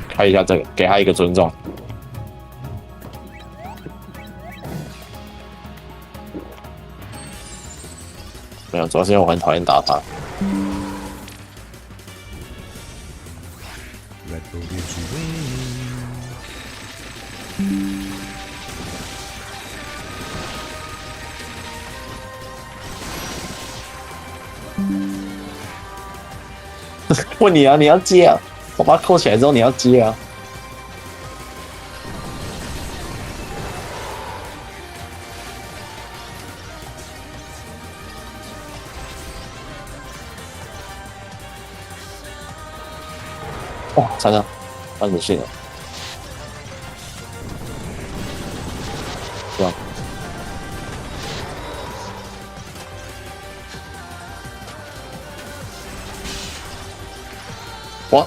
开一下这个，给他一个尊重。没有，主要是因为我很讨厌打他。Red Bull gives you wings. 问你啊，你要接啊！我把它扣起来之后，你要接啊！哇，惨了，半死性了，对吧？哇！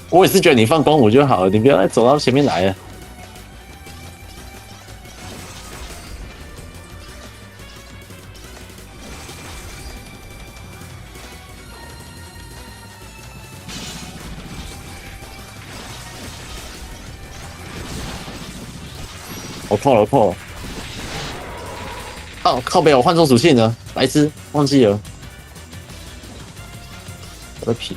我也是觉得你放光武就好了，你不要再走到前面来了。我破了！靠北，我换错属性了，白痴，忘记了。我的皮。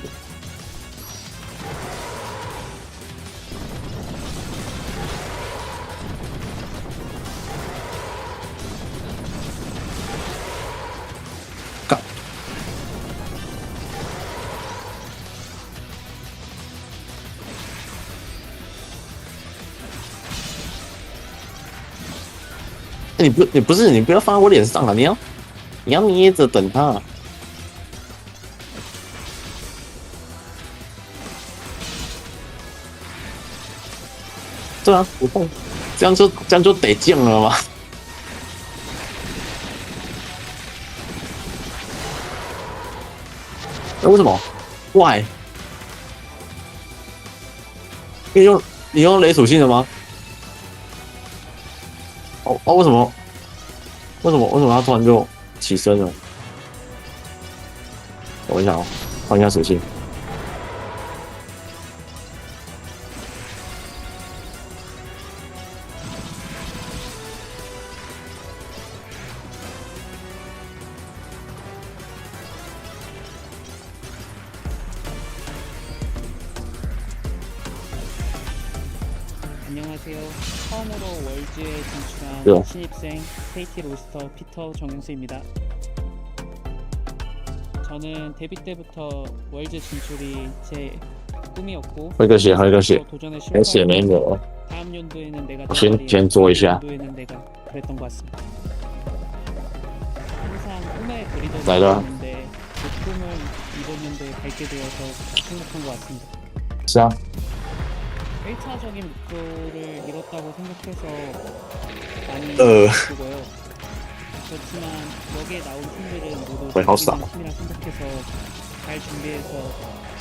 你不要放在我脸上了，你要捏着等他。对啊，不碰，这样就得降了吗？为什么 ？Why？ 你用雷属性的吗？为什么他突然就起身了？等一下换一下属性。안녕하세요. 처음으로 월즈에 진출한 신입생 KT 로스터 피터 정영수입니다. 저는 데뷔 때부터 월즈 진출이 제 꿈이었고 도전에 실패하고 다음 연도에는 내가 연도에는 내가 그랬던 것 같습니다. 항상 꿈에 그리던 있는데 그 꿈을 이번 연도에 밟게 되어서 행복한 것 같습니다. 是啊。 1차적인 목표를 이뤘다고 생각해서 많이 기쁘고요. 그렇지만 여기에 나온 팀들은 모두 자기는 팀이라 생각해서 잘 준비해서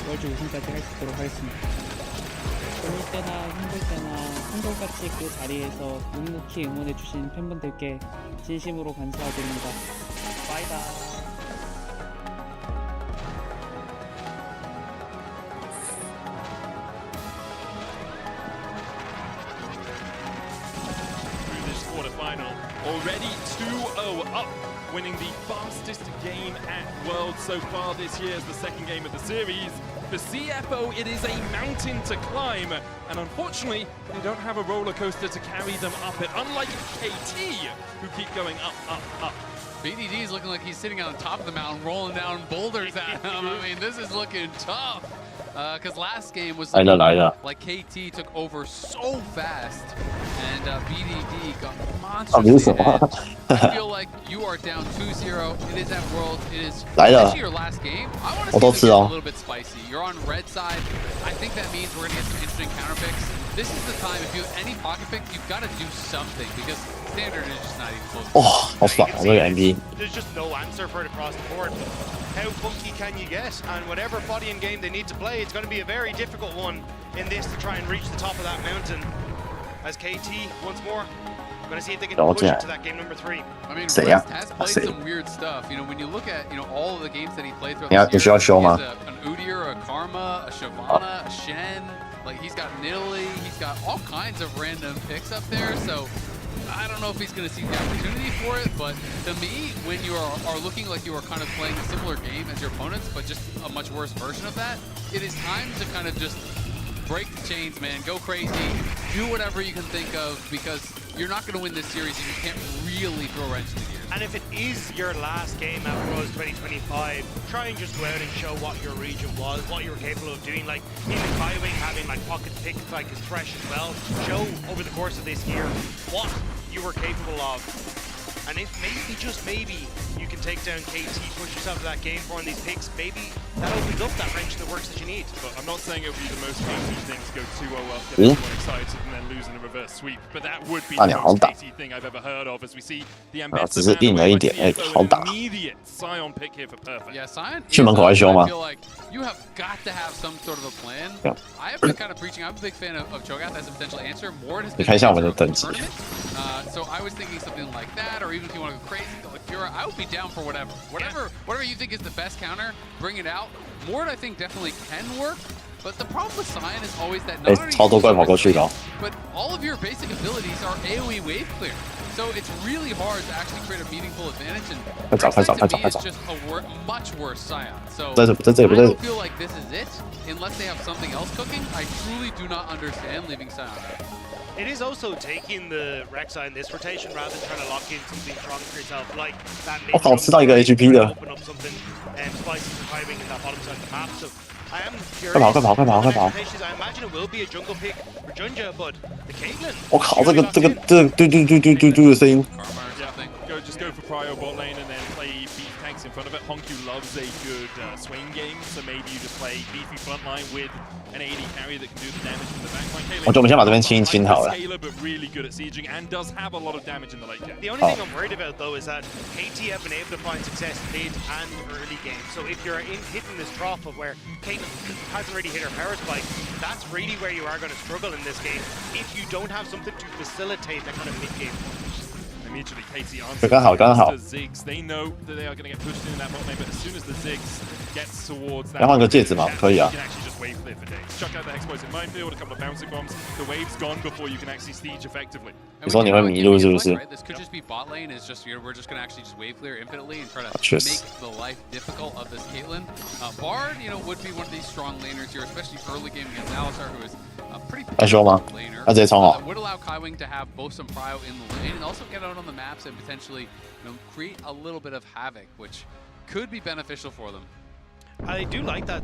월즈 우승까지 할 수 있도록 하겠습니다. 좋을 때나 힘들 때나 한결같이 그 자리에서 묵묵히 응원해주신 팬분들께 진심으로 감사드립니다. 바이바이. Already 2-0 up, winning the fastest game at Worlds so far this year as the second game of the series. For CFO, it is a mountain to climb, and unfortunately, they don't have a roller coaster to carry them up it, unlike KT, who keep going up. BDD is looking like he's sitting on top of the mountain, rolling down boulders at him. I mean, this is looking tough. Because last game was like KT took over so fast, and BDD got monstrously ahead. I feel like you are down 2-0. It is at Worlds. It is actually your last game. I want to see it get a little bit spicy. You're on red side. I think that means we're going to get some interesting counter picks. This is the time. If you have any pocket picks, you've got to do something because standard is just not even close. Oh, how's that? There's just no answer for it across the board. How funky can you get? And whatever body and game they need to play, it's going to be a very difficult one in this to try and reach the top of that mountain. As KT once more, going to see if they can push it to that game number 3. I mean, Rest has played some weird stuff. You know, when you look at all of the games that he played throughout this year, he has an Udyr, a Karma, a Shyvana, a Shen. Like he's got Nidalee, he's got all kinds of random picks up there. So I don't know if he's going to see the opportunity for it, but to me, when you are looking like you are kind of playing a similar game as your opponents, but just a much worse version of that, it is time to kind of just break the chains, man. Go crazy. Do whatever you can think of, because you're not going to win this series if you can't really throw a wrench in the gears. And if it is your last game at Worlds 2025, try and just go out and show what your region was, what you were capable of doing. Like in the Kaiwing, having like pocket picks like is fresh as well. Show over the course of this year what you were capable of. And if maybe, just maybe, you can take down KT, push yourself to that game 4 on these picks, maybe that opens up that wrench in the works that you need. But I'm not saying it would be the most KT thing to go 2-0 up, get everyone excited, and then lose in a reverse sweep. But that would be the most KT thing I've ever heard of, as we see the ambassador immediate Sion pick here for perfect. Yeah, Sion is, I feel like you have got to have some sort of a plan. I have been kind of preaching, I'm a big fan of Cho'Gath as a potential answer. More has been tournament. So I was thinking something like that, or even if you want to go crazy, go like Pura, I would be down for whatever. Whatever you think is the best counter, bring it out. Mord, I think, definitely can work, but the problem with Sion is always that not only but all of your basic abilities are AoE wave clear. So it's really hard to actually create a meaningful advantage, and to me, it's just a much worse Sion. So I don't feel like this is it, unless they have something else cooking. I truly do not understand leaving Sion out. It is also taking the Rek'Sai in this rotation rather than trying to lock in something strong for yourself, like that mid open up something and spicy for Kaiwing in that bottom side of the map. So I am curious. I imagine it will be a jungle pick for Junja, but the Caitlyn. Just go for prio bot lane and then play beef tanks in front of it. Honku loves a good swing game, so maybe you just play beefy front line with an AD carry that can do the damage from the backline. 我觉得我们先把这边清一清好了。 But really good at sieging and does have a lot of damage in the late game. The only thing I'm worried about though is that KT have been able to find success mid and early game. So if you're hitting this trough of where Caitlyn hasn't really hit her power spike, that's really where you are going to struggle in this game if you don't have something to facilitate that kind of mid game. Immediately, KT answers the Ziggs. They know that they are going to get pushed in that bot lane, but as soon as the Ziggs gets towards that, you can actually just wave clear for days. Chuck out the explosive minefield, a couple of bouncing bombs. The wave's gone before you can actually siege effectively. This could just be bot lane. Is just we're just going to actually just wave clear infinitely and try to make the life difficult of this Caitlyn. Bard, would be one of these strong laners here, especially early game against Alistar, who is a pretty laner. Would allow Kaiwing to have both some prio in the lane and also get out on the maps and potentially create a little bit of havoc, which could be beneficial for them. I do like that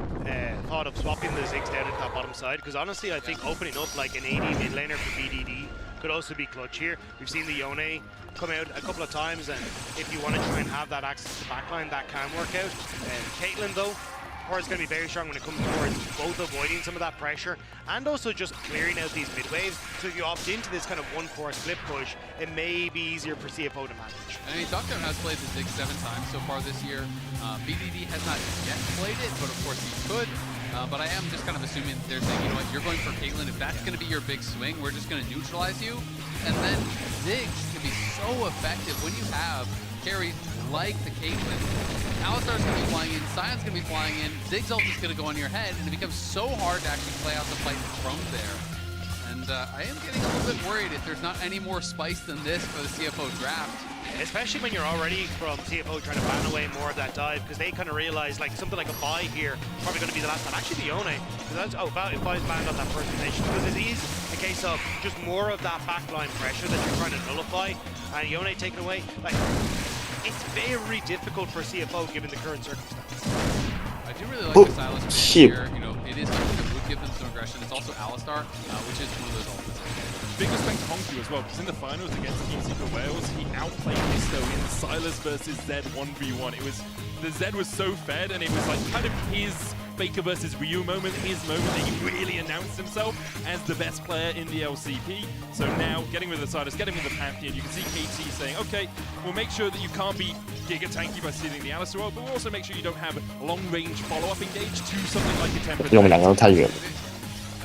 thought of swapping the Ziggs down at that bottom side, because honestly I think opening up like an AD mid laner for BDD could also be clutch here. We've seen the Yone come out a couple of times, and if you want to try and have that access to backline, that can work out. Caitlyn though, is going to be very strong when it comes towards both avoiding some of that pressure and also just clearing out these mid waves. So if you opt into this kind of one-core split push, it may be easier for CFO to manage. I mean, Doctor has played the Ziggs 7 times so far this year. BDD has not yet played it, but of course he could. But I am just kind of assuming they're saying, you know what, you're going for Caitlyn. If that's going to be your big swing, we're just going to neutralize you. And then Ziggs can be so effective when you have carries like the Caitlyn. Alistar's going to be flying in, Sion's going to be flying in, Ziggs ult is going to go on your head, and it becomes so hard to actually play out the fight from there. And I am getting a little bit worried if there's not any more spice than this for the CFO draft. Especially when you're already from CFO trying to ban away more of that dive, because they kind of realize like something like a buy here is probably going to be the last time. Actually the Yone, because that's, if I was banned on that first rotation, because it is a case of just more of that backline pressure that you're trying to nullify, and Yone taken away, like it's very difficult for CFO given the current circumstances. I do really like the Silas here, it is something that would give them some aggression. It's also Alistar, which is one of those ultimates. Big respect to Honku as well, because in the finals against Team Secret Wales, he outplayed Misto in Silas versus Zed 1v1. The Zed was so fed, and it was like kind of his Faker versus Ryu moment, his moment that he really announced himself as the best player in the LCP. So now, getting rid of the Silas, getting rid of the Pantheon, you can see KT saying, okay, we'll make sure that you can't be giga tanky by stealing the Alistar ult, but we'll also make sure you don't have long-range follow-up engage to something like a Tempered.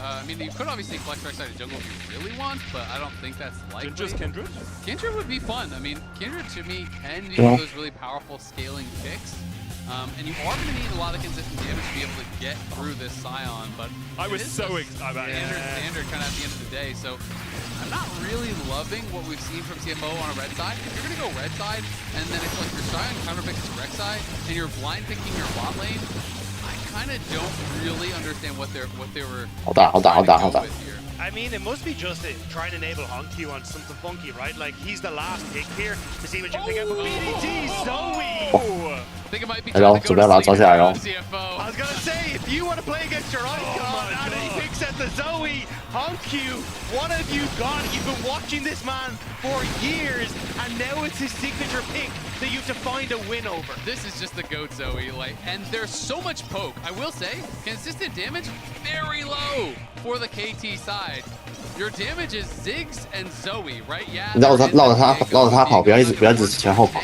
I mean, you could obviously flex right side of jungle if you really want, but I don't think that's likely. Just Kindred? Kindred would be fun. I mean, Kindred to me can do those really powerful scaling picks. And you are going to need a lot of consistent damage to be able to get through this Scion, but I was so excited about it. Standard kind of at the end of the day, so I'm not really loving what we've seen from CFO on a red side. If you're going to go red side, and then it's like your Scion counter picks to rec side, and you're blind picking your bot lane, I kind of don't really understand what they were trying to go with here. I mean, it must be just trying to enable Honku on something funky, right? Like, he's the last pick here to see what you pick up with BDT, Zoe! I think it might be trying to go to sleep CFO. I was going to say, if you want to play against your icon and he picks at the Zoe, Honku, what have you got? You've been watching this man for years, and now it's his signature pick that you have to find a win over. This is just the GOAT Zoe, like, and there's so much poke. I will say, consistent damage, very low for the KT side. Your damage is Ziggs and Zoe, right? Yeah. 绕着他跑，不要一直前后跑，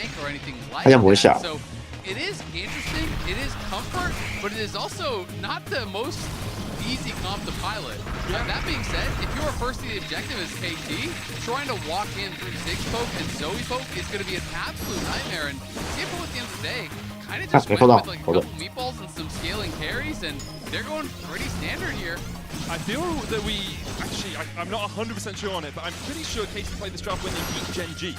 他这样不会下。 So it is interesting, it is comfort, but it is also not the most easy comp to pilot. That being said, if you are first to the objective as KT, trying to walk in through Ziggs poke and Zoe poke is going to be an absolute nightmare. And CFO at the end of the day kind of just went with like a couple meatballs and some scaling carries, and they're going pretty standard here. I feel that I'm not 100% sure on it, but I'm pretty sure KT played this draft when they beat Gen G.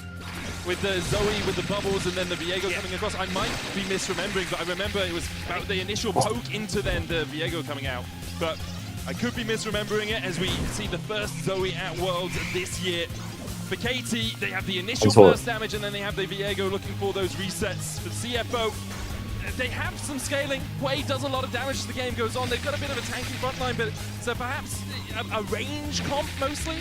With the Zoe, with the bubbles, and then the Viego coming across. I might be misremembering, but I remember it was about the initial poke into then the Viego coming out. But I could be misremembering it as we see the first Zoe at Worlds this year. For KT, they have the initial burst damage, and then they have the Viego looking for those resets. For CFO, they have some scaling. Quay does a lot of damage as the game goes on. They've got a bit of a tanky frontline, but so perhaps a range comp mostly?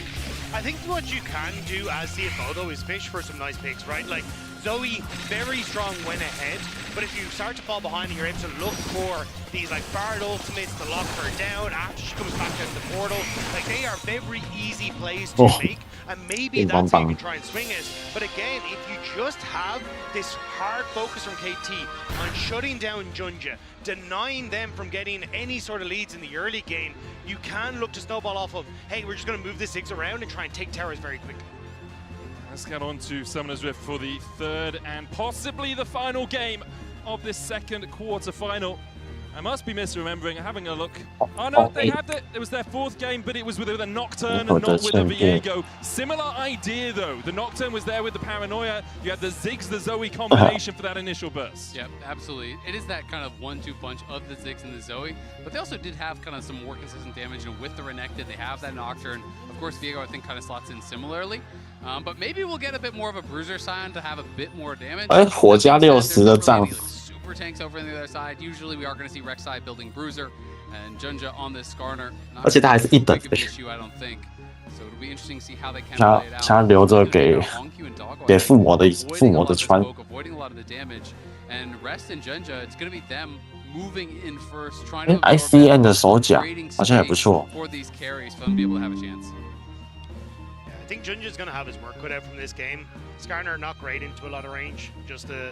I think what you can do as CFO though is fish for some nice picks, right? Like Zoe, very strong when ahead, but if you start to fall behind and you're able to look for these like Bard ultimates to lock her down after she comes back out the portal, like they are very easy plays to make, and maybe that's how you can try and swing it. But again, if you just have this hard focus from KT on shutting down Junja, denying them from getting any sort of leads in the early game, you can look to snowball off of, hey, we're just going to move the Ziggs around and try and take towers very quickly. Let's get on to Summoner's Rift for the third and possibly the final game of this second quarter-final. I must be misremembering, having a look. Oh no, they had it was their fourth game, but it was with a Nocturne and not with a Viego. Similar idea though. The Nocturne was there with the Paranoia. You had the Ziggs, the Zoe combination for that initial burst. Yep, absolutely. It is that kind of 1-2 punch of the Ziggs and the Zoe, but they also did have kind of some more consistent damage, and with the Renekton, they have that Nocturne. Of course, Viego, I think, kind of slots in similarly. But maybe we'll get a bit more of a Bruiser Scion to have a bit more damage. 火加60的仗。 Super tanks over on the other side. Usually we are going to see Rek'Sai building Bruiser and Junja on this Skarner. 而且他还是一等的。 issue, I don't think. So it'll be interesting to see how they can play it out. 他留着给附魔的穿。 Avoiding a lot of the damage, and Rest and Junja, it's going to be them moving in first, trying to ICN 的手甲好像也不错。 for these carries for them to be able to have a chance. I think Junja's going to have his work cut out from this game. Skarner not great into a lot of range. Just the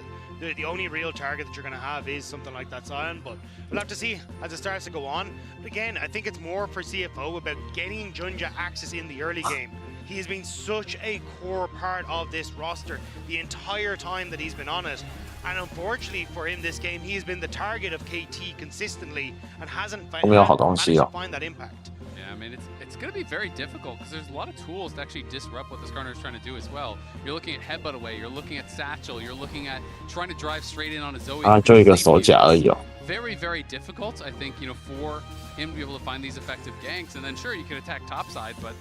only real target that you're going to have is something like that Scion, but we'll have to see as it starts to go on. But again, I think it's more for CFO about getting Junja access in the early game. He has been such a core part of this roster the entire time that he's been on it. And unfortunately for him this game, he has been the target of KT consistently and hasn't managed to find that impact. Yeah, I mean, it's going to be very difficult because there's a lot of tools to actually disrupt what the Skarner is trying to do as well. You're looking at Headbutt away, you're looking at Satchel, you're looking at trying to drive straight in on a Zoe. 就一个手甲而已哦。 Very, very difficult, I think, for him to be able to find these effective ganks. And then sure, you could attack topside, but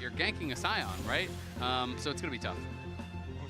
you're ganking a Scion, right? So it's going to be tough.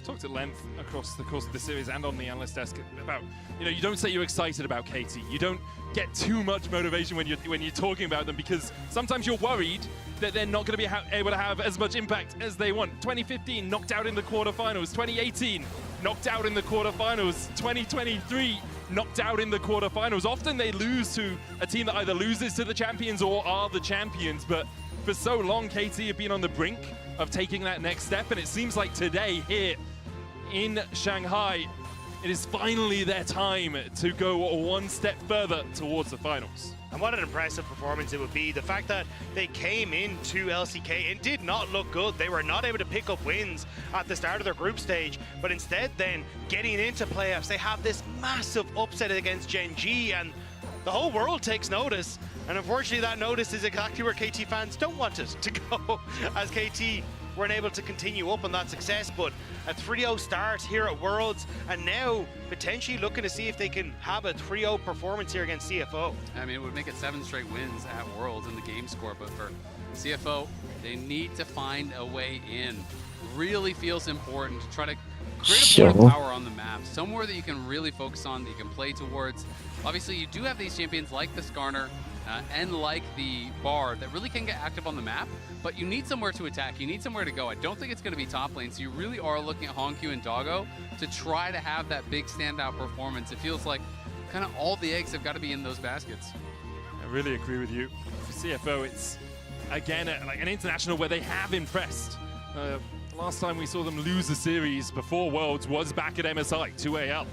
talked at length across the course of the series and on the analyst desk about, you don't say you're excited about KT. You don't get too much motivation when you're talking about them, because sometimes you're worried that they're not going to be able to have as much impact as they want. 2015, knocked out in the quarterfinals. 2018, knocked out in the quarterfinals. 2023, knocked out in the quarterfinals. Often they lose to a team that either loses to the champions or are the champions, but for so long, KT have been on the brink of taking that next step, and it seems like today here in Shanghai, it is finally their time to go one step further towards the finals. And what an impressive performance it would be. The fact that they came into LCK and did not look good. They were not able to pick up wins at the start of their group stage, but instead then getting into playoffs, they have this massive upset against Gen G, and the whole world takes notice. And unfortunately that notice is exactly where KT fans don't want it to go, as KT weren't able to continue up on that success. But a 3-0 start here at Worlds, and now potentially looking to see if they can have a 3-0 performance here against CFO. I mean, it would make it 7 straight wins at Worlds in the game score, but for CFO, they need to find a way in. Really feels important to try to create a point of power on the map, somewhere that you can really focus on, that you can play towards. Obviously, you do have these champions like the Skarner and like the Bard that really can get active on the map, but you need somewhere to attack, you need somewhere to go. I don't think it's going to be top lane, so you really are looking at Hongq and Doggo to try to have that big standout performance. It feels like kind of all the eggs have got to be in those baskets. I really agree with you. For CFO, it's, again, like an international where they have impressed. Last time we saw them lose a series before Worlds was back at MSI, 2-0 up.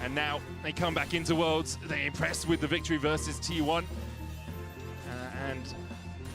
And now they come back into Worlds. They impressed with the victory versus T1. And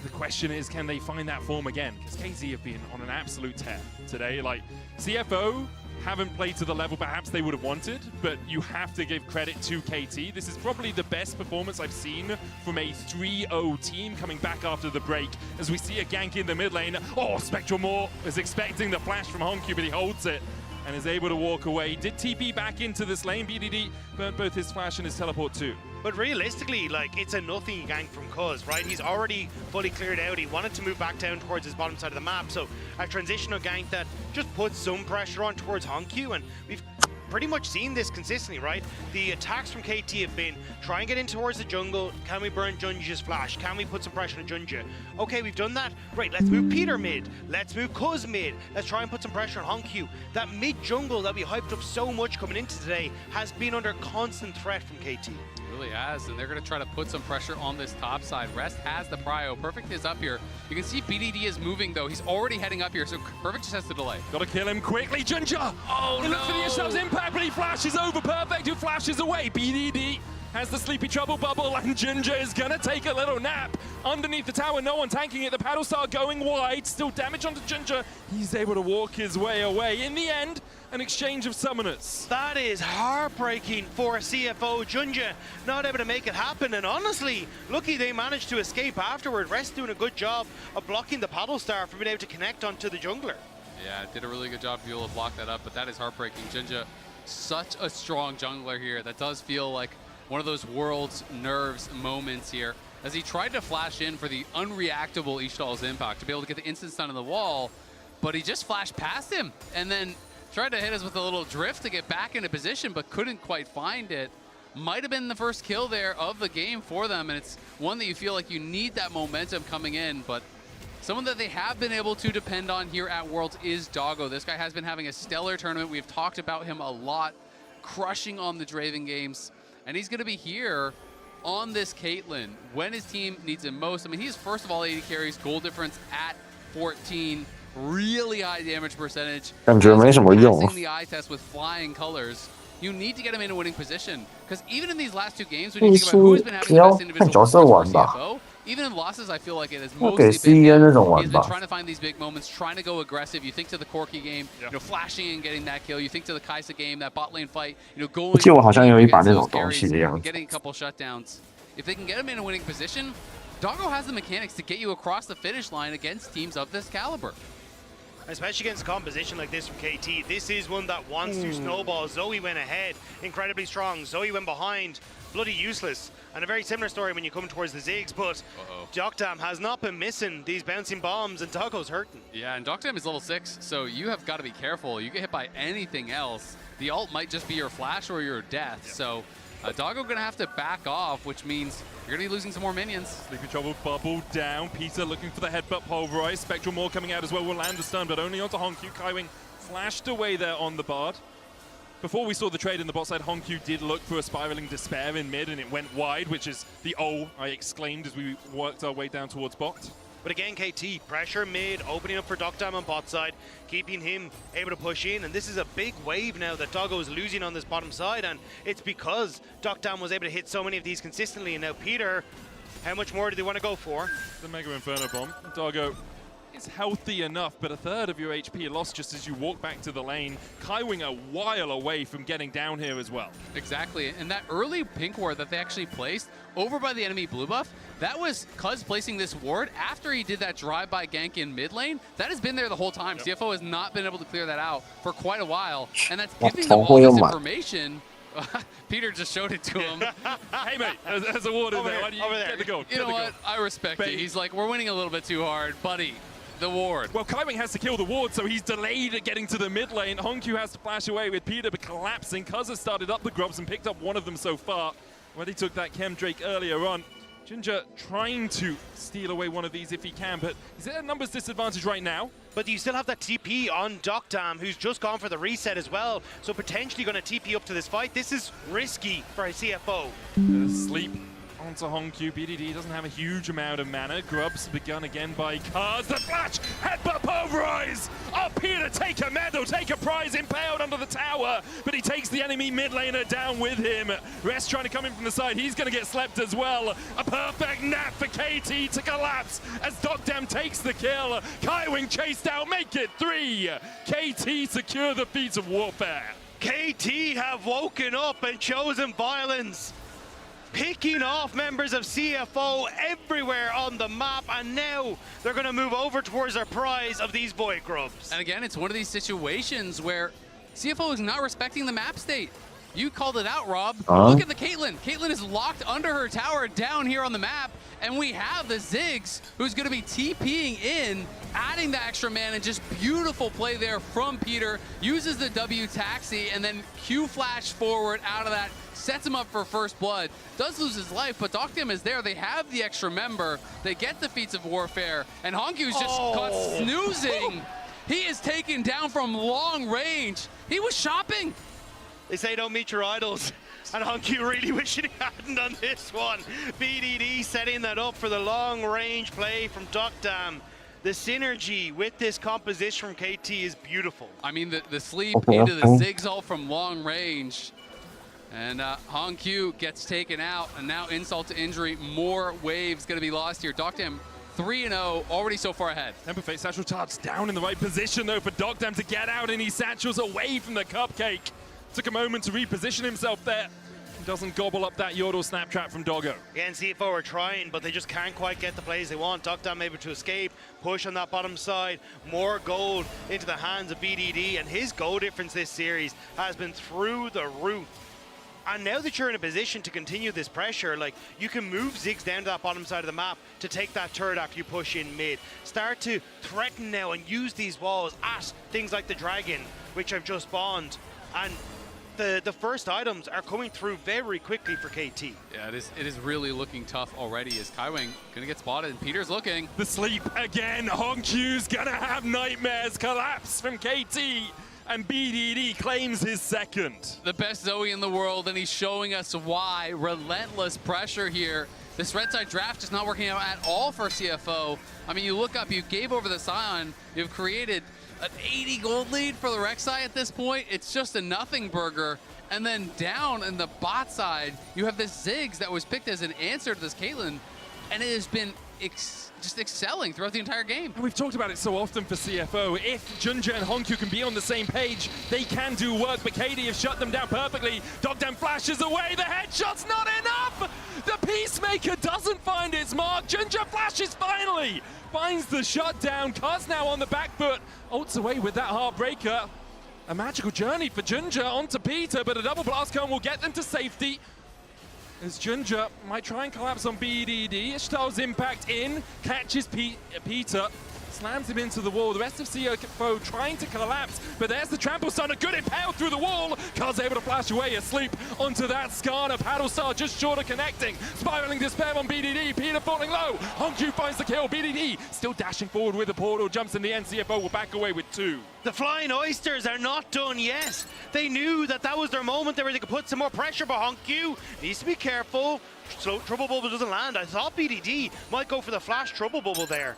the question is, can they find that form again? Because KT have been on an absolute tear today. Like, CFO haven't played to the level perhaps they would have wanted, but you have to give credit to KT. This is probably the best performance I've seen from a 3-0 team coming back after the break, as we see a gank in the mid lane. Oh, Spectralmore is expecting the flash from Hongq, but he holds it and is able to walk away. Did TP back into this lane. BDD burnt both his flash and his teleport too. But realistically, like, it's a nothing gank from Cuz, right? He's already fully cleared out. He wanted to move back down towards his bottom side of the map. So a transitional gank that just puts some pressure on towards Hongq, and we've pretty much seen this consistently, right? The attacks from KT have been try and get in towards the jungle. Can we burn Junja's flash? Can we put some pressure on Junja? Okay, we've done that. Right, let's move Peter mid. Let's move Cuz mid. Let's try and put some pressure on Hongq. That mid jungle that we hyped up so much coming into today has been under constant threat from KT. Really has, and they're going to try to put some pressure on this top side. Rest has the prio. Perfect is up here. You can see BDD is moving though. He's already heading up here, so Perfect just has to delay. Gotta kill him quickly. Junja! Oh no! Look for the yourselves impact, but he flashes over. Perfect, who flashes away. BDD has the sleepy trouble bubble, and Junja is gonna take a little nap underneath the tower. No one tanking it. The paddle star going wide. Still damage onto Junja. He's able to walk his way away. In the end, an exchange of summoners. That is heartbreaking for CFO. Junja not able to make it happen, and honestly, lucky they managed to escape afterward. Rest doing a good job of blocking the paddle star from being able to connect onto the jungler. Yeah, did a really good job to be able to block that up, but that is heartbreaking. Junja, such a strong jungler here. That does feel like one of those World's nerves moments here, as he tried to flash in for the unreactable Ishtal's impact to be able to get the instant stun on the wall, but he just flashed past him and then tried to hit us with a little drift to get back into position, but couldn't quite find it. Might have been the first kill there of the game for them, and it's one that you feel like you need that momentum coming in, but someone that they have been able to depend on here at Worlds is Doggo. This guy has been having a stellar tournament. We've talked about him a lot, crushing on the Draven games, and he's going to be here on this Caitlyn when his team needs him most. I mean, he's first of all 80 carries, goal difference at 14, really high damage percentage. Passing the eye test with flying colors. You need to get him in a winning position, because even in these last two games, when you think about who's been having the best individual performance for CFO, even in losses, I feel like it has mostly been him. He's been trying to find these big moments, trying to go aggressive. You think to the Corki game, you know, flashing and getting that kill. You think to the Kai'Sa game, that bot lane fight, you know, going against those carries, getting a couple shutdowns. If they can get him in a winning position, Doggo has the mechanics to get you across the finish line against teams of this caliber. Especially against a composition like this from KT. This is one that wants to snowball. Zoe went ahead, incredibly strong. Zoe went behind, bloody useless. And a very similar story when you come towards the Ziggs, but Dokdam has not been missing these bouncing bombs, and Doggo's hurting. Yeah, and Dokdam is level 6, so you have got to be careful. You get hit by anything else, the ult might just be your flash or your death. Yep. So Doggo gonna have to back off, which means you're gonna be losing some more minions. Sleepy Trouble bubbled down. Peter looking for the headbutt pulverize. Spectral Maw coming out as well will land the stun, but only onto Hongkyu. Kaiwing flashed away there on the Bard. Before we saw the trade in the bot side, Hongkyu did look for a spiraling despair in mid, and it went wide, which is the "oh" I exclaimed as we worked our way down towards bot. But again, KT, pressure mid, opening up for Dokdam on bot side, keeping him able to push in. And this is a big wave now that Doggo is losing on this bottom side. And it's because Dokdam was able to hit so many of these consistently. And now Peter, how much more do they want to go for? The Mega Inferno Bomb. Doggo is healthy enough, but a third of your HP lost just as you walk back to the lane. Kaiwing a while away from getting down here as well. Exactly, and that early pink ward that they actually placed over by the enemy blue buff, that was Cuz placing this ward after he did that drive-by gank in mid lane. That has been there the whole time. Yep. CFO has not been able to clear that out for quite a while, and that's giving them all this information. Peter just showed it to him. Hey, mate, there's a ward in there. Why do you get the gold? You know what? I respect it. He's like, we're winning a little bit too hard. Buddy, the ward. Well, Kaiwing has to kill the ward, so he's delayed at getting to the mid lane. Hongkyu has to flash away with Peter collapsing. Cuz has started up the grubs and picked up one of them so far. When he took that Chem Drake earlier on. Ginger trying to steal away one of these if he can, but is there a numbers disadvantage right now? But you still have that TP on Dokdam, who's just gone for the reset as well, so potentially going to TP up to this fight. This is risky for a CFO. Sleep onto Hongkyu. BDD doesn't have a huge amount of mana. Grubs begun again by Cars. The flash! Headbutt pulverize! Oh, Peter, take a medal, take a prize, impaled under the tower, but he takes the enemy mid laner down with him. Rest trying to come in from the side. He's going to get slept as well. A perfect nap for KT to collapse as Dokdam takes the kill. Kaiwing chased out, make it 3. KT secure the feats of warfare. KT have woken up and chosen violence, picking off members of CFO everywhere on the map, and now they're going to move over towards their prize of these Void Grubs. And again, it's one of these situations where CFO is not respecting the map state. You called it out, Rob. Look at the Caitlyn. Caitlyn is locked under her tower down here on the map, and we have the Ziggs, who's going to be TPing in, adding the extra man, and just beautiful play there from Peter. Uses the W taxi, and then Q flash forward out of that, sets him up for first blood. Does lose his life, but Dokdam is there. They have the extra member. They get the feats of warfare, and Hongkyu's just caught snoozing. He is taken down from long range. He was shopping. They say don't meet your idols, and Hongkyu really wishing he hadn't done this one. BDD setting that up for the long range play from Dokdam. The synergy with this composition from KT is beautiful. I mean, the sleep into the Ziggs ult from long range. And Hongkyu gets taken out, and now insult to injury. More waves going to be lost here. Dokdam 3-0, already so far ahead. Temper Fate Satchel Charge down in the right position, though, for Dokdam to get out, and he satchels away from the cupcake. Took a moment to reposition himself there. He doesn't gobble up that Yordle snap trap from Doggo. Again, CFO are trying, but they just can't quite get the plays they want. Dokdam able to escape, push on that bottom side, more gold into the hands of BDD, and his goal difference this series has been through the roof. And now that you're in a position to continue this pressure, like, you can move Ziggs down to that bottom side of the map to take that turret after you push in mid. Start to threaten now and use these walls at things like the Dragon, which have just spawned. And the first items are coming through very quickly for KT. Yeah, it is really looking tough already as Kaiwing gonna get spotted, and Peter's looking. The sleep again. Hongkyu's gonna have nightmares. Collapse from KT. And BDD claims his second. The best Zoe in the world, and he's showing us why. Relentless pressure here. This red side draft just not working out at all for CFO. I mean, you look up, you gave over the Scion, you've created an 80 gold lead for the Rek'Sai at this point. It's just a nothing burger. And then down in the bot side, you have this Ziggs that was picked as an answer to this Caitlyn, and it has been just excelling throughout the entire game. And we've talked about it so often for CFO. If Junja and Hongkyu can be on the same page, they can do work, but KD has shut them down perfectly. Dokdam flashes away, the headshot's not enough! The Peacemaker doesn't find its mark. Junja flashes finally! Finds the shutdown. Cuz now on the back foot. Ults away with that Heartbreaker. A magical journey for Junja onto Peter, but a double blast cone will get them to safety. as Junja might try and collapse on BDD. Ishtar's impact in, catches Peter, slams him into the wall. The rest of CFO trying to collapse, but there's the trample stun, a good impale through the wall. Cuz able to flash away, asleep onto that Skarner. Paddlestar just short of connecting. Spiraling despair on BDD, Peter falling low. Hongyu finds the kill, BDD still dashing forward with the portal, jumps in the end, CFO will back away with 2. The Flying Oysters are not done yet. They knew that that was their moment where they could put some more pressure, but Hongyu needs to be careful. So Trouble Bubble doesn't land. I thought BDD might go for the flash Trouble Bubble there.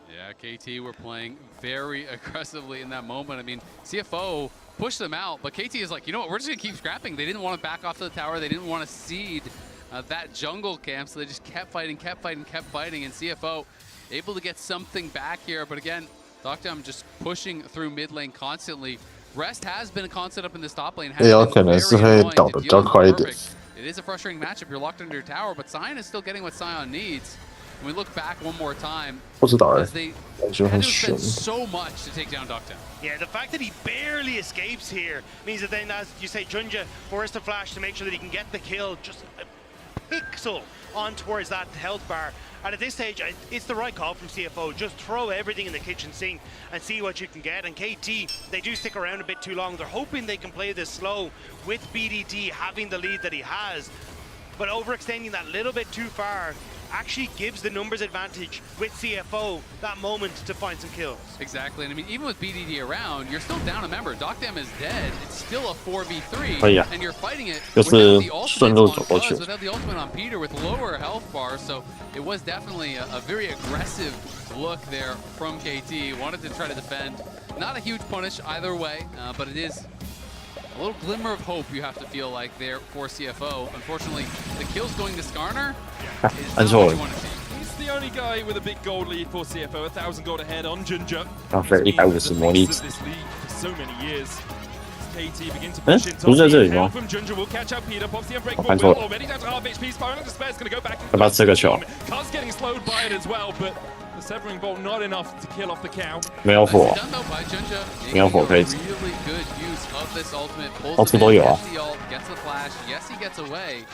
Yeah, KT were playing very aggressively in that moment. I mean, CFO pushed them out, but KT is like, you know what, we're just going to keep scrapping. They didn't want to back off to the tower. They didn't want to cede that jungle camp, so they just kept fighting, and CFO able to get something back here. But again, Doctam just pushing through mid lane constantly. Rest has been a constant up in this top lane. It is a frustrating matchup. You're locked under your tower, but Sion is still getting what Sion needs. When we look back one more time, as they had to spend so much to take down Doctam. Yeah, the fact that he barely escapes here means that then, as you say, Junja forced to flash to make sure that he can get the kill just a pixel on towards that health bar. And at this stage, it's the right call from CFO. Just throw everything in the kitchen sink and see what you can get. And KT, they do stick around a bit too long. They're hoping they can play this slow with BDD having the lead that he has. But overextending that little bit too far actually gives the numbers advantage with CFO that moment to find some kills. Exactly, and I mean, even with BDD around, you're still down a member. Doctam is dead. It's still a 4v3, and you're fighting it without the ultimate on Cuz, without the ultimate on Peter, with lower health bars. So it was definitely a very aggressive look there from KT. Wanted to try to defend. Not a huge punish either way, but it is a little glimmer of hope you have to feel like there for CFO. Unfortunately, the kill's going to Skarner. Is not what you want to see. He's the only guy with a big gold lead for CFO, 1,000 gold ahead on Junja. This league for so many years. KT begin to push in top. Help from Junja will catch up Peter, pops the unbreakable will already down to half HP. Spiraling Despair is going to go back. Cuz getting slowed by it as well, but the Severing Bolt not enough to kill off the cow. Done though by Junja. Really good use of this ultimate. Pulls it in, gets the ult, gets the flash. Yes, he gets away,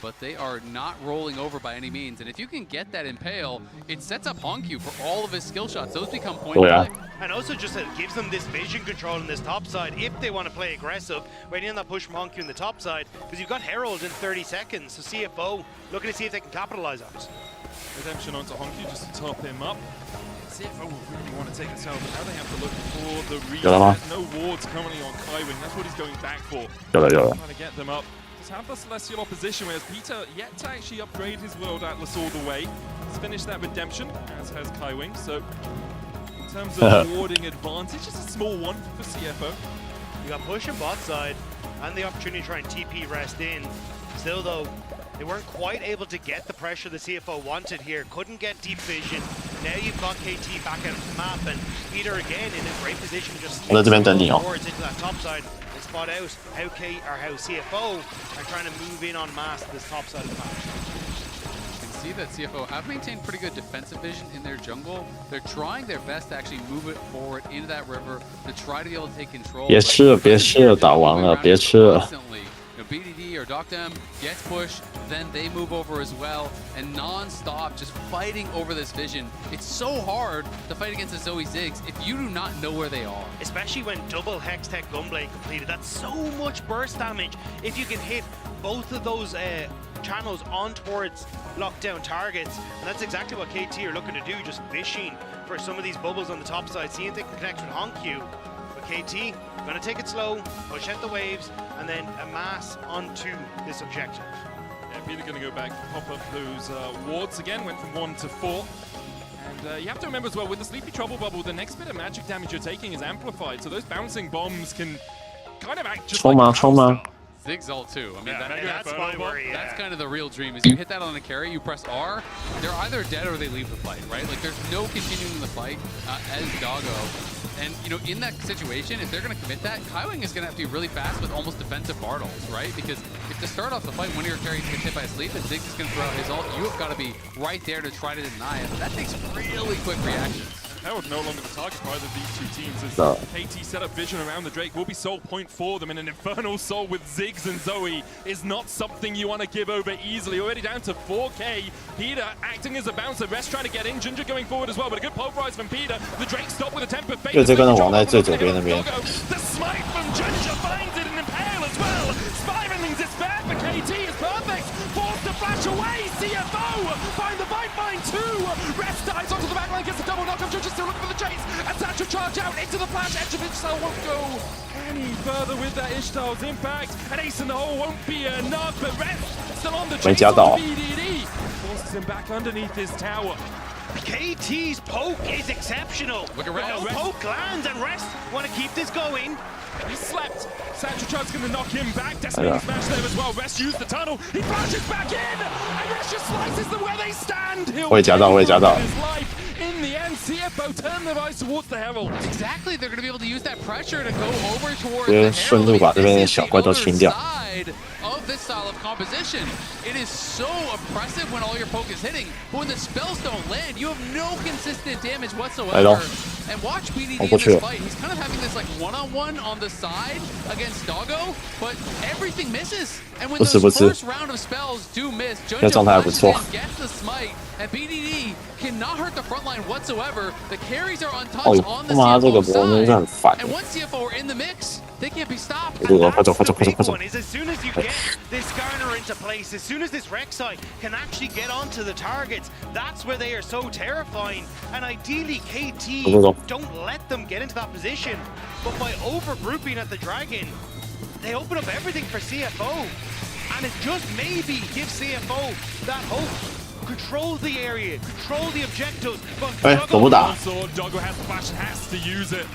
but they are not rolling over by any means. And if you can get that impale, it sets up Hongyu for all of his skill shots. Those become point play. And also just gives them this vision control on this top side if they want to play aggressive, waiting on that push from Hongyu in the top side, because you've got Herald in 30 seconds. So CFO looking to see if they can capitalize on it. Redemption onto Hongyu just to top him up. CFO will really want to take this out, but now they have to look for the reset. No wards currently on Kaiwing. That's what he's going back for. Trying to get them up. Just have the Celestial opposition, whereas Peter yet to actually upgrade his World Atlas all the way. He's finished that redemption, as has Kaiwing. So in terms of warding advantage, just a small one for CFO. You got push on bot side and the opportunity to try and TP rest in. Still though, they weren't quite able to get the pressure the CFO wanted here. Couldn't get deep vision. Now you've got KT back out of the map, and Peter again in a great position to just towards into that top side and spot out how CFO are trying to move in en masse to this top side of the map. You can see that CFO have maintained pretty good defensive vision in their jungle. They're trying their best to actually move it forward into that river to try to be able to take control. BDD or Doctam gets pushed, then they move over as well, and non-stop just fighting over this vision. It's so hard to fight against the Zoe Ziggs if you do not know where they are. Especially when double Hex Tech Gunblade completed. That's so much burst damage if you can hit both of those channels on towards lockdown targets. And that's exactly what KT are looking to do, just fishing for some of these bubbles on the top side, seeing if they can connect with Hongyu. KT, gonna take it slow, push out the waves, and then amass onto this objective. Yeah, Peter gonna go back, pop up those wards again, went from 1 to 4. And you have to remember as well, with the Sleepy Trouble Bubble, the next bit of magic damage you're taking is amplified, so those bouncing bombs can kind of act just like Ziggs ult too. I mean, that's my worry. That's kind of the real dream. Is you hit that on a carry, you press R, they're either dead or they leave the fight, right? Like there's no continuing the fight as Doggo. And, you know, in that situation, if they're going to commit that, Kaiwing is going to have to be really fast with almost defensive Bartles, right? Because if to start off the fight, one of your carries gets hit by a sleep and Ziggs is going to throw out his ult, you have got to be right there to try to deny it. But that takes really quick reactions. Herald no longer the target for either of these two teams as KT set up vision around the Drake. Will be soul point for them, and an Infernal Soul with Ziggs and Zoe is not something you want to give over easily. Already down to 4K. Peter acting as a bouncer. Rest trying to get in. Ginger going forward as well, but a good pulverize from Peter. The Drake stopped with a temper fate. The smite from Ginger finds it, and Impale as well. Spiraling's despair for KT is perfect. Forced to flash away. CFO find the bite find two. Rest dives onto the backline, gets a double knock. Ginger still looking for the chase. And Satchel charge out into the flash. Edge of Ishtar won't go any further with that Ishtar's impact. An ace in the hole won't be enough, but Rest still on the chase on BDD. Forces him back underneath his tower. KT's poke is exceptional. Look around. Poke lands and Rest want to keep this going. He slept. Satchel Charge's going to knock him back. Destiny smash there as well. Rest used the tunnel. He flashes back in. And Rest just slices them where they stand. He'll take his life. In the end, CFO turn their eyes towards the Herald. Exactly. They're going to be able to use that pressure to go over towards the Herald. Of this style of composition. It is so oppressive when all your poke is hitting, but when the spells don't land, you have no consistent damage whatsoever. And watch BDD in this fight. He's kind of having this like one-on-one on the side against Doggo, but everything misses. And when those first round of spells do miss, Junjo gets the smite, and BDD cannot hurt the front line whatsoever. The carries are untouched on the CFO side. And once CFO are in the mix, they can't be stopped. And that's the big one, is as soon as you get this Garner into place, as soon as this Rek'Sai can actually get onto the targets, that's where they are so terrifying. And ideally, KT don't let them get into that position. But by over-grouping at the Dragon, they open up everything for CFO. And it just maybe gives CFO that hope. Control the area, control the objectives. But Doggo has the flash and has to use it.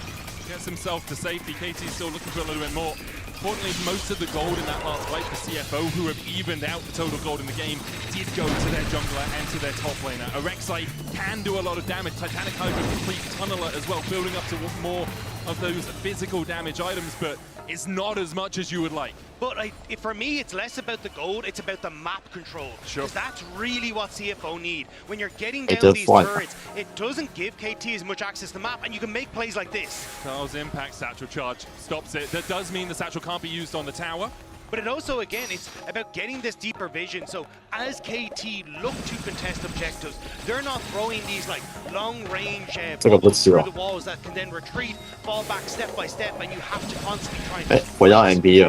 Gets himself to safety. KT's still looking for a little bit more. Fortunately, most of the gold in that last fight for CFO, who have evened out the total gold in the game, did go to their jungler and to their top laner. A Rek'Sai can do a lot of damage. Titanic Hydra complete tunneler as well, building up to more of those physical damage items, but it's not as much as you would like. But for me, it's less about the gold, it's about the map control. Sure. That's really what CFO need. When you're getting down these turrets, it doesn't give KT as much access to the map, and you can make plays like this. Carl's impact Satchel Charge stops it. That does mean the Satchel can't be used on the tower. But it also, again, it's about getting this deeper vision. So as KT look to contest objectives, they're not throwing these like long-range bubbles through the walls that can then retreat, fall back step by step, and you have to constantly try and throw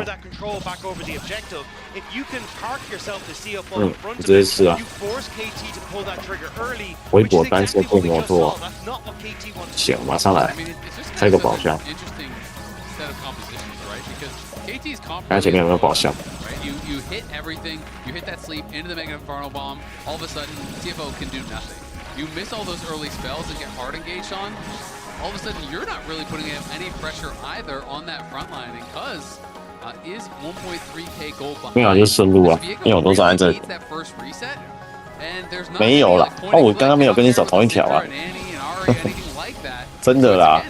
that control back over the objective. If you can park yourself to CFO in front of it, you force KT to pull that trigger early, which is exactly what we just saw. That's not what KT wants to do. I mean, it's just kind of such an interesting set of compositions, right? Because KT's comp right? You hit everything, you hit that sleep into the Mega Inferno Bomb, all of a sudden CFO can do nothing. You miss all those early spells and get hard engaged on, all of a sudden you're not really putting any pressure either on that front line, because is 1.3k gold behind. 没有就顺路啊，因为我都站在这里。没有啦，哦，我刚刚没有跟你走同一条啊。真的啦。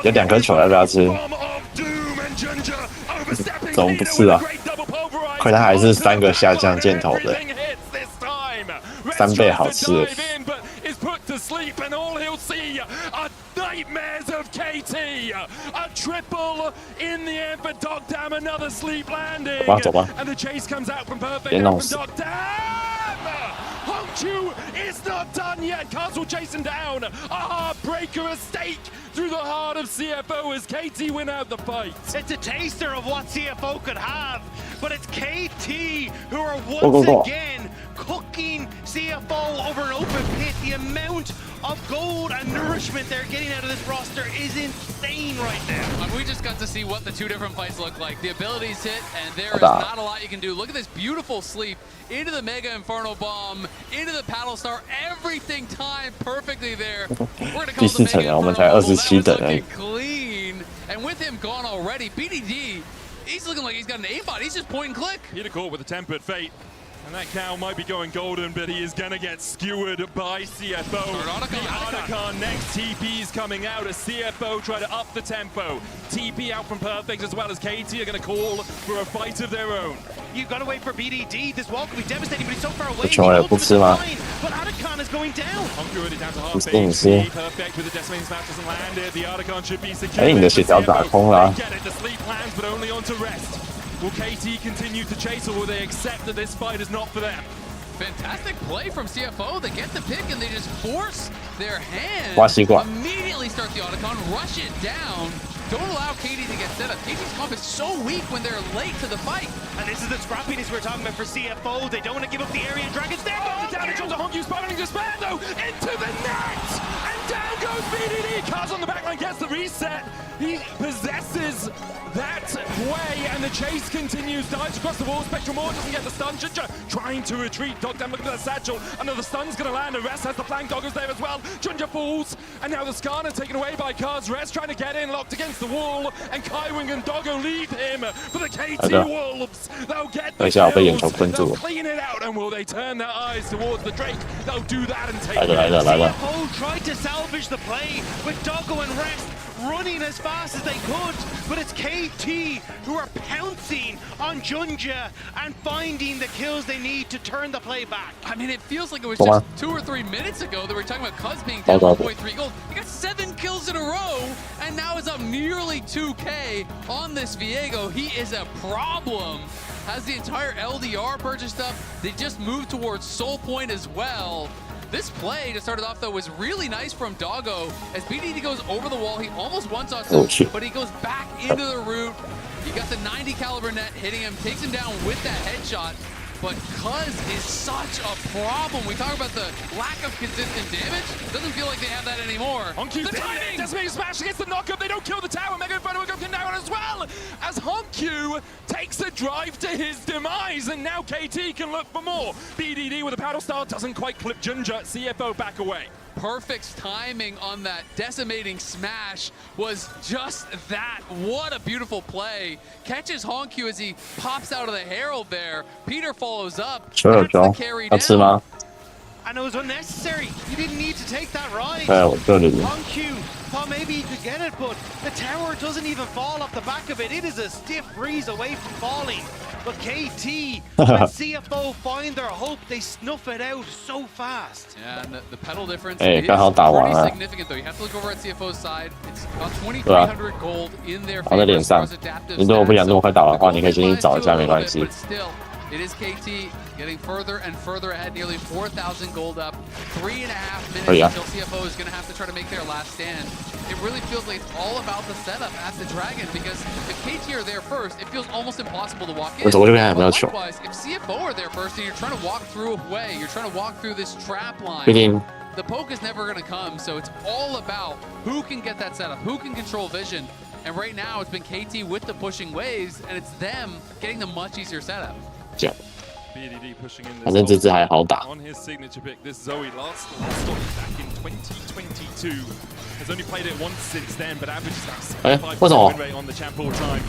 有2颗球要不要吃？怎么不吃啊？亏他还是3个下降箭头的，3倍好吃的。 to sleep, and all he'll see are nightmares of KT. A triple in the end for Dogdam, another sleep landing. And the chase comes out from Perfect from Dogdam. Hongchu is not done yet. Castle chasing down. A heartbreaker, a stake through the heart of CFO as KT win out the fight. It's a taster of what CFO could have, but it's KT who are once again cooking CFO over an open pit. The amount of gold and nourishment they're getting out of this roster is insane right now. And we just got to see what the two different fights look like. The abilities hit, and there is not a lot you can do. Look at this beautiful sleep into the Mega Inferno Bomb, into the Paddle Star. Everything timed perfectly there. We're going to call the Mega Inferno Bomb. That was looking clean. And with him gone already, BDD, he's looking like he's got an aimbot. He's just point and click. Peter caught with a tempered fate. And that cow might be going golden, but he is going to get skewered by CFO. Arnicon next, TP's coming out as CFO try to up the tempo. TP out from Perfect as well as KT are going to call for a fight of their own. You've got to wait for BDD. This wall could be devastating, but he's so far away. 穷人不吃吗？ But Awaken is going down. Honku already down to half 不是你吃。 perfect with the decimating smash doesn't land it. The Awaken should be secure. 哎，你的血条打空了。 Get it. The sleep lands, but only onto rest. Will KT continue to chase, or will they accept that this fight is not for them? Fantastic play from CFO. They get the pick and they just force their hand. 挖西瓜。 Immediately start the Awaken, rush it down. Don't allow KT to get set up. KT's comp is so weak when they're late to the fight. And this is the scrappiness we're talking about for CFO. They don't want to give up the area. Dragon's there. Oh, down comes Honku, spiraling despair though, into the net! And down goes BDD. Cars on the backline gets the reset. He possesses that way, and the chase continues. Dives across the wall. Spectrum Maw doesn't get the stun. Junja trying to retreat. Dogdam looking at the satchel. Another stun's going to land. And Rest has the flank. Dogger's there as well. Junja falls. And now the Skarner taken away by Cars. Rest trying to get in, locked against the wall. And Kaiwing and Doggo leave him for the KT Wolves. They'll get the kills. They'll clean it out. And will they turn their eyes towards the Drake? They'll do that and take it. CFO tried to salvage the play with Doggo and Rest running as fast as they could, but it's KT who are pouncing on Junja and finding the kills they need to turn the play back. I mean, it feels like it was just 2 or 3 minutes ago that we were talking about Cuz being down 1.3 gold. He got 7 kills in a row, and now is up nearly 2K on this Viego. He is a problem. Has the entire LDR purchased up. They just moved towards Soul Point as well. This play to start it off, though, was really nice from Doggo. As BDD goes over the wall, he almost one-shots him, but he goes back into the root. He got the 90 caliber net hitting him, takes him down with that headshot. But Cuz is such a problem. We talk about the lack of consistent damage. Doesn't feel like they have that anymore. Honku's the timing! Decimating smash against the knockup. They don't kill the tower. Mega Inferno will go down as well. As Honku takes a drive to his demise. And now KT can look for more. BDD with a paddle star doesn't quite clip Junja. CFO back away. Perfect timing on that decimating smash was just that. What a beautiful play. Catches Honku as he pops out of the Herald there. Peter follows up. That's the carry down. And it was unnecessary. You didn't need to take that ride. Honku thought maybe he could get it, but the tower doesn't even fall off the back of it. It is a stiff breeze away from falling. But KT, when CFO find their hope, they snuff it out so fast. Yeah, and the pedal difference is pretty significant, though. You have to look over at CFO's side. It's about 2,300 gold in their favor as far as adaptive stats. But still, it is KT getting further and further ahead, nearly 4,000 gold up. 3.5 minutes until CFO is going to have to try to make their last stand. It really feels like it's all about the setup at the Dragon, because if KT are there first, it feels almost impossible to walk in. But likewise, if CFO are there first and you're trying to walk through a way, you're trying to walk through this trap line, the poke is never going to come. So it's all about who can get that setup, who can control vision. And right now, it's been KT with the pushing waves, and it's them getting the much easier setup. Yeah. BDD pushing in this on his signature pick. This Zoe last one back in 2022. Has only played it once since then, but averages about 75% win rate on the champ all time.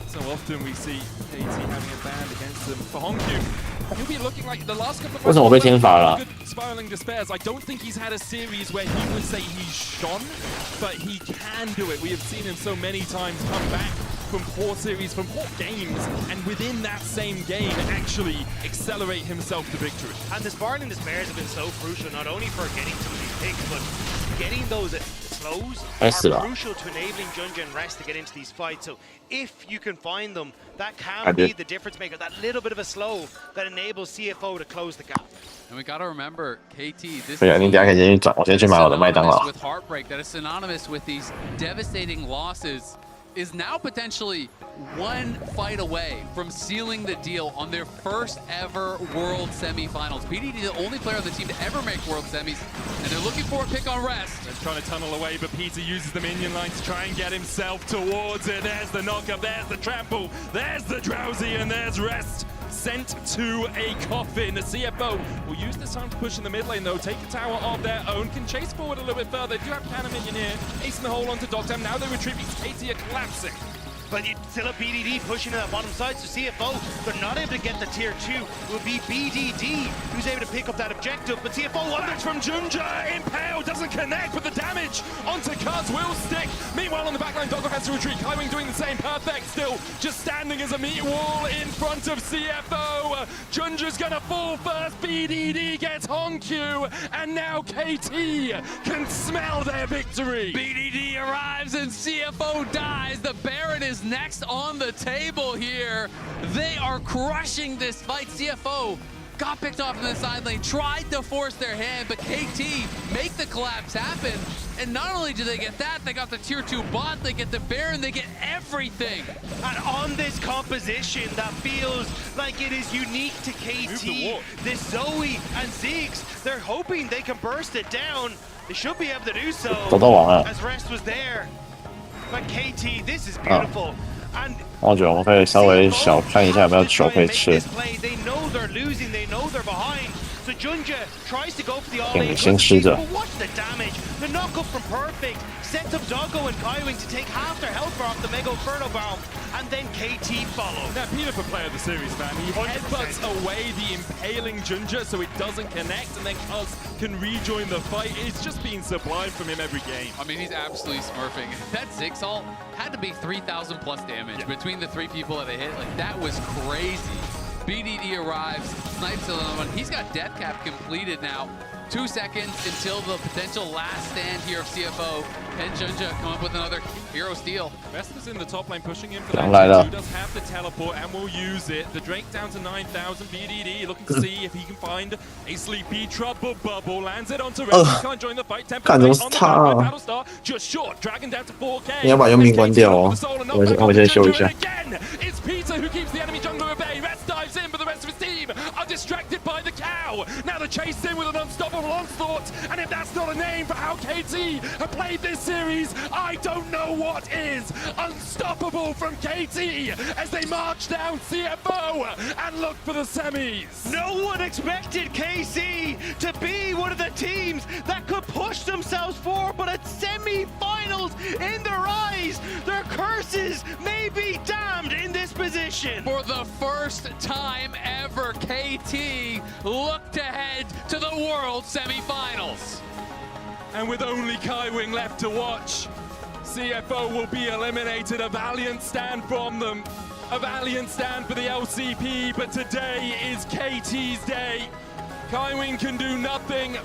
So often we see KT having a band against them. For Honku, he'll be looking like the last couple of good spiraling despairs. I don't think he's had a series where he would say he's shone, but he can do it. We have seen him so many times come back from poor series, from poor games, and within that same game actually accelerate himself to victory. And the spiraling despairs have been so crucial, not only for getting some of these picks, but getting those slows are crucial to enabling Junja and Rest to get into these fights. So if you can find them, that can be the difference maker, that little bit of a slow that enables CFO to close the gap. And we gotta remember, KT, this is synonymous with heartbreak, that is synonymous with these devastating losses, is now potentially one fight away from sealing the deal on their first ever World Semifinals. BDD, the only player on the team to ever make World Semis, and they're looking for a pick on Rest. They're trying to tunnel away, but Peter uses the minion line to try and get himself towards it. There's the knockup, there's the trample, there's the drowsy, and there's Rest. Sent to a coffin. The CFO will use this time to push in the mid lane, though. Take the tower of their own. Can chase forward a little bit further. They do have Cannon Minion here. Acing the hole onto Dogdam. Now they retreat because KT are collapsing. But you still have BDD pushing to that bottom side, so CFO, they're not able to get the tier 2. It will be BDD who's able to pick up that objective, but CFO Damage from Junja, Impale doesn't connect, but the damage onto Cuz will stick. Meanwhile, on the backline, Doggo has to retreat. Kaiwing doing the same, Perfect still just standing as a meat wall in front of CFO. Junja's gonna fall first, BDD gets Honkyu, and now KT can smell their victory. BDD arrives and CFO dies. The Baron is next on the table here. They are crushing this fight. CFO got picked off in the side lane, tried to force their hand, but KT make the collapse happen. And not only do they get that, they got the tier 2 bot, they get the Baron, they get everything. And on this composition that feels like it is unique to KT, this Zoe and Zeeks, they're hoping they can burst it down. They should be able to do so, as Rest was there. But KT, this is beautiful. And 我觉得我们可以稍微小看一下有没有球可以吃。 They know they're losing, they know they're behind. So Junja tries to go for the all-in. 先吃着。 But watch the damage. The knock-up from Perfect sets up Doggo and Kaiwing to take half their health off the Mega Inferno Bomb, and then KT follow. Now, Peter for player of the series, man. He headbutts away the impaling Junja so it doesn't connect, and then Cuz can rejoin the fight. It's just been sublime from him every game. I mean, he's absolutely smurfing. That Ziggs ult had to be 3,000 plus damage between the 3 people that it hit. Like, that was crazy. BDD arrives, snipes another one. He's got death cap completed now. 2 seconds until the potential last stand here of CFO. And Junja come up with another hero steal. Vesper's in the top lane pushing in for that. He does have the teleport and will use it. The Drake down to 9,000. BDD looking to see if he can find a sleepy trouble bubble. Lands it onto Red. He can't join the fight. Tempo on the Battlestar. Just short. Dragon down to 4K. 你要把佣兵关掉哦。我先修一下。 Again, it's Peter who keeps the enemy jungler at bay. Rest dives in, but the rest of his team are distracted by the cow. Now they're chased in with an unstoppable onslaught, and if that's not a name for how KT have played this series, I don't know what is. Unstoppable from KT as they march down CFO and look for the semis. No one expected KC to be one of the teams that could push themselves forward, but at semi-finals in their eyes, their curses may be damned in this position. For the first time ever, KT looked ahead to the World Semi-Finals. And with only Kaiwing left to watch, CFO will be eliminated. A valiant stand from them. A valiant stand for the LCP, but today is KT's day. Kaiwing can do nothing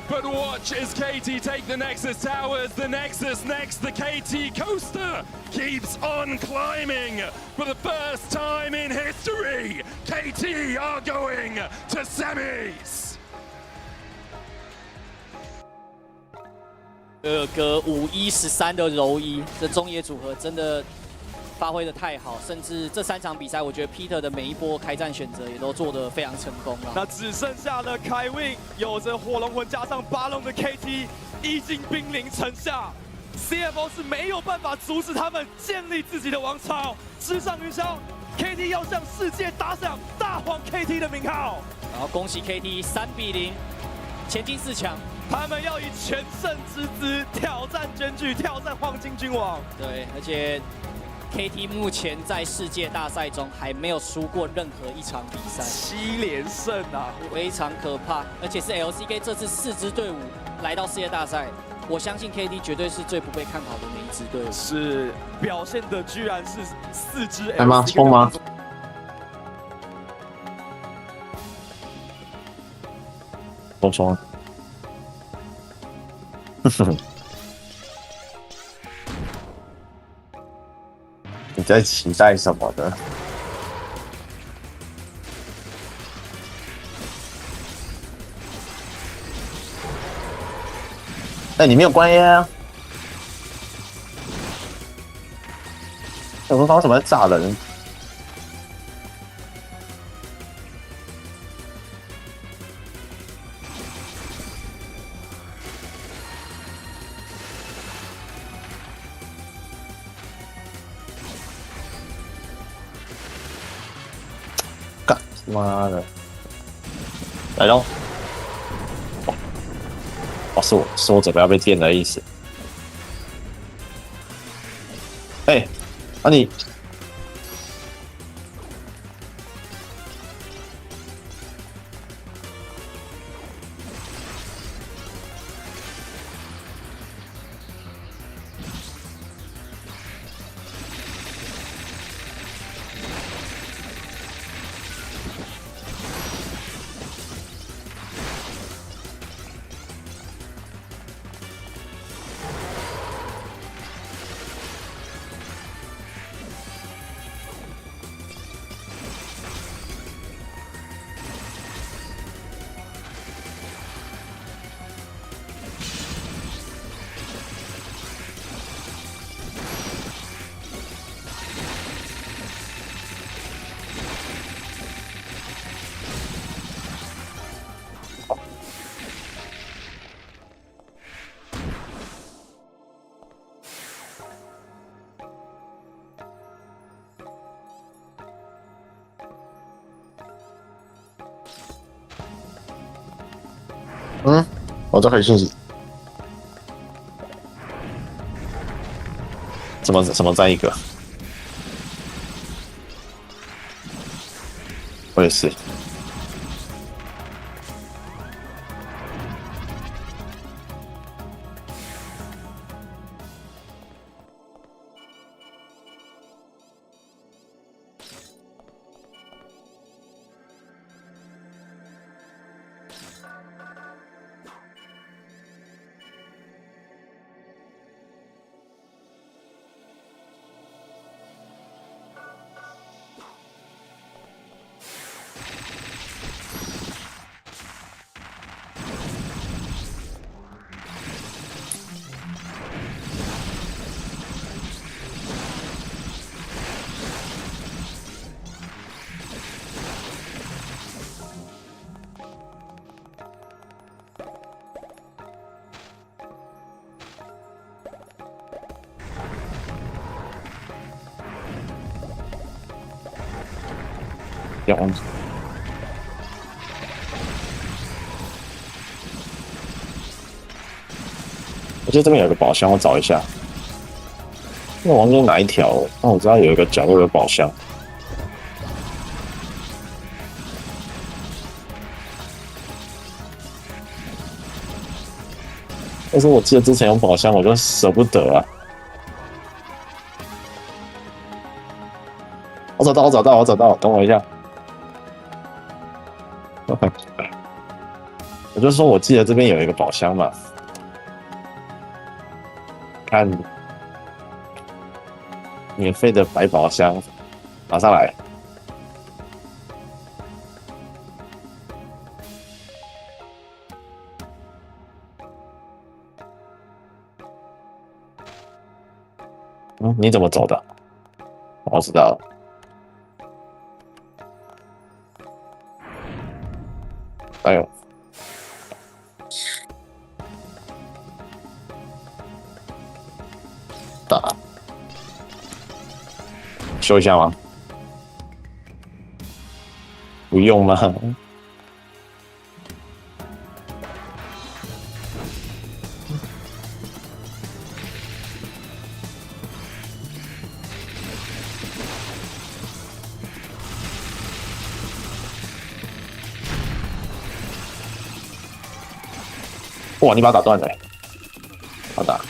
but watch as KT take the Nexus towers. The Nexus next, the KT coaster keeps on climbing. For the first time in history, KT are going to semis. 个5-1-13的柔一，这中野组合真的发挥的太好，甚至这3场比赛，我觉得 Peter 的每一波开战选择也都做得非常成功了。那只剩下了凯Win，有着火龙魂加上巴龙的 KT， 已经兵临城下。CFO 是没有办法阻止他们建立自己的王朝。直上云霄 ，KT 要向世界打响大黄 KT 的名号。然后恭喜 KT 3-0，前进4强。 他们要以全胜之姿挑战艰巨，挑战黄金君王。对，而且 KT 目前在世界大赛中还没有输过任何一场比赛，7连胜啊，非常可怕。而且是 LCK 这次4支队伍来到世界大赛，我相信 KT 绝对是最不被看好的那一支队伍。是表现的居然是4支 LCK。来吗？冲吗？冲！ 你在期待什么呢？哎，你没有关烟啊？我说搞什么炸人？妈的！来喽！哦，是我准备要被电的意思。哎，啊你。我这可以信息。怎么占一个？我也是。这样子。我记得这边有个宝箱，我找一下。那我忘记哪一条，但我知道有一个角落有宝箱。但是我记得之前有宝箱，我就舍不得啊。我找到，等我一下。我就说我记得这边有一个宝箱嘛，看免费的百宝箱，马上来。你怎么走的？我知道了。哎呦！打，修一下吗？不用吗？哇！你把它打断了，好打。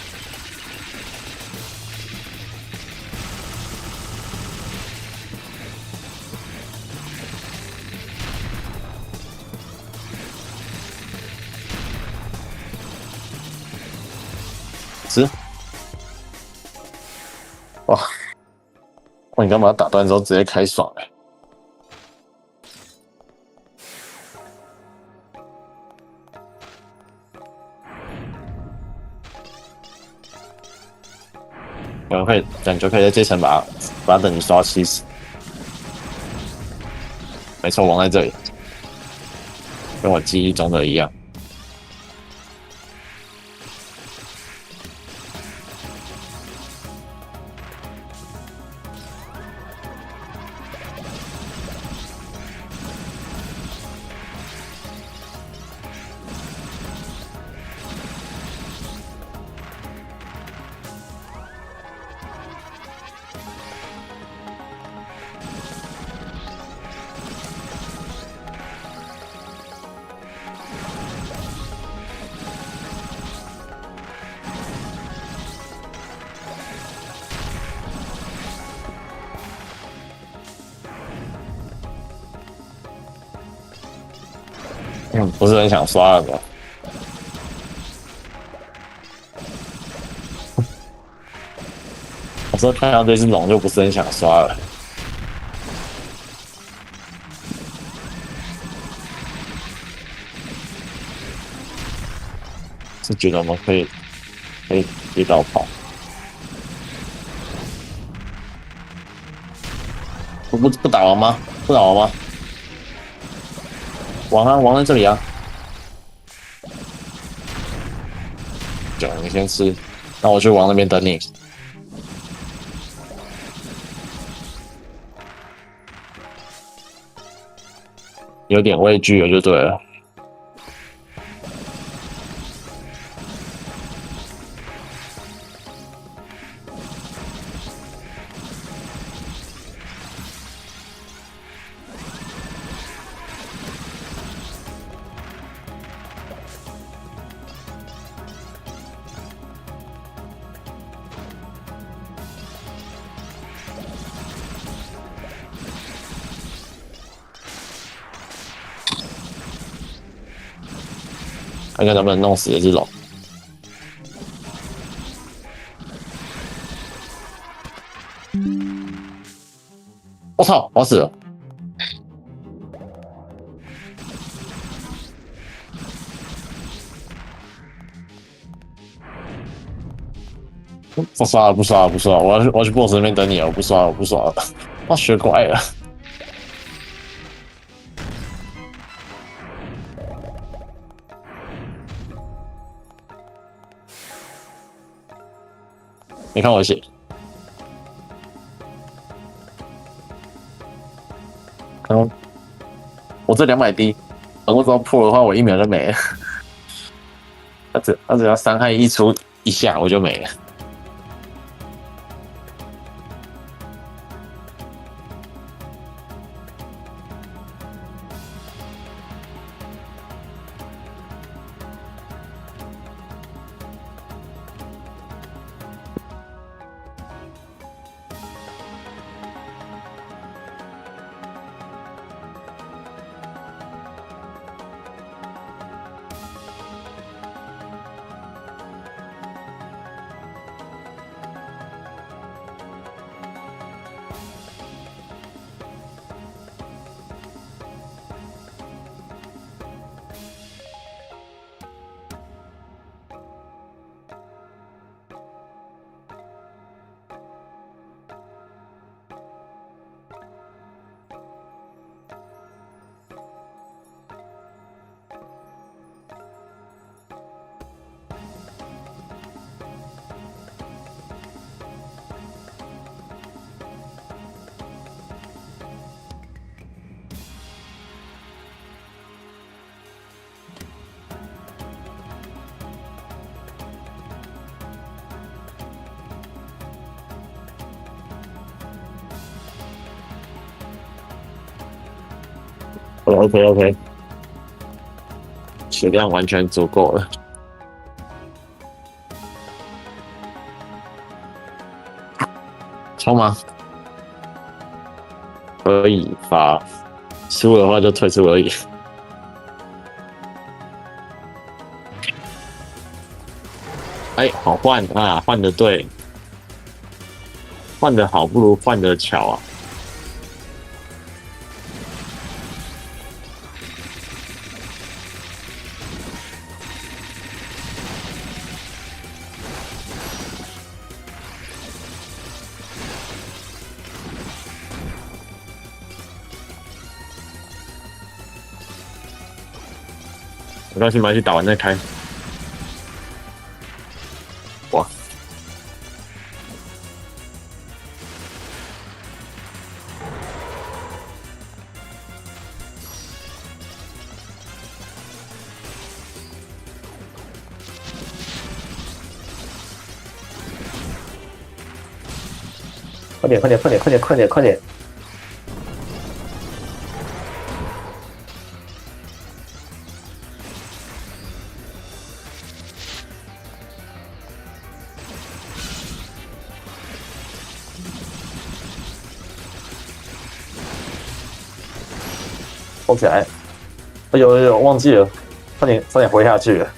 吃。哇！哇！你刚把它打断之后直接开爽哎。你就可以在这层把它等于刷70。没错，王在这里，跟我记忆中的一样。不是很想刷了吧？我说看到这只龙就不是很想刷了。是觉得我们可以提早跑。不打完吗？不打完吗？王在这里啊！酒你先吃，那我去王那边等你。有点畏惧了就对了。看看能不能弄死这只龙。我操！我死了。不刷了，我要去 boss 那边等你了，我不刷了，我学乖了。你看我写，我这200滴，我只要破的话，我1秒就没了。他只要伤害一出一下，我就没了。OK， 血量完全足够了。冲吗？可以发，输的话就退出而已。哎，好换啊，换的对，换的好不如换的巧啊。没关系，打完再开。哇！快点！抽起来！有，忘记了，差点回下去了。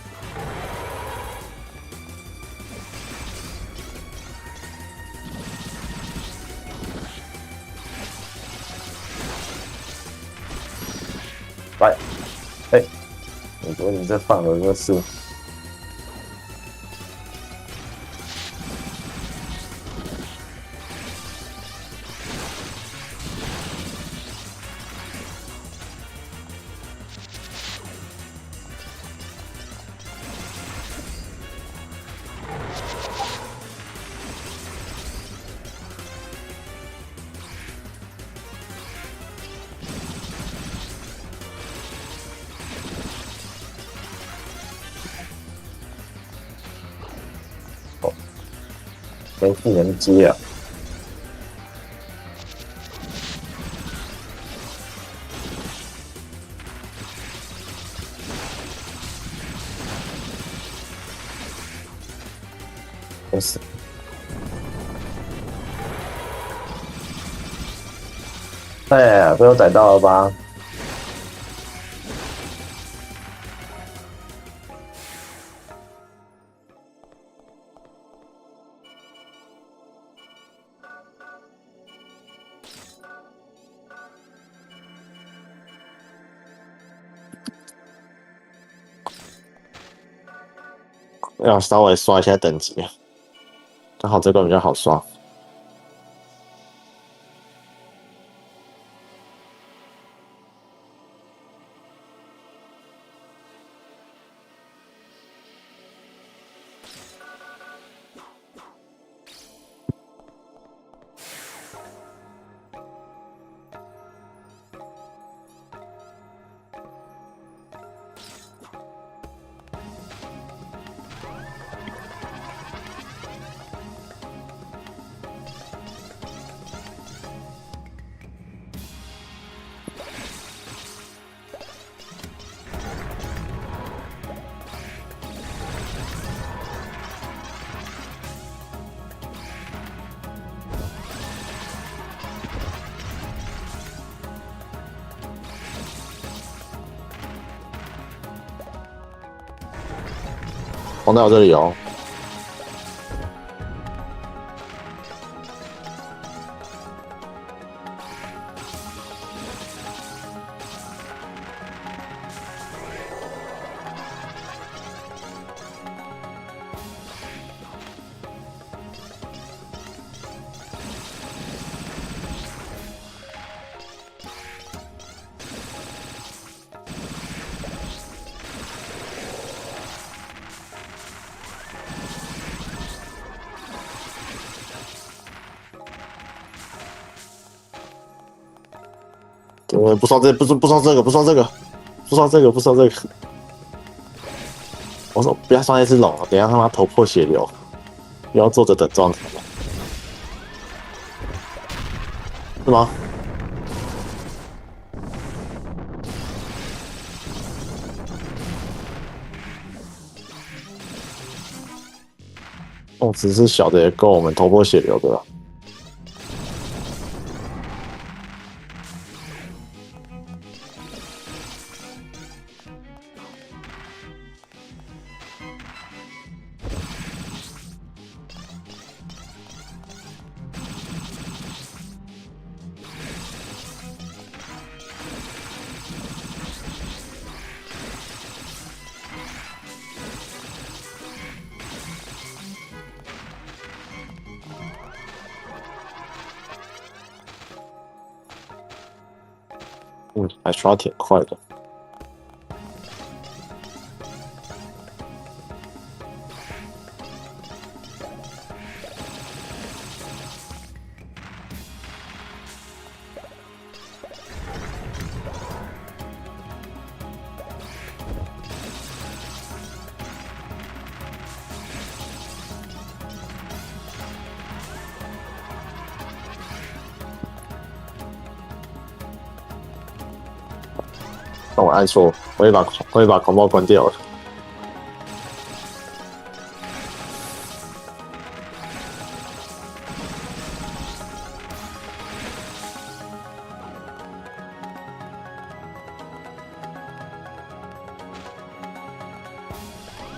来，我觉得你这放的就是。没技能接啊！没事。哎，被我逮到了吧？要稍微刷一下等级，刚好这个比较好刷。红到这里哦。不刷这个，不刷这个。我说不要刷那只龙，等一下他妈头破血流，不要坐着等状态，是吗？哦，只是小的也够我们头破血流的了。还刷挺快的。但我按错，我会把狂暴关掉了。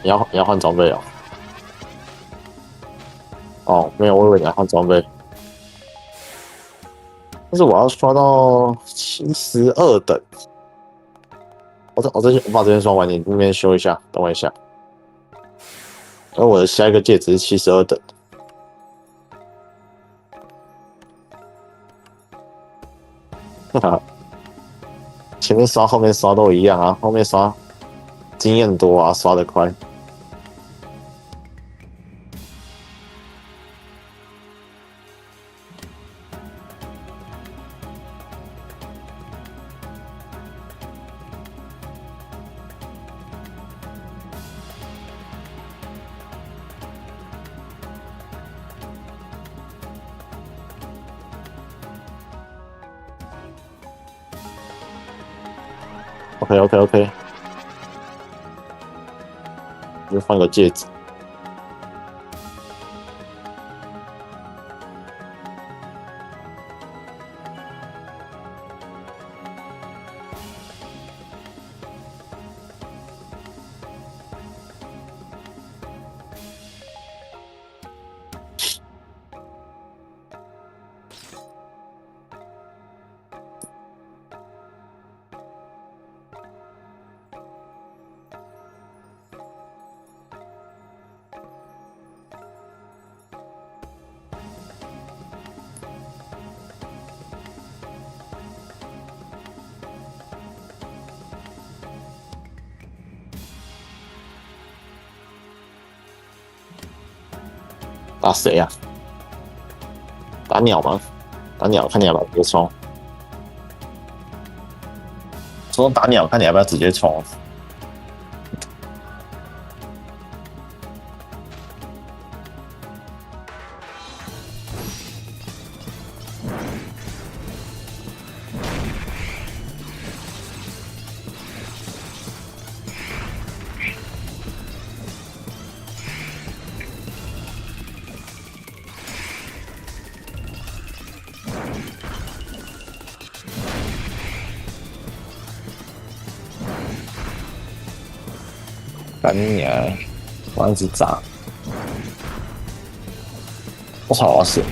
你要换装备哦？哦，没有，我以为你要换装备。但是我要刷到72等。我把这边刷完，你那边修一下，等我一下。而我的下一个戒指是72等。哈哈，前面刷后面刷都一样啊，后面刷经验多啊，刷得快。OK， 就换个戒指。打谁呀？打鸟吗？打鸟，看你要不要直接冲。说打鸟，看你要不要直接冲。干你娘！我一直炸！我操！我死！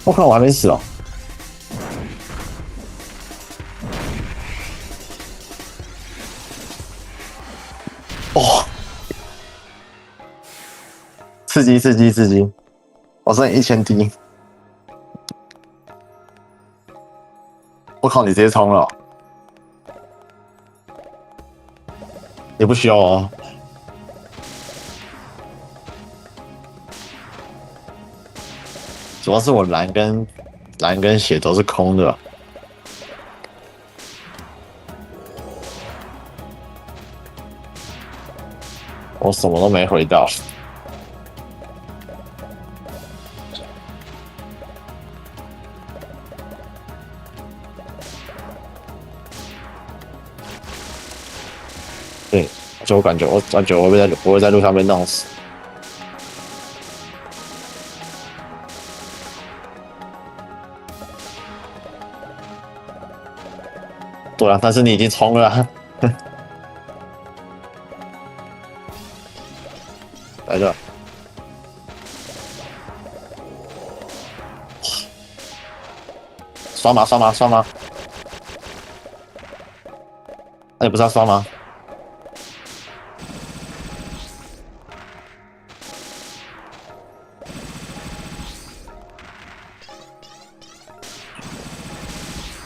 我靠，我还没死哦！哦，刺激刺激刺激！我剩1000滴。我靠，你直接冲了！也不需要哦。主要是我蓝跟血都是空的，我什么都没回到。对，就我感觉我会在路上被弄死。对啊，但是你已经冲了啊。来这，刷麻刷麻刷麻！那你不是要刷吗？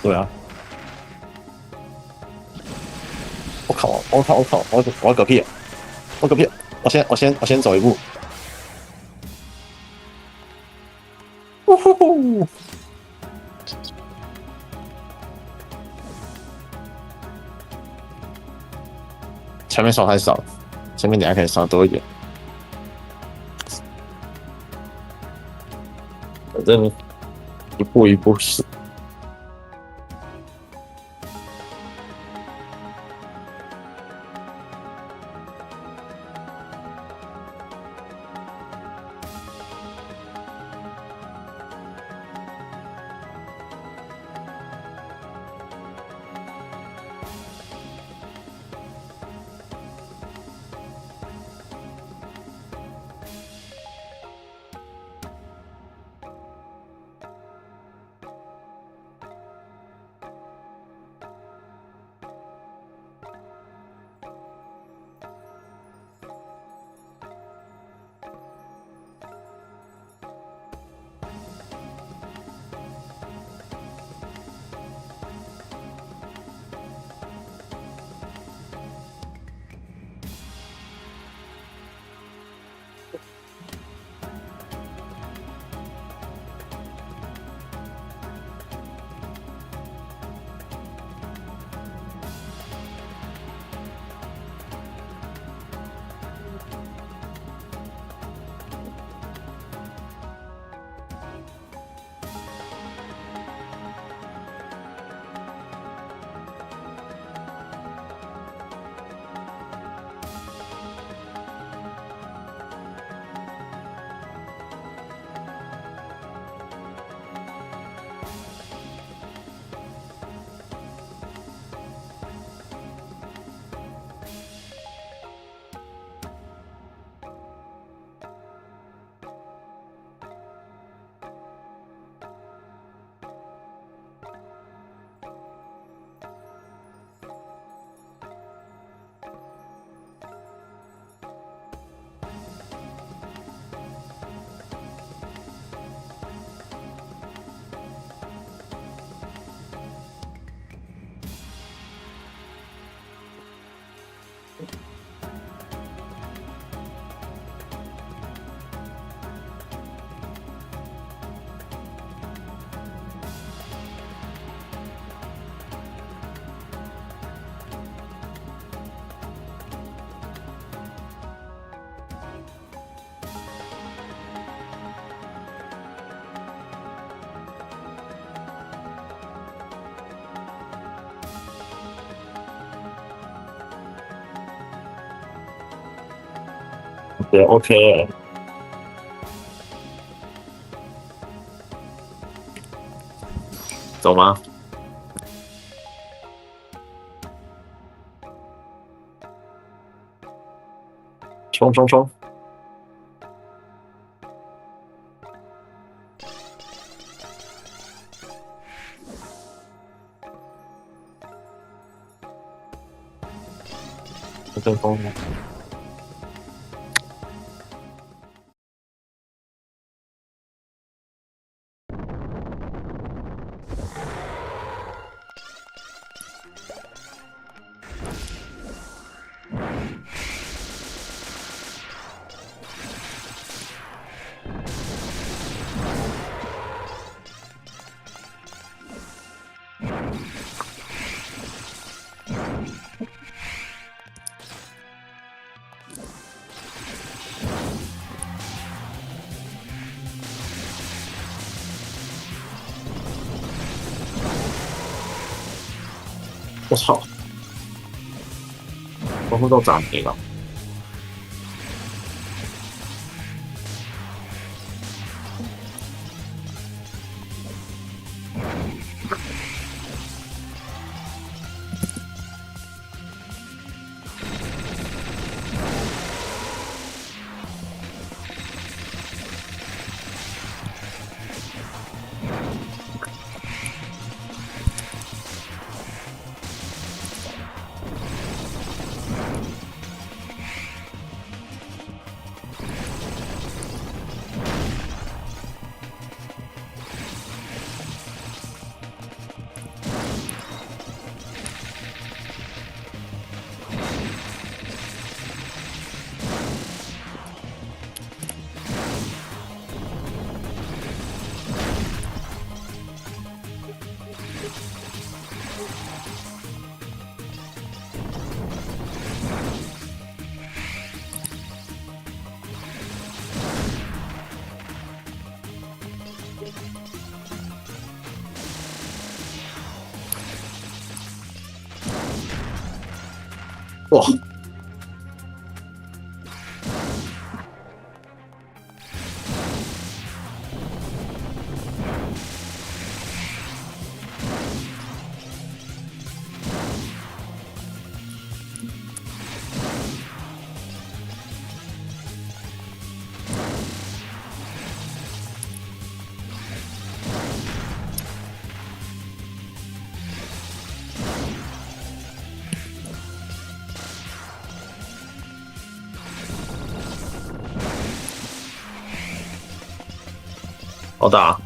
对啊。我靠！我要嗝屁！我嗝屁！我先走一步。呜呼呼！前面刷太少，前面等下可以刷多一点。反正一步一步是。对 ，OK。走吗？冲冲冲！跟风吗？我操！全部都涨没了。哇！好打！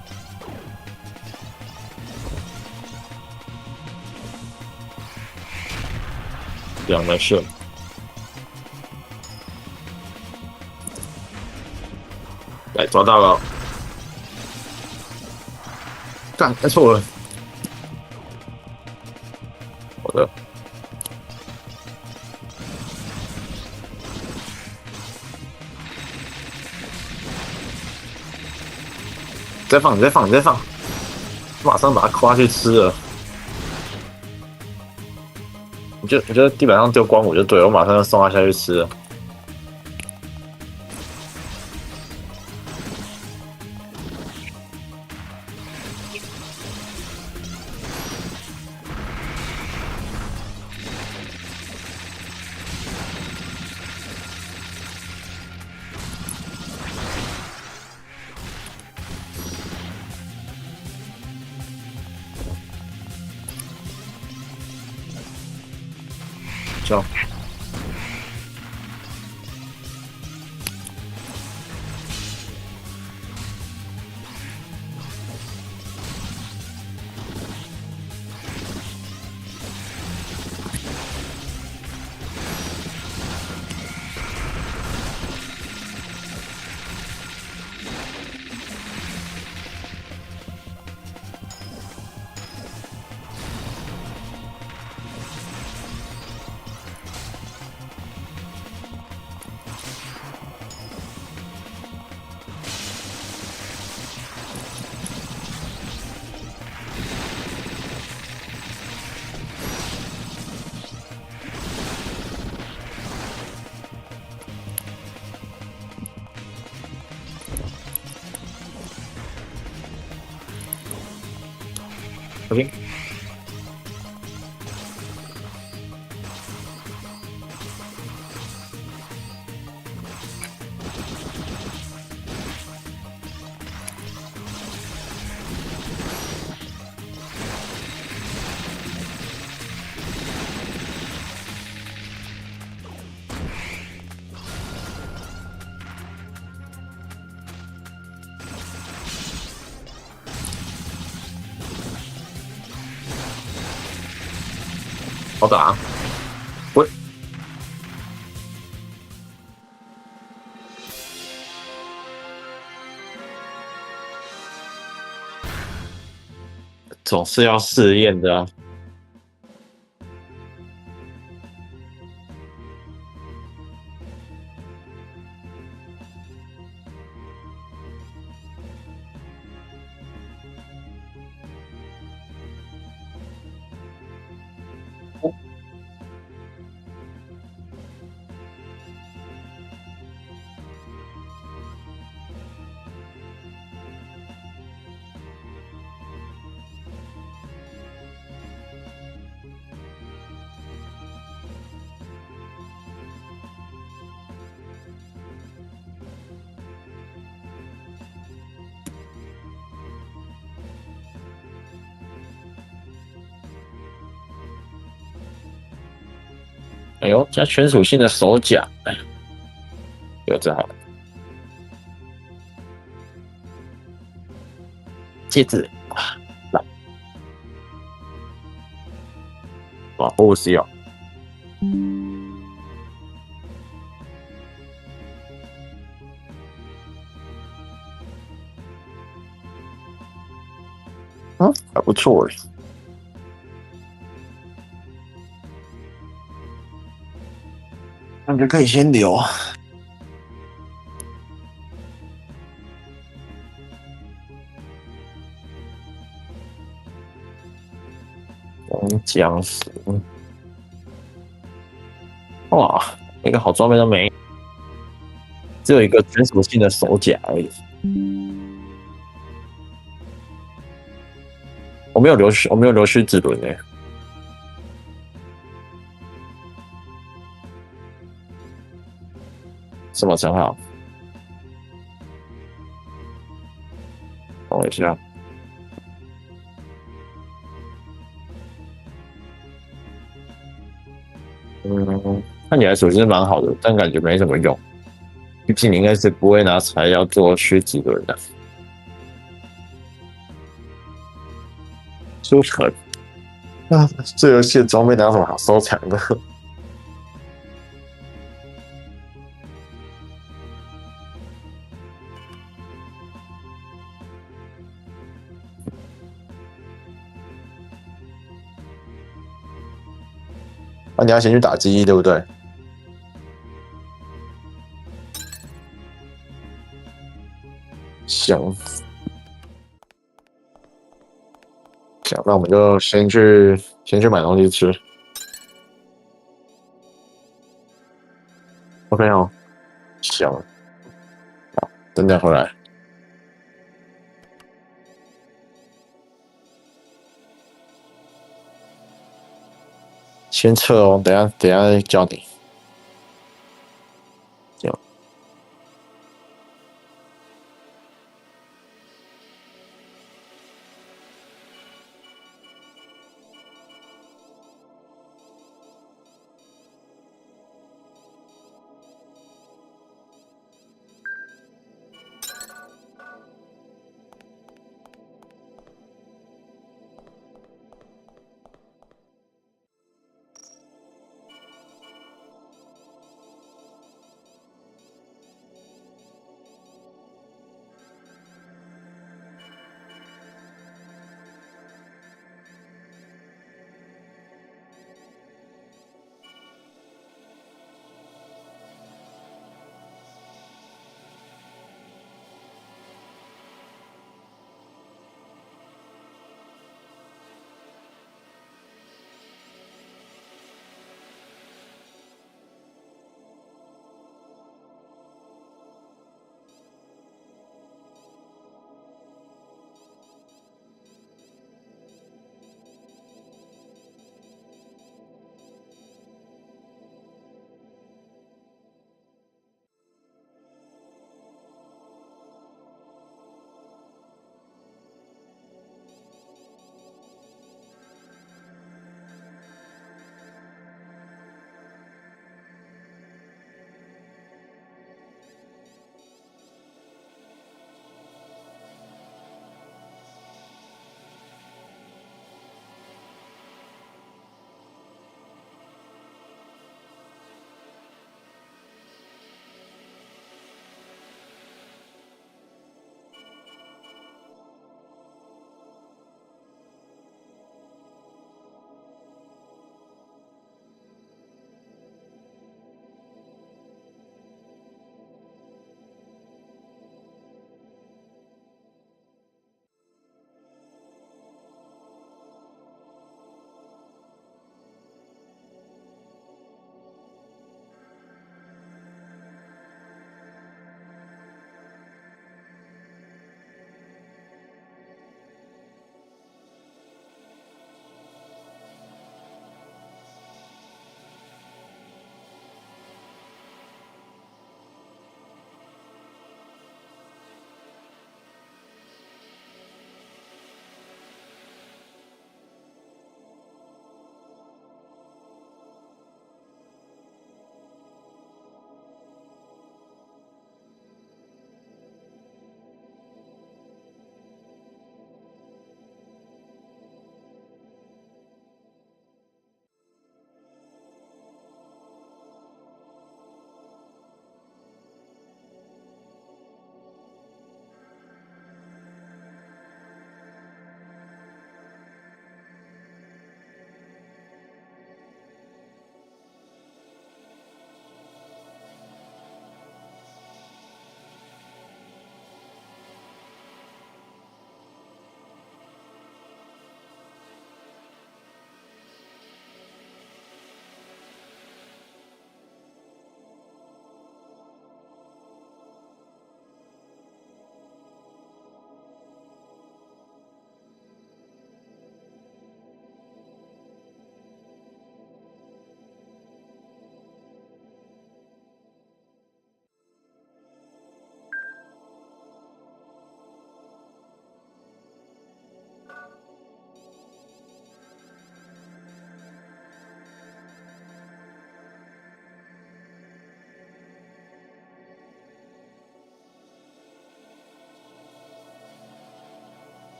两没事。哎，抓到了！干，开错了。好的。再放，你再放，你再放，马上把它夸去吃了。你就地板上丢光我就对了，我马上就送它下去吃了。走。OK。好打，喂！总是要试验的啊。哎呦，加全属性的手甲，哎，有这好。戒指，来，哇，不需要。嗯，还不错哎。感觉可以先留。僵尸。哇，一个好装备都没，只有一个全属性的手甲而已。我没有留须子轮诶。什么称号？等我一下。看起来属性蛮好的，但感觉没什么用。毕竟你应该是不会拿材料做须子轮的。收藏啊，这游戏的装备哪有什么好收藏的？啊，你要先去打机，对不对？行，那我们就先去买东西吃。OK 哦，行，好，等等回来。先撤哦，等一下叫你。